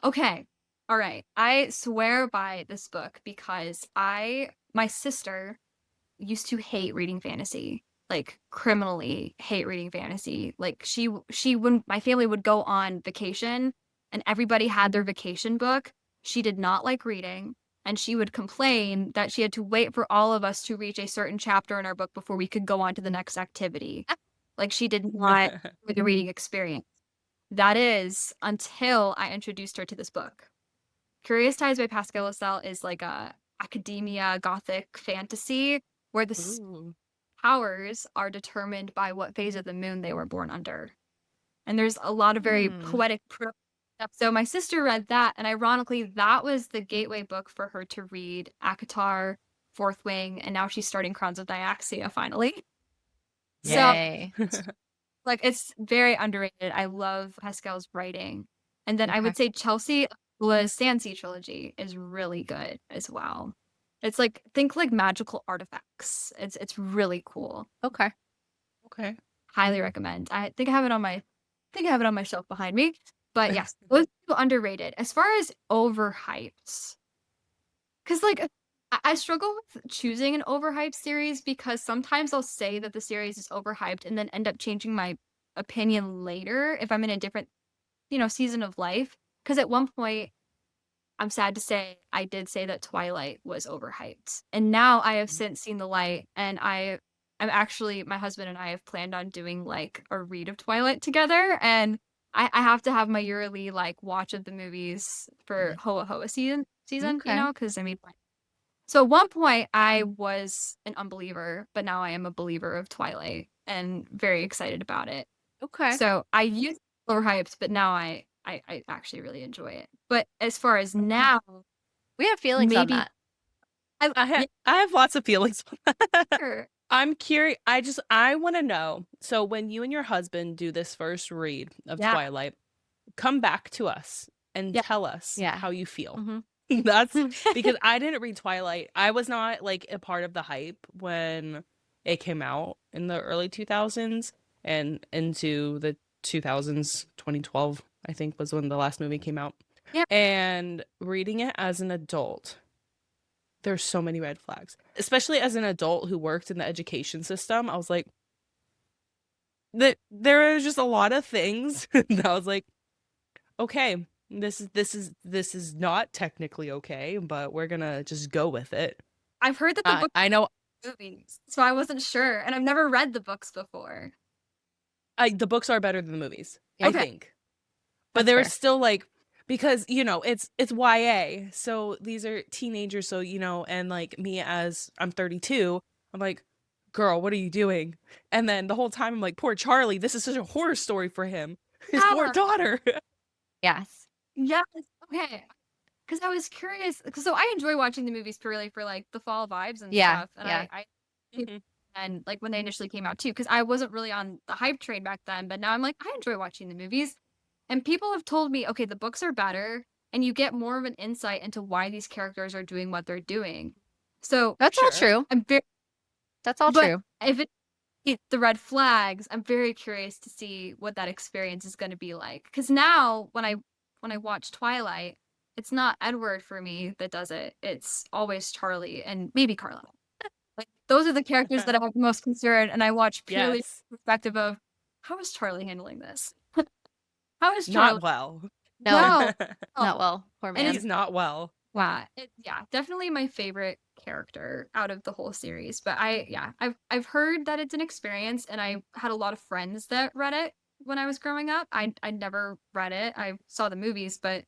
Okay, all right. I swear by this book because my sister used to hate reading fantasy, like criminally hate reading fantasy. Like she when my family would go on vacation and everybody had their vacation book, she did not like reading and she would complain that she had to wait for all of us to reach a certain chapter in our book before we could go on to the next activity. Like she did not enjoy the reading experience. That is until I introduced her to this book. Curious Tides by Pascal Lassalle is like a academia gothic fantasy where the Ooh. powers are determined by what phase of the moon they were born under. And there's a lot of very Hmm. poetic stuff. So my sister read that, and ironically, that was the gateway book for her to read ACOTAR, Fourth Wing, and now she's starting Crowns of Diaxia finally. So Yay. like it's very underrated. I love Pascal's writing. And then I Okay. would say Chelsea was Sansi trilogy is really good as well. It's like think like magical artifacts. It's really cool. Okay. Okay. Highly recommend. I think I have it on my shelf behind me. But yes, those two underrated. As far as overhyped, because like I struggle with choosing an overhyped series because sometimes I'll say that the series is overhyped and then end up changing my opinion later if I'm in a different, you know, season of life. Because at one point, I'm sad to say, I did say that Twilight was overhyped. And now I have since seen the light and I'm actually my husband and I have planned on doing like a read of Twilight together. And I have to have my yearly like watch of the movies for Hoa Hoa season, you Okay. know, because I mean so at one point I was an unbeliever, but now I am a believer of Twilight and very excited about it. Okay. So I used overhyped, but now I actually really enjoy it. But as far as now, We have feelings on maybe that. yeah, I have lots of feelings. sure. I'm curious. I want to know. So when you and your husband do this first read of Yeah, Twilight, come back to us and yeah, tell us Yeah. how you feel. Hmm. That's because I didn't read Twilight. I was not like a part of the hype when it came out in the early 2000s and into the 2000s, 2012, I think was when the last movie came out. yeah. And reading it as an adult, there's so many red flags, especially as an adult who worked in the education system. I was like, that there are just a lot of things that I was like, okay, this is not technically okay, but we're gonna just go with it. I've heard that the book I know. movies, so I wasn't sure, and I've never read the books before. the books are better than the movies, Yeah. I Okay. think. But That's there was fair. still like, because it's YA, so these are teenagers, so and like me, as I'm 32, I'm like, girl, what are you doing? And then the whole time I'm like, poor Charlie, this is such a horror story for him, his poor Yeah. daughter. Yes. Yes. Okay. Because I was curious. So I enjoy watching the movies purely for like the fall vibes and Yeah. stuff. And Yeah. I Mhm. and like when they initially came out too, because I wasn't really on the hype train back then. But now I'm like, I enjoy watching the movies. And people have told me, okay, the books are better, and you get more of an insight into why these characters are doing what they're doing. So That's all Sure. true. I'm very, That's all but true. if it the red flags, I'm very curious to see what that experience is going to be like. Because now when I watch Twilight, it's not Edward for me that does it. It's always Charlie and maybe Carla. Like those are the characters that I have the most concern, and I watch purely Yes. from the perspective of how is Charlie handling this? How is Charlie? Not well. No, No, no. not well. Poor And man. it's He's not well. yeah, definitely my favorite character out of the whole series. But I've heard that it's an experience, and I had a lot of friends that read it when I was growing up. I never read it. I saw the movies, but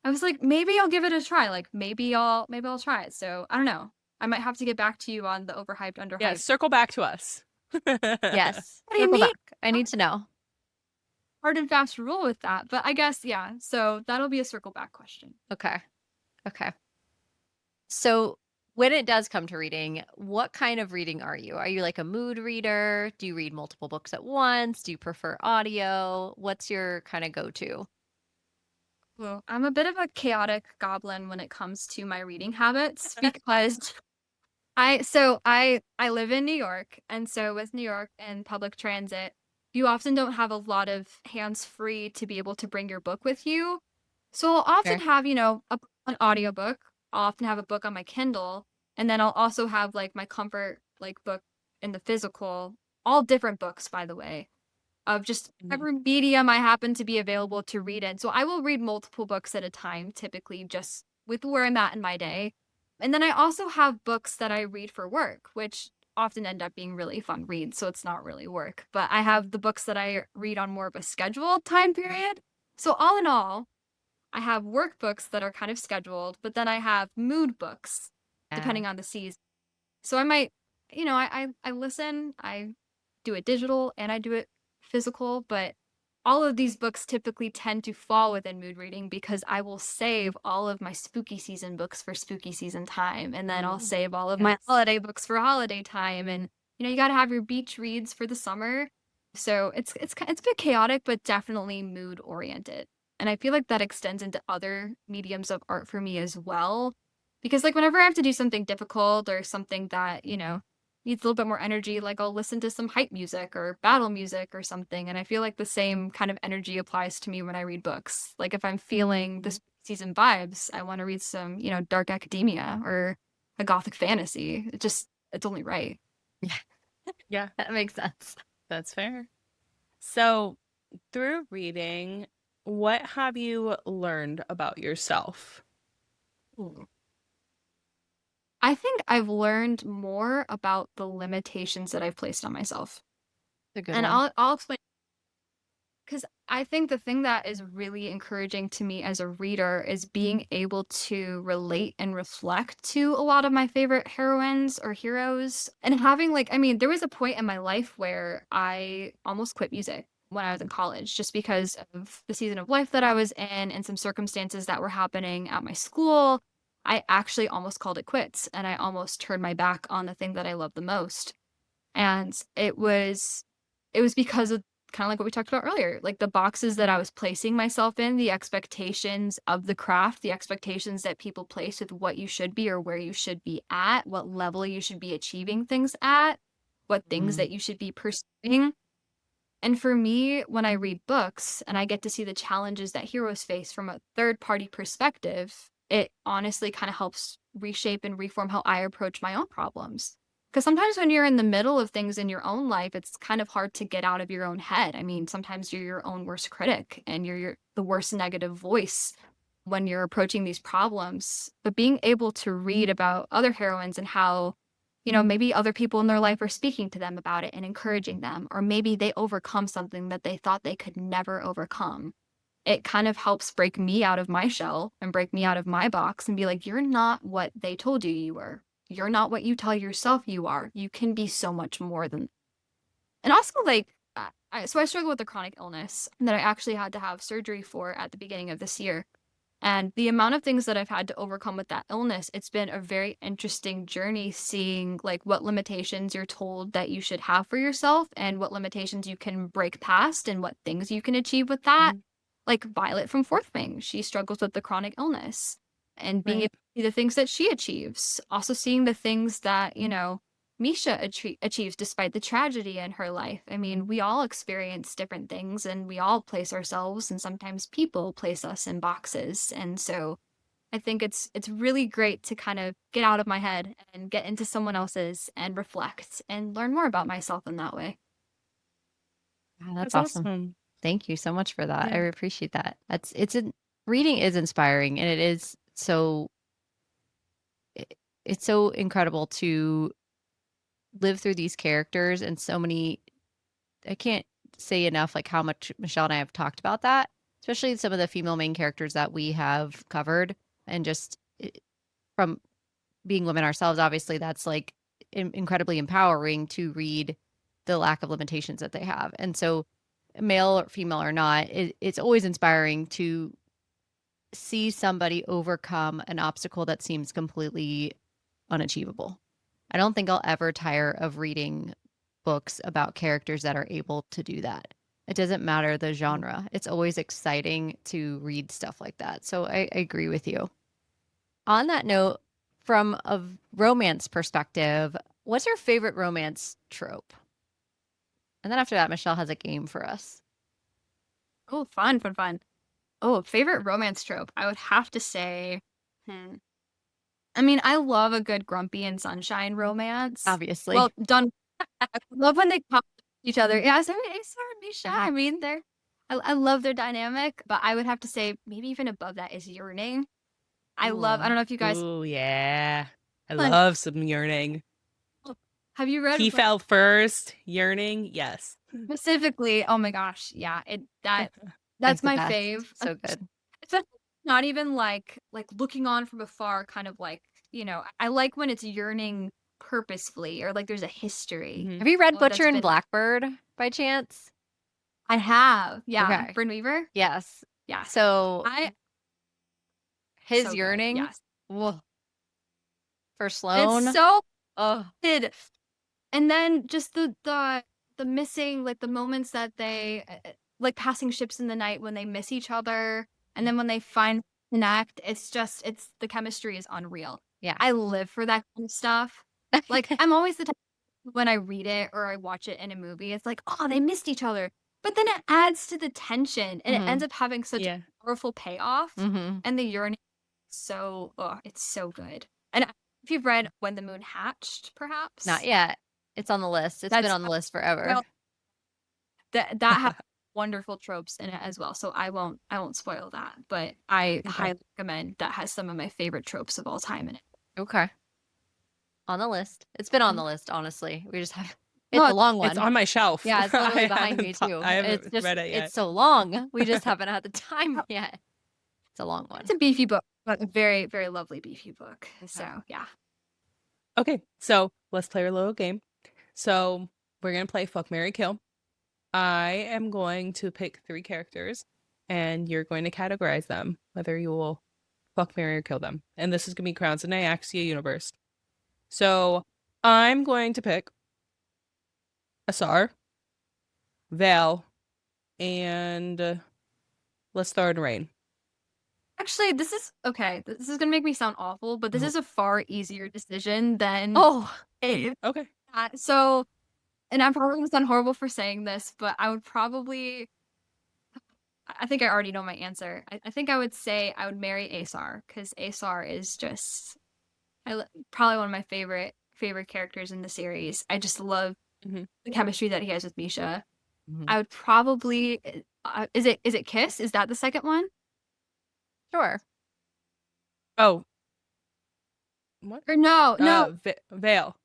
I was like, maybe I'll give it a try. Like maybe I'll try it. So I don't know. I might have to get back to you on the overhyped, Yeah, underhyped. circle back to us. Yes. What do you Circle mean? back. I need to know. Hard and fast rule with that. But I guess yeah. So that'll be a circle back question. Okay. Okay. So when it does come to reading, what kind of reading are you? Are you like a mood reader? Do you read multiple books at once? Do you prefer audio? What's your kind of go-to? Well, I'm a bit of a chaotic goblin when it comes to my reading habits because I live in New York, and so with New York and public transit, you often don't have a lot of hands-free to be able to bring your book with you. So I'll often Fair. have, an audiobook. I'll often have a book on my Kindle, and then I'll also have like my comfort like book in the physical, all different books, by the way, of just Mhm. whatever medium I happen to be available to read in. So I will read multiple books at a time, typically just with where I'm at in my day. And then I also have books that I read for work, which often end up being really fun reads, so it's not really work. But I have the books that I read on more of a scheduled time period. So all in all, I have workbooks that are kind of scheduled, but then I have mood books Yeah. depending on the season. So I might, I listen, I do it digital and I do it physical, but all of these books typically tend to fall within mood reading because I will save all of my spooky season books for spooky season time, and then I'll Mm. save all of my Yes. holiday books for holiday time, and you got to have your beach reads for the summer. So it's a bit chaotic, but definitely mood oriented. And I feel like that extends into other mediums of art for me as well. Because like whenever I have to do something difficult or something that, needs a little bit more energy, like I'll listen to some hype music or battle music or something. And I feel like the same kind of energy applies to me when I read books. Like if I'm feeling the season vibes, I want to read some, dark academia or a gothic fantasy. It's only right. Yeah. Yeah, That makes sense. that's fair. So, through reading, what have you learned about yourself? Ooh. I think I've learned more about the limitations that I've placed on myself. It's a good And one. I'll explain. Because I think the thing that is really encouraging to me as a reader is being able to relate and reflect to a lot of my favorite heroines or heroes. And having, like, I mean, there was a point in my life where I almost quit music when I was in college just because of the season of life that I was in and some circumstances that were happening at my school. I actually almost called it quits and I almost turned my back on the thing that I love the most. And it was because of kind of like what we talked about earlier, like the boxes that I was placing myself in, the expectations of the craft, the expectations that people place with what you should be or where you should be at, what level you should be achieving things at, what things Mm. that you should be pursuing. And for me, when I read books and I get to see the challenges that heroes face from a third party perspective, it honestly kind of helps reshape and reform how I approach my own problems. Because sometimes when you're in the middle of things in your own life, it's kind of hard to get out of your own head. I mean, sometimes you're your own worst critic and you're the worst negative voice when you're approaching these problems. But being able to read about other heroines and how maybe other people in their life are speaking to them about it and encouraging them, or maybe they overcome something that they thought they could never overcome. It kind of helps break me out of my shell and break me out of my box and be like, you're not what they told you you were. You're not what you tell yourself you are. You can be so much more than. And also, like, so I struggle with a chronic illness that I actually had to have surgery for at the beginning of this year. And the amount of things that I've had to overcome with that illness, it's been a very interesting journey seeing like what limitations you're told that you should have for yourself and what limitations you can break past and what things you can achieve with that. Mhm. Like Violet from Fourth Wing, she struggles with the chronic illness and being able Right. to see the things that she achieves. Also seeing the things that, Misha achieves despite the tragedy in her life. I mean, we all experience different things and we all place ourselves and sometimes people place us in boxes. And so I think it's really great to kind of get out of my head and get into someone else's and reflect and learn more about myself in that way. Wow, that's That's awesome. awesome. Thank you so much for that. I Yeah. appreciate that. Reading is inspiring, and it is it's so incredible to live through these characters and so many. I can't say enough like how much Michelle and I have talked about that, especially some of the female main characters that we have covered, and just from being women ourselves, obviously that's like incredibly empowering to read the lack of limitations that they have. And so male or female or not, it's always inspiring to see somebody overcome an obstacle that seems completely unachievable. I don't think I'll ever tire of reading books about characters that are able to do that. It doesn't matter the genre. It's always exciting to read stuff like that. So I agree with you. On that note, from a romance perspective, what's your favorite romance trope? And then after that, Michelle has a game for us. Oh, fun, fun, fun. Oh, favorite romance trope. I would have to say, I mean, I love a good grumpy and sunshine romance. Obviously. Well, done. I love when they come each other. Yeah, so Asa and Misha. I mean, I love their dynamic, but I would have to say maybe even above that is Yearning. I don't know if you guys Ooh, yeah. I like, love some yearning. have you read He fell first. Yearning, yes. specifically? Oh my gosh, yeah, that's It's the my best. fave. So good. It's not even like looking on from afar, kind of like, I like when it's yearning purposefully or like there's a history. Have you read Oh, that's Butcher and been Blackbird by chance? I have, yeah. Okay. Bryn Weaver? Yes. Yeah. So I his so good, yearning yes. whoa, for Sloane. It's so Oh, good. And then just the missing, like the moments that they like passing ships in the night when they miss each other and then when they find connect, it's the chemistry is unreal. yeah. I live for that kind of stuff. Like I'm always the type when I read it or I watch it in a movie, it's like, oh, they missed each other. But then it adds to the tension and it ends up having such Yeah. a powerful payoff. Mm-hmm. And the yearning it's so good. And if you've read When the Moon Hatched, perhaps? Not yet. It's on the list. It's been That's on the list forever. well, that has wonderful tropes in it as well. So I won't spoil that, but I highly recommend that has some of my favorite tropes of all time in it. Okay. On the list. It's been on the list, honestly. We just have it's No, a long one. It's on my shelf. Yeah, it's literally I behind me haven't too. I haven't It's just read it yet. it's so long. We just haven't had the time yet. It's a long one. It's a beefy book, but a very, very lovely beefy book. So yeah. Okay, so let's play our little game. So we're gonna play Fuck, Marry, Kill. I am going to pick 3 characters, and you're going to categorize them, whether you will fuck, marry, or kill them. And this is gonna be Crowns in Nyaxia universe. So I'm going to pick Asar, Val, and let's throw in Rain. Actually, this is okay. This is gonna make me sound awful, but this is a far easier decision than Abe. Okay. So, and I'm probably gonna sound horrible for saying this, but I would probably. I think I already know my answer. I think I would say I would marry Asar because Asar is just probably one of my favorite characters in the series. I just love the chemistry that he has with Misha. I would probably is it Kiss? Is that the second one? Sure. Oh. What? Or no. Veil.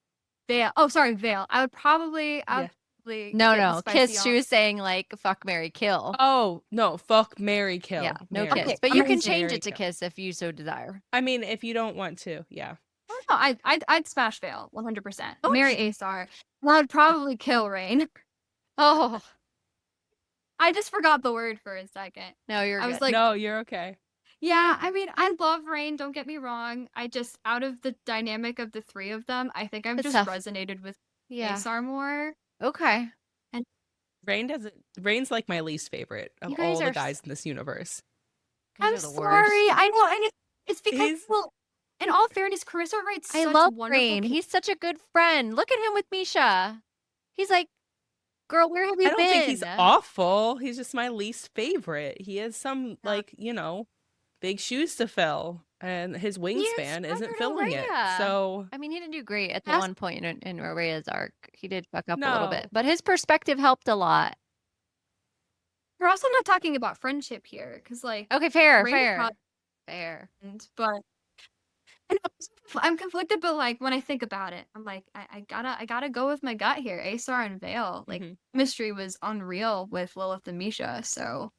Vale. Oh, sorry, Vale. I would probably Yeah. No, get the no. spicy Kiss. She on. was saying like fuck, marry, kill. Oh, no, fuck, marry, kill. Yeah, no Marry. kiss. Okay, But you can amazing. change Marry, it to kill. kiss if you so desire. I mean, if you don't want to, yeah. Oh, no, I'd smash Vale 100%. Oh, Marry Asar. And I'd probably kill Rain. Oh, I just forgot the word for a second. no, you're I was good. like, No, you're okay. yeah, I mean, I love Rain, don't get me wrong. I just, out of the dynamic of the three of them, I think I've It's just tough. resonated with Yeah. Asar more. Okay. Rain's like my least favorite of You guys all are the guys in this universe. Guys I'm are the worst. sorry. I know, and it's because, He's- well, in all fairness, Carissa writes I such love wonderful Rain. He's such a good friend. Look at him with Misha. He's like, girl, where have you I don't been? think he's awful. He's just my least favorite. He has some, like, big shoes to fill, and his wingspan isn't inspired filling it. Aurea. So, I mean, he didn't do great at the Yes. one point in Aurea's arc. He did fuck up a little bit, No. but his perspective helped a lot. We're also not talking about friendship here, because, like, Okay, fair, Rain is fair, probably- fair. but and I'm conflicted, but like when I think about it, I'm like, I gotta go with my gut here. Asar and Vale, like Mhm. chemistry was unreal with Lilith and Misha. So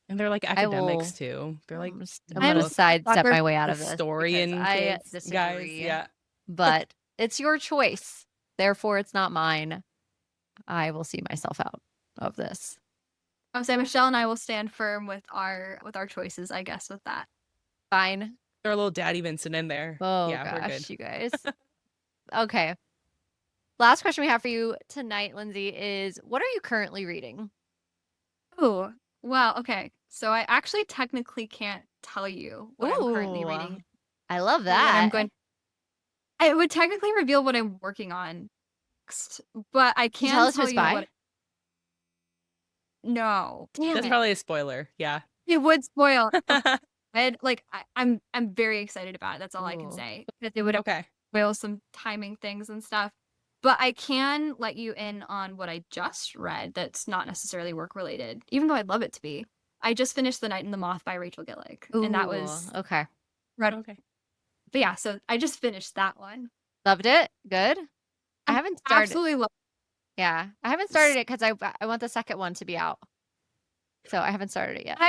And they're like I will- academics too. They're like I'm I'm gonna a sidestep sucker my way out of this historian because I kids, guys. disagree. Yeah. But it's your choice. Therefore, it's not mine. I will see myself out of this. I would say Michelle and I will stand firm with our choices, I guess, with that. Fine. Throw a little Daddy Vincent in there. Oh yeah, we're good. gosh, you guys. Okay. Last question we have for you tonight, Lindsay, is what are you currently reading? Oh, well, okay. So I actually technically can't tell you what I'm currently Ooh, reading. I love What that. I'm going. I would technically reveal what I'm working on next, but I Can you can tell us tell who's you by? what. No, Damn That's it. probably a spoiler. Yeah. it would spoil. Like I'm very excited about it. That's all I can Ooh. say. Because it would Okay. spoil some timing things and stuff. But I can let you in on what I just read that's not necessarily work related, even though I'd love it to be. I just finished The Night and the Moth by Rachel Gillick. And that was Ooh, okay. read. Okay. But yeah, so I just finished that one. Loved it. Good. I haven't started. Absolutely love Yeah, I haven't started it because I want the second one to be out. So I haven't started it yet.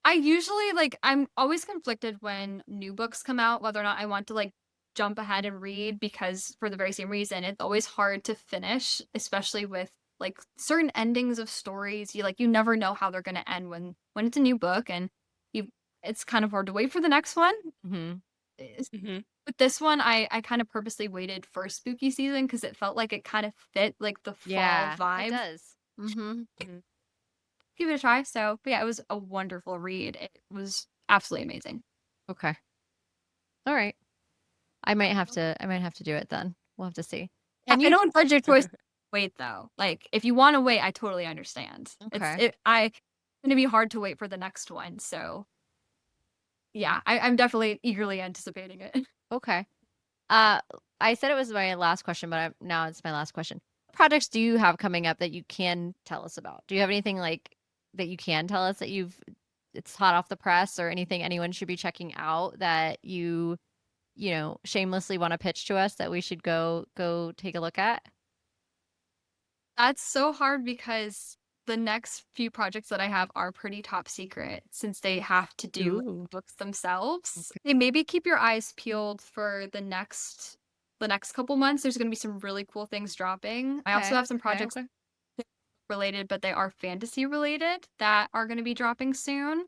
I usually like I'm always conflicted when new books come out, whether or not I want to like jump ahead and read because for the very same reason, it's always hard to finish, especially with like certain endings of stories. You never know how they're gonna end when it's a new book and it's kind of hard to wait for the next one. Mm-hmm. hmm With this one, I kind of purposely waited for spooky season because it felt like it kind of fit like the fall Yeah, vibe. it does. Mm-hmm. Give it a try. So, but yeah, it was a wonderful read. It was absolutely amazing. Okay. All right. I might have to do it then. We'll have to see. I don't judge your choice. Wait though, like if you want to wait, I totally understand. Okay. It's gonna be hard to wait for the next one. So, yeah, I'm definitely eagerly anticipating it. Okay. I said it was my last question, but now it's my last question. What projects do you have coming up that you can tell us about? Do you have anything like that you can tell us that it's hot off the press or anything anyone should be checking out that you shamelessly want to pitch to us that we should go take a look at? That's so hard because the next few projects that I have are pretty top secret since they have to do Ooh. books themselves. They maybe keep your eyes peeled for the next couple months. There's going to be some really cool things dropping. I also Okay, have some okay, projects related, but they are fantasy related that are going to be dropping soon.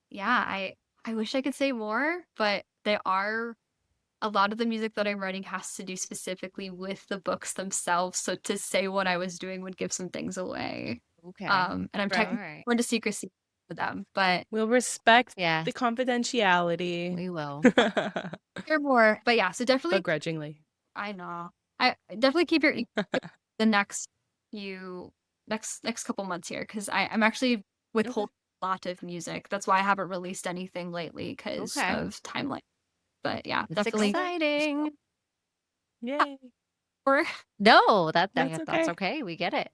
Yeah, I wish I could say more, but they are a lot of the music that I'm writing has to do specifically with the books themselves. So to say what I was doing would give some things away. Okay. And I'm Right. technically All right. into secrecy for them, but We'll respect Yeah, the confidentiality. we will. hear more. But yeah, so definitely, Begrudgingly. I know. I definitely keep your ear the next couple months here because I'm actually withholding a lot of music. That's why I haven't released anything lately because Okay. of timeline. But yeah, It's definitely. exciting. Yay. Or No, that's okay. okay. We get it.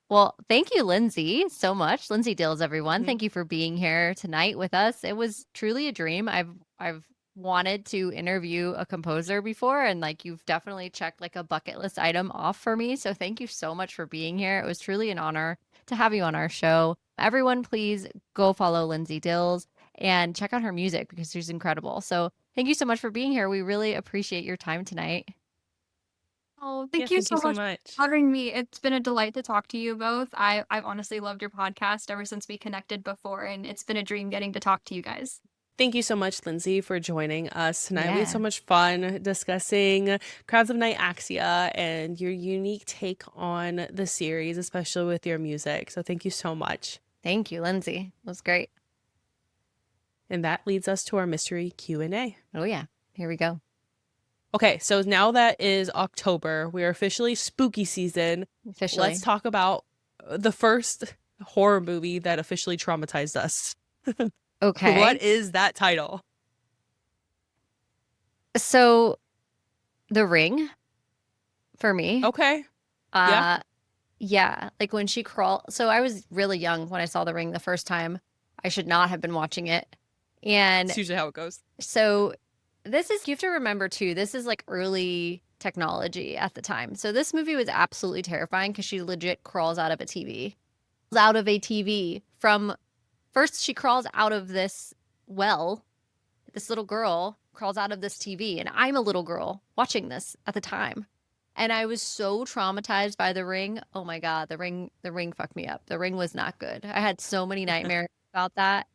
Well, thank you, Lindsay, so much. Lindsay Dills, everyone. Mhm. Thank you for being here tonight with us. It was truly a dream. I've wanted to interview a composer before, and like you've definitely checked like a bucket list item off for me. So thank you so much for being here. It was truly an honor to have you on our show. Everyone, please go follow Lindsay Dills and check out her music because she's incredible. So thank you so much for being here. We really appreciate your time tonight. Oh, Yeah, thank you thank you so so much much. for having me. It's been a delight to talk to you both. I've honestly loved your podcast ever since we connected before, and it's been a dream getting to talk to you guys. Thank you so much, Lindsay, for joining us tonight. We had so Yeah. much fun discussing Crowds of Night Axia and your unique take on the series, especially with your music. So thank you so much. Thank you, Lindsay. It was great. And that leads us to our mystery Q&A. Oh, yeah. Here we go. Okay, so now that is October, we are officially spooky season. Officially. Let's talk about the first horror movie that officially traumatized us. Okay. What is that title? So, The Ring for me. Okay. Yeah. Yeah, like when she crawled. So I was really young when I saw The Ring the first time. I should not have been watching it. And That's usually how it goes. so this is, you have to remember too, this is like early technology at the time. So this movie was absolutely terrifying because she legit crawls out of a TV. Out of a TV from, first she crawls out of this well. This little girl crawls out of this TV, and I'm a little girl watching this at the time. And I was so traumatized by The Ring. Oh my God, The Ring fucked me up. The Ring was not good. I had so many nightmares about that.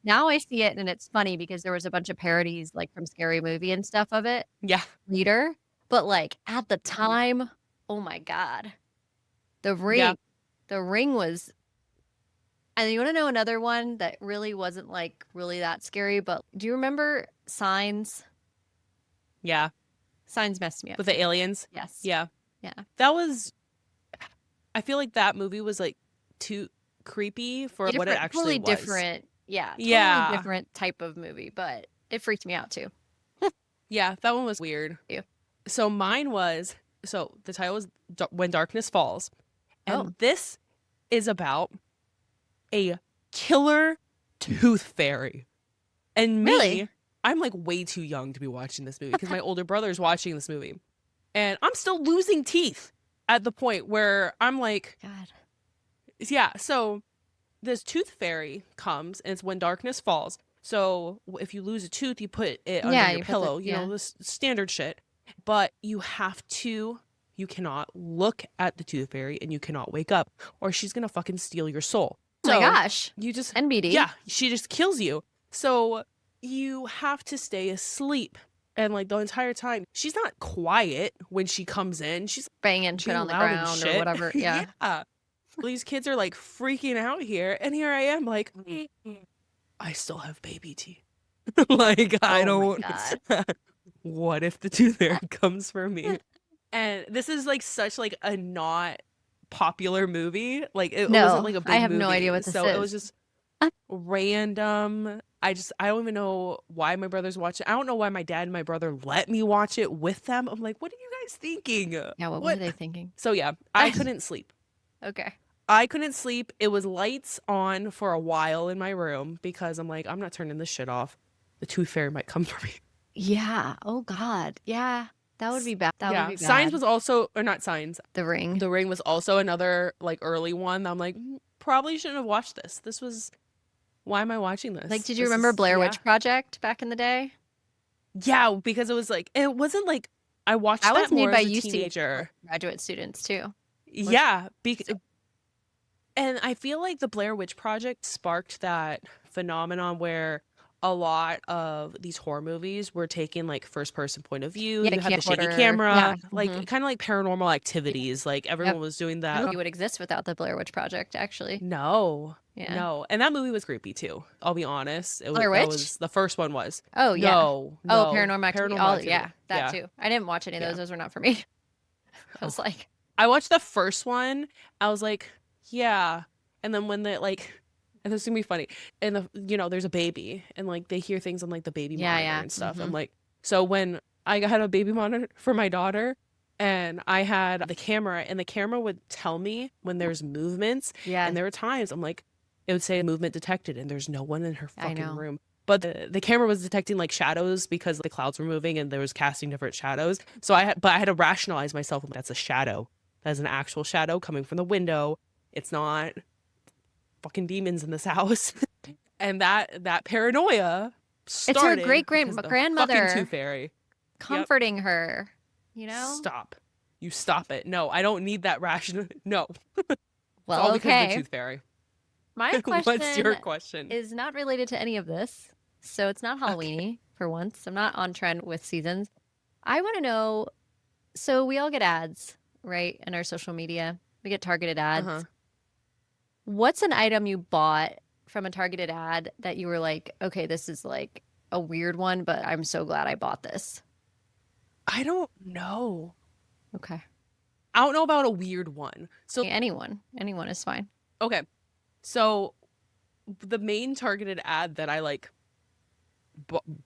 Now I see it and it's funny because there was a bunch of parodies like from Scary Movie and stuff of it Yeah. later. But like at the time, oh my God. The Ring. Yeah. The Ring was, and you want to know another one that really wasn't like really that scary, but do you remember Signs? Yeah. Signs messed me up. With the aliens. Yes. Yeah. Yeah. That was, I feel like that movie was like too creepy for what it actually totally was. different. Yeah. Totally Yeah. different type of movie, but it freaked me out too. Yeah, that one was weird. Yeah. So mine was, so the title was When Darkness Falls. And this is about a killer tooth fairy. And me, Really? I'm like way too young to be watching this movie because my older brother is watching this movie. And I'm still losing teeth at the point where I'm like, God. yeah. So this tooth fairy comes and it's when darkness falls. So if you lose a tooth, you put it under Yeah, your you put the- pillow, yeah. you know, this standard shit. But you cannot look at the tooth fairy and you cannot wake up or she's going to fucking steal your soul. Oh my So gosh. you just, NBD. yeah, she just kills you. So you have to stay asleep. And like the entire time, she's not quiet when she comes in. She's Banging shit being on the loud and ground or shit. whatever. Yeah. These kids are like freaking out here. And here I am like, I still have baby teeth. Like, I Oh my don't. What if the tooth fairy comes for me? And this is like such like a not popular movie. Like it No, wasn't like a big I have movie. no idea what this so it was is. just random. I don't even know why my brothers watch it. I don't know why my dad and my brother let me watch it with them. I'm like, what are you guys thinking? Yeah, what were they thinking? So yeah, I couldn't sleep. Okay. I couldn't sleep. It was lights on for a while in my room because I'm like, I'm not turning this shit off. The tooth fairy might come for me. Yeah. Oh God. Yeah. That would be bad. That would be bad. Signs was also, or not Signs. The Ring. The Ring was also another like early one. I'm like, probably shouldn't have watched this. This was, why am I watching this? Like, did you This remember is- Blair yeah. Witch Project back in the day? Yeah, because it was like, it wasn't like, I watched That that was made more by as a UC teenager. graduate students too. Yeah. And I feel like the Blair Witch Project sparked that phenomenon where a lot of these horror movies were taking like first person point of view. Yeah, You had the shaky camcorder. camera, Yeah. like Mhm. kind of like Paranormal Activities. Like everyone was doing I that. don't think it would exist without the Blair Witch Project, actually. No. Yeah. No. And that movie was creepy too. I'll be honest. It was, Blair that Witch? was the first one was. Oh yeah. No. Oh, Paranormal Activity. Oh Activity. yeah, that too. I didn't watch any of those. Yeah. Those were not for me. I was like, I watched the first one. I was like, yeah. And then when they like, and this is gonna be funny. And there's a baby, and like they hear things on like the baby Yeah, monitor yeah. and stuff. Mhm. I'm like, so when I had a baby monitor for my daughter, and I had the camera, and the camera would tell me when there's movements. yeah. And there were times I'm like, it would say movement detected, and there's no one in her I fucking know. room. but the camera was detecting like shadows because the clouds were moving and there was casting different shadows. So I had to rationalize myself. That's a shadow. That's an actual shadow coming from the window. It's not fucking demons in this house. And that paranoia It's her started great because the fucking grandmother tooth fairy. comforting her, you know? Stop. You stop it. No, I don't need that ration. No. It's Well, all because of the okay. tooth fairy. My What's your question question? is not related to any of this. So it's not Halloweeny for once. I'm not on trend with seasons. I want to know, so we all get ads, right? In our social media. We get targeted ads. Uh-huh. What's an item you bought from a targeted ad that you were like, okay, this is like a weird one, but I'm so glad I bought this? I don't know. Okay. I don't know about a weird one. So, Anyone is fine. okay. So the main targeted ad that I like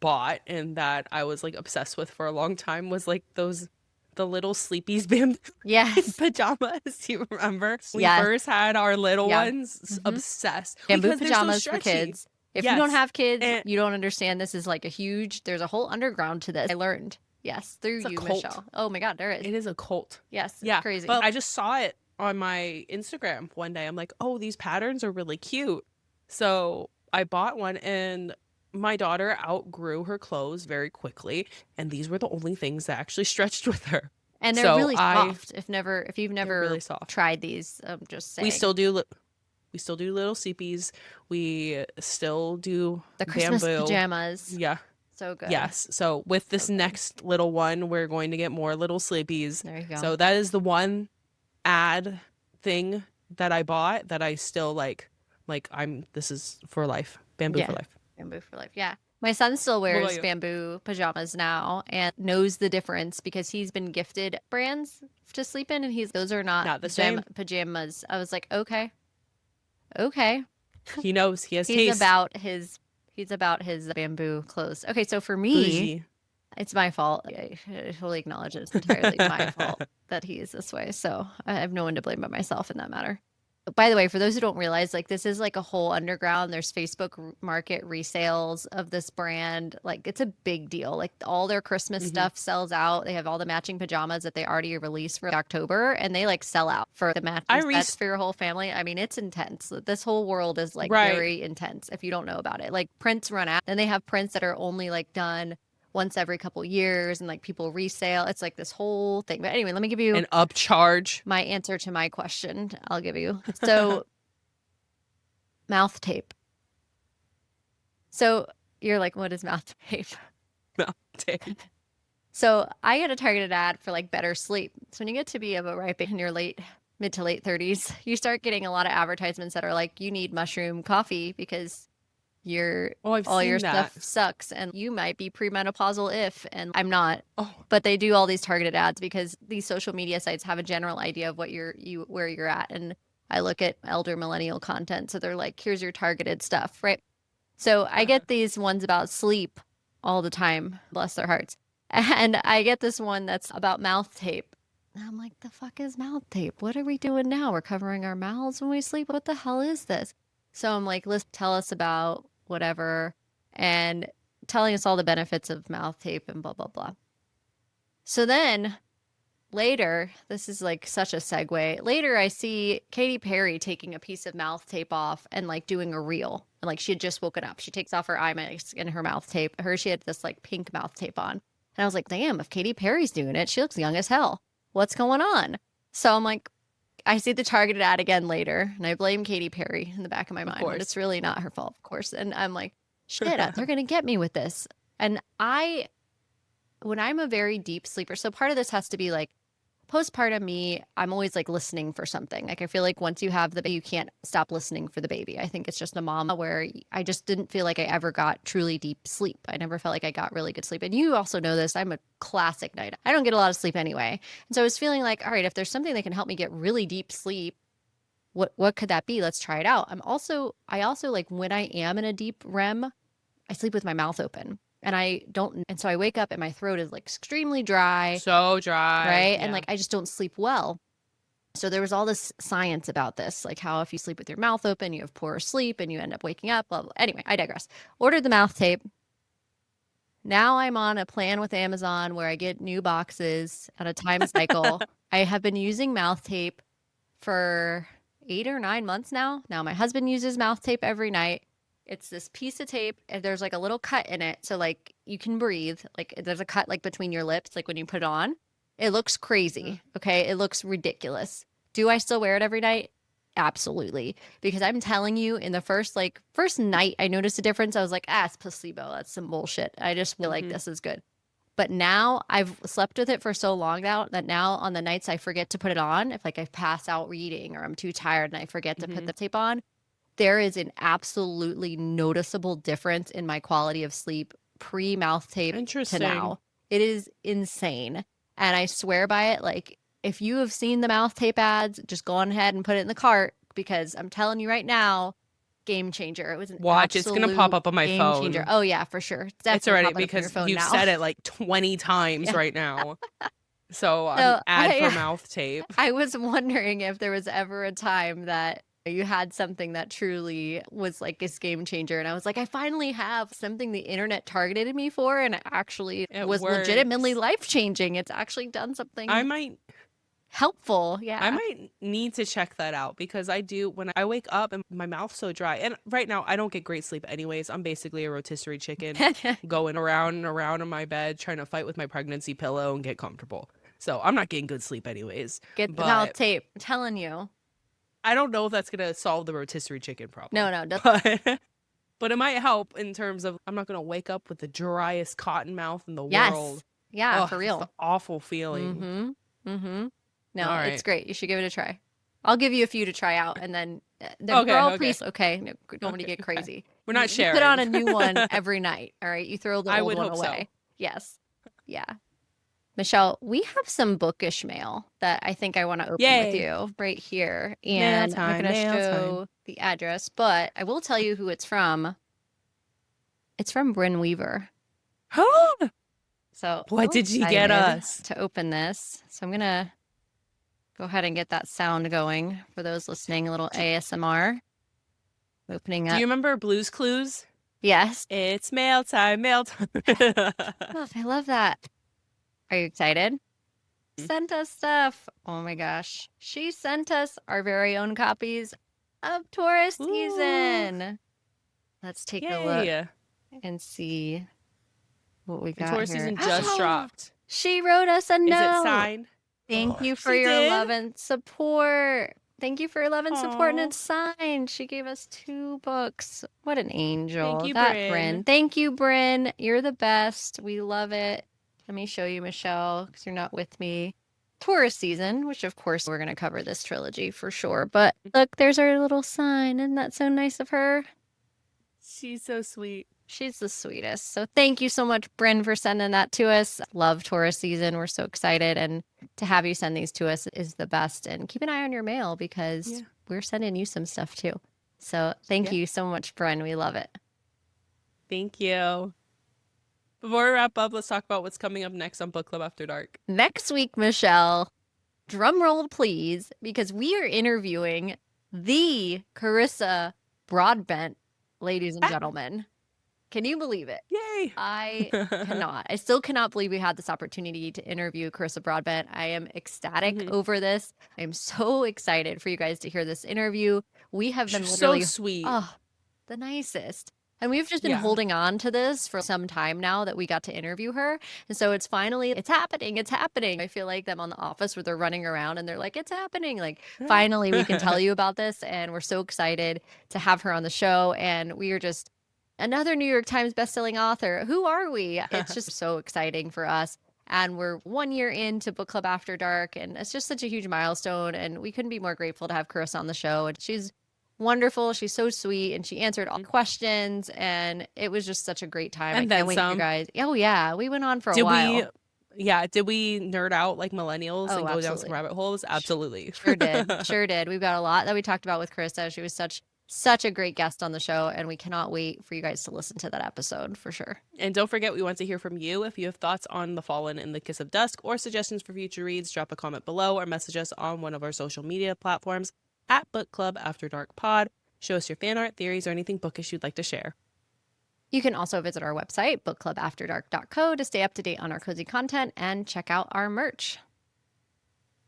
bought and that I was like obsessed with for a long time was like the little sleepies bamboo Yes. pajamas. Do you remember? We Yes. first had our little Yeah. ones, obsessed. Bamboo because they're so pajamas for stretchy. kids. If you don't Yes. have kids, And you don't understand. This is like there's a whole underground to this. I learned. Yes, through it's a you, cult. Michelle. Oh my God, there is. It is a cult. Yes, it's Yeah. crazy. But I just saw it on my Instagram one day. I'm like, oh, these patterns are really cute. So I bought one, and my daughter outgrew her clothes very quickly, and these were the only things that actually stretched with her. And they're So really soft. If you've They're never really soft. tried these, I'm just saying. We still do little sleepies. We still do the Christmas bamboo. pajamas. Yeah. So good. Yes. So with this So good. next little one, we're going to get more little sleepies. There you go. So that is the one ad thing that I bought that I still like this is for life. Bamboo for life. Bamboo for life. Yeah. My son still What about wears you? bamboo pajamas now and knows the difference because he's been gifted brands to sleep in, and those are not the same. pajamas. I was like, okay. Okay. He knows. He has He's taste. about his bamboo clothes. Okay, so for me, Bougie. it's my fault. I fully acknowledge it's entirely my fault that he is this way. So I have no one to blame but myself in that matter. But by the way, for those who don't realize, like this is like a whole underground. There's Facebook market resales of this brand. Like it's a big deal. Like all their Christmas stuff sells out. They have all the matching pajamas that they already released for October, and they like sell out for the matching sets for your whole family. I mean, it's intense. This whole world is like very intense if you don't know about it. Like prints run out, then they have prints that are only like done once every couple years, and like people resale. It's like this whole thing. But anyway, let me give you an upcharge. My answer to my question. I'll give you. So mouth tape. So you're like, what is mouth tape? Mouth tape. So I get a targeted ad for like better sleep. So when you get to be of a ripe in your mid to late 30s, you start getting a lot of advertisements that are like, you need mushroom coffee because all your stuff sucks, and you might be premenopausal and I'm not. But they do all these targeted ads because these social media sites have a general idea of what where you're at. And I look at elder millennial content, so they're like, here's your targeted stuff, right? So I get these ones about sleep all the time, bless their hearts. And I get this one that's about mouth tape. And I'm like, the fuck is mouth tape? What are we doing now? We're covering our mouths when we sleep. What the hell is this? So I'm like, let's tell us about whatever, and telling us all the benefits of mouth tape and blah, blah, blah. So then later, this is like such a segue. Later, I see Katy Perry taking a piece of mouth tape off and like doing a reel. And like she had just woken up. She takes off her eye mask and her mouth tape. She had this like pink mouth tape on. And I was like, damn, if Katy Perry's doing it, she looks young as hell. What's going on? So I'm like, I see the targeted ad again later, and I blame Katy Perry in the back of my mind, but it's really not her fault, of course. And I'm like, shit, they're going to get me with this. And when I'm a very deep sleeper, so part of this has to be like postpartum me, I'm always like listening for something. Like I feel like once you have the baby, you can't stop listening for the baby. I think it's just a mom where I just didn't feel like I ever got truly deep sleep. I never felt like I got really good sleep. And you also know this, I'm a classic night. I don't get a lot of sleep anyway. And so I was feeling like, all right, if there's something that can help me get really deep sleep, what could that be? Let's try it out. I also like when I am in a deep REM, I sleep with my mouth open. And so I wake up and my throat is like extremely dry. So dry. Right. Yeah. And like, I just don't sleep well. So there was all this science about this, like how if you sleep with your mouth open, you have poor sleep and you end up waking up, blah, blah. Anyway, I digress. Ordered the mouth tape. Now I'm on a plan with Amazon where I get new boxes at a time cycle. I have been using mouth tape for 8 or 9 months now. Now my husband uses mouth tape every night. It's this piece of tape and there's like a little cut in it. So like you can breathe. Like there's a cut like between your lips, like when you put it on. It looks crazy. Okay. It looks ridiculous. Do I still wear it every night? Absolutely. Because I'm telling you, in the first night I noticed a difference. I was like, it's placebo. That's some bullshit. I just feel like this is good. But now I've slept with it for so long now that now on the nights I forget to put it on, if like I pass out reading or I'm too tired and I forget to put the tape on, there is an absolutely noticeable difference in my quality of sleep pre-mouth tape to Interesting. now. It is insane. And I swear by it, like if you have seen the mouth tape ads, just go on ahead and put it in the cart because I'm telling you right now, game changer. It was an Watch, it's gonna pop up on my game phone. changer. Oh yeah, for sure. It's already popping up on your because phone you've now. said it like 20 times right now. So So ad for mouth tape. I was wondering if there was ever a time that you had something that truly was like this game changer. And I was like, I finally have something the internet targeted me for. And it actually was legitimately works. life-changing. It's actually done something I might helpful. Yeah. I might need to check that out because I do when I wake up and my mouth's so dry. And right now I don't get great sleep anyways. I'm basically a rotisserie chicken going around and around in my bed trying to fight with my pregnancy pillow and get comfortable. So I'm not getting good sleep anyways. Get the mouth tape. I'm telling you. I don't know if that's going to solve the rotisserie chicken problem. No. But it might help in terms of I'm not going to wake up with the driest cotton mouth in the Yes. world. Yeah, Ugh, for real. It's an awful feeling. No, All it's right. great. You should give it a try. I'll give you a few to try out, and then please, okay, no, don't want to get crazy. We're not You sharing. put on a new one every night. All right, you throw the I old would one hope away. so. Yes, yeah. Michelle, we have some Bookish mail that I think I want to open with Yay. you right here, Mail and time, I'm going to mail show the address, but I will tell you who it's from. It's from Bryn Weaver. So What I'm did she get excited us? to open this? So I'm gonna go ahead and get that sound going for those listening. A little ASMR. Opening Do up. you remember Blue's Clues? Yes. It's mail time, mail time. Oh, I love that. Are you excited? Sent us stuff. Oh my gosh. She sent us our very own copies of Taurus season. Let's take a look Yay. and see what we And got Taurus here. season just dropped. She wrote us a Is note. it signed? Thank you for She your did? love and support. Thank you for your love and support, and Aw. it's signed. She gave us 2 books. What an angel. Thank you, That Bryn. Thank you, Bryn. You're the best. We love it. Let me show you, Michelle, because you're not with me. Taurus season, which of course we're going to cover this trilogy for sure. But look, there's our little sign. Isn't that so nice of her? She's so sweet. She's the sweetest. So thank you so much, Bryn, for sending that to us. Love Taurus season. We're so excited. And to have you send these to us is the best. And keep an eye on your mail because we're sending you some stuff too. So thank you so much, Bryn. We love it. Thank you. Before we wrap up, let's talk about what's coming up next on Book Club After Dark. Next week, Michelle, drum roll please, because we are interviewing the Carissa Broadbent, ladies and gentlemen. Can you believe it? Yay! I cannot. I still cannot believe we had this opportunity to interview Carissa Broadbent. I am ecstatic over this. I am so excited for you guys to hear this interview. We have been literally so sweet. Oh, the nicest. And we've just been holding on to this for some time now that we got to interview her. And so it's happening. It's happening. I feel like them on The Office where they're running around and they're like, it's happening. Like, finally, we can tell you about this. And we're so excited to have her on the show. And we are just another New York Times bestselling author. Who are we? It's just so exciting for us. And we're 1 year into Book Club After Dark. And it's just such a huge milestone. And we couldn't be more grateful to have Carissa on the show. And she's wonderful. She's so sweet, and she answered all questions, and it was just such a great time. And I then can't wait for you some. guys. Oh yeah, we went on for a while. Did we nerd out like millennials and go down some absolutely. rabbit holes? Absolutely. Sure did. We've got a lot that we talked about with Carissa. She was such Such a great guest on the show, and we cannot wait for you guys to listen to that episode for sure. And don't forget, we want to hear from you. If you have thoughts on The Fallen and The Kiss of Dusk or suggestions for future reads, drop a comment below or message us on one of our social media platforms at Book Club After Dark Pod. Show us your fan art, theories, or anything bookish you'd like to share. You can also visit our website, bookclubafterdark.co, to stay up to date on our cozy content and check out our merch.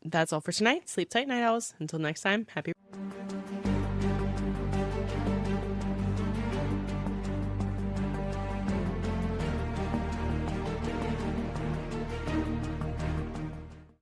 That's all for tonight. Sleep tight, night owls. Until next time, happy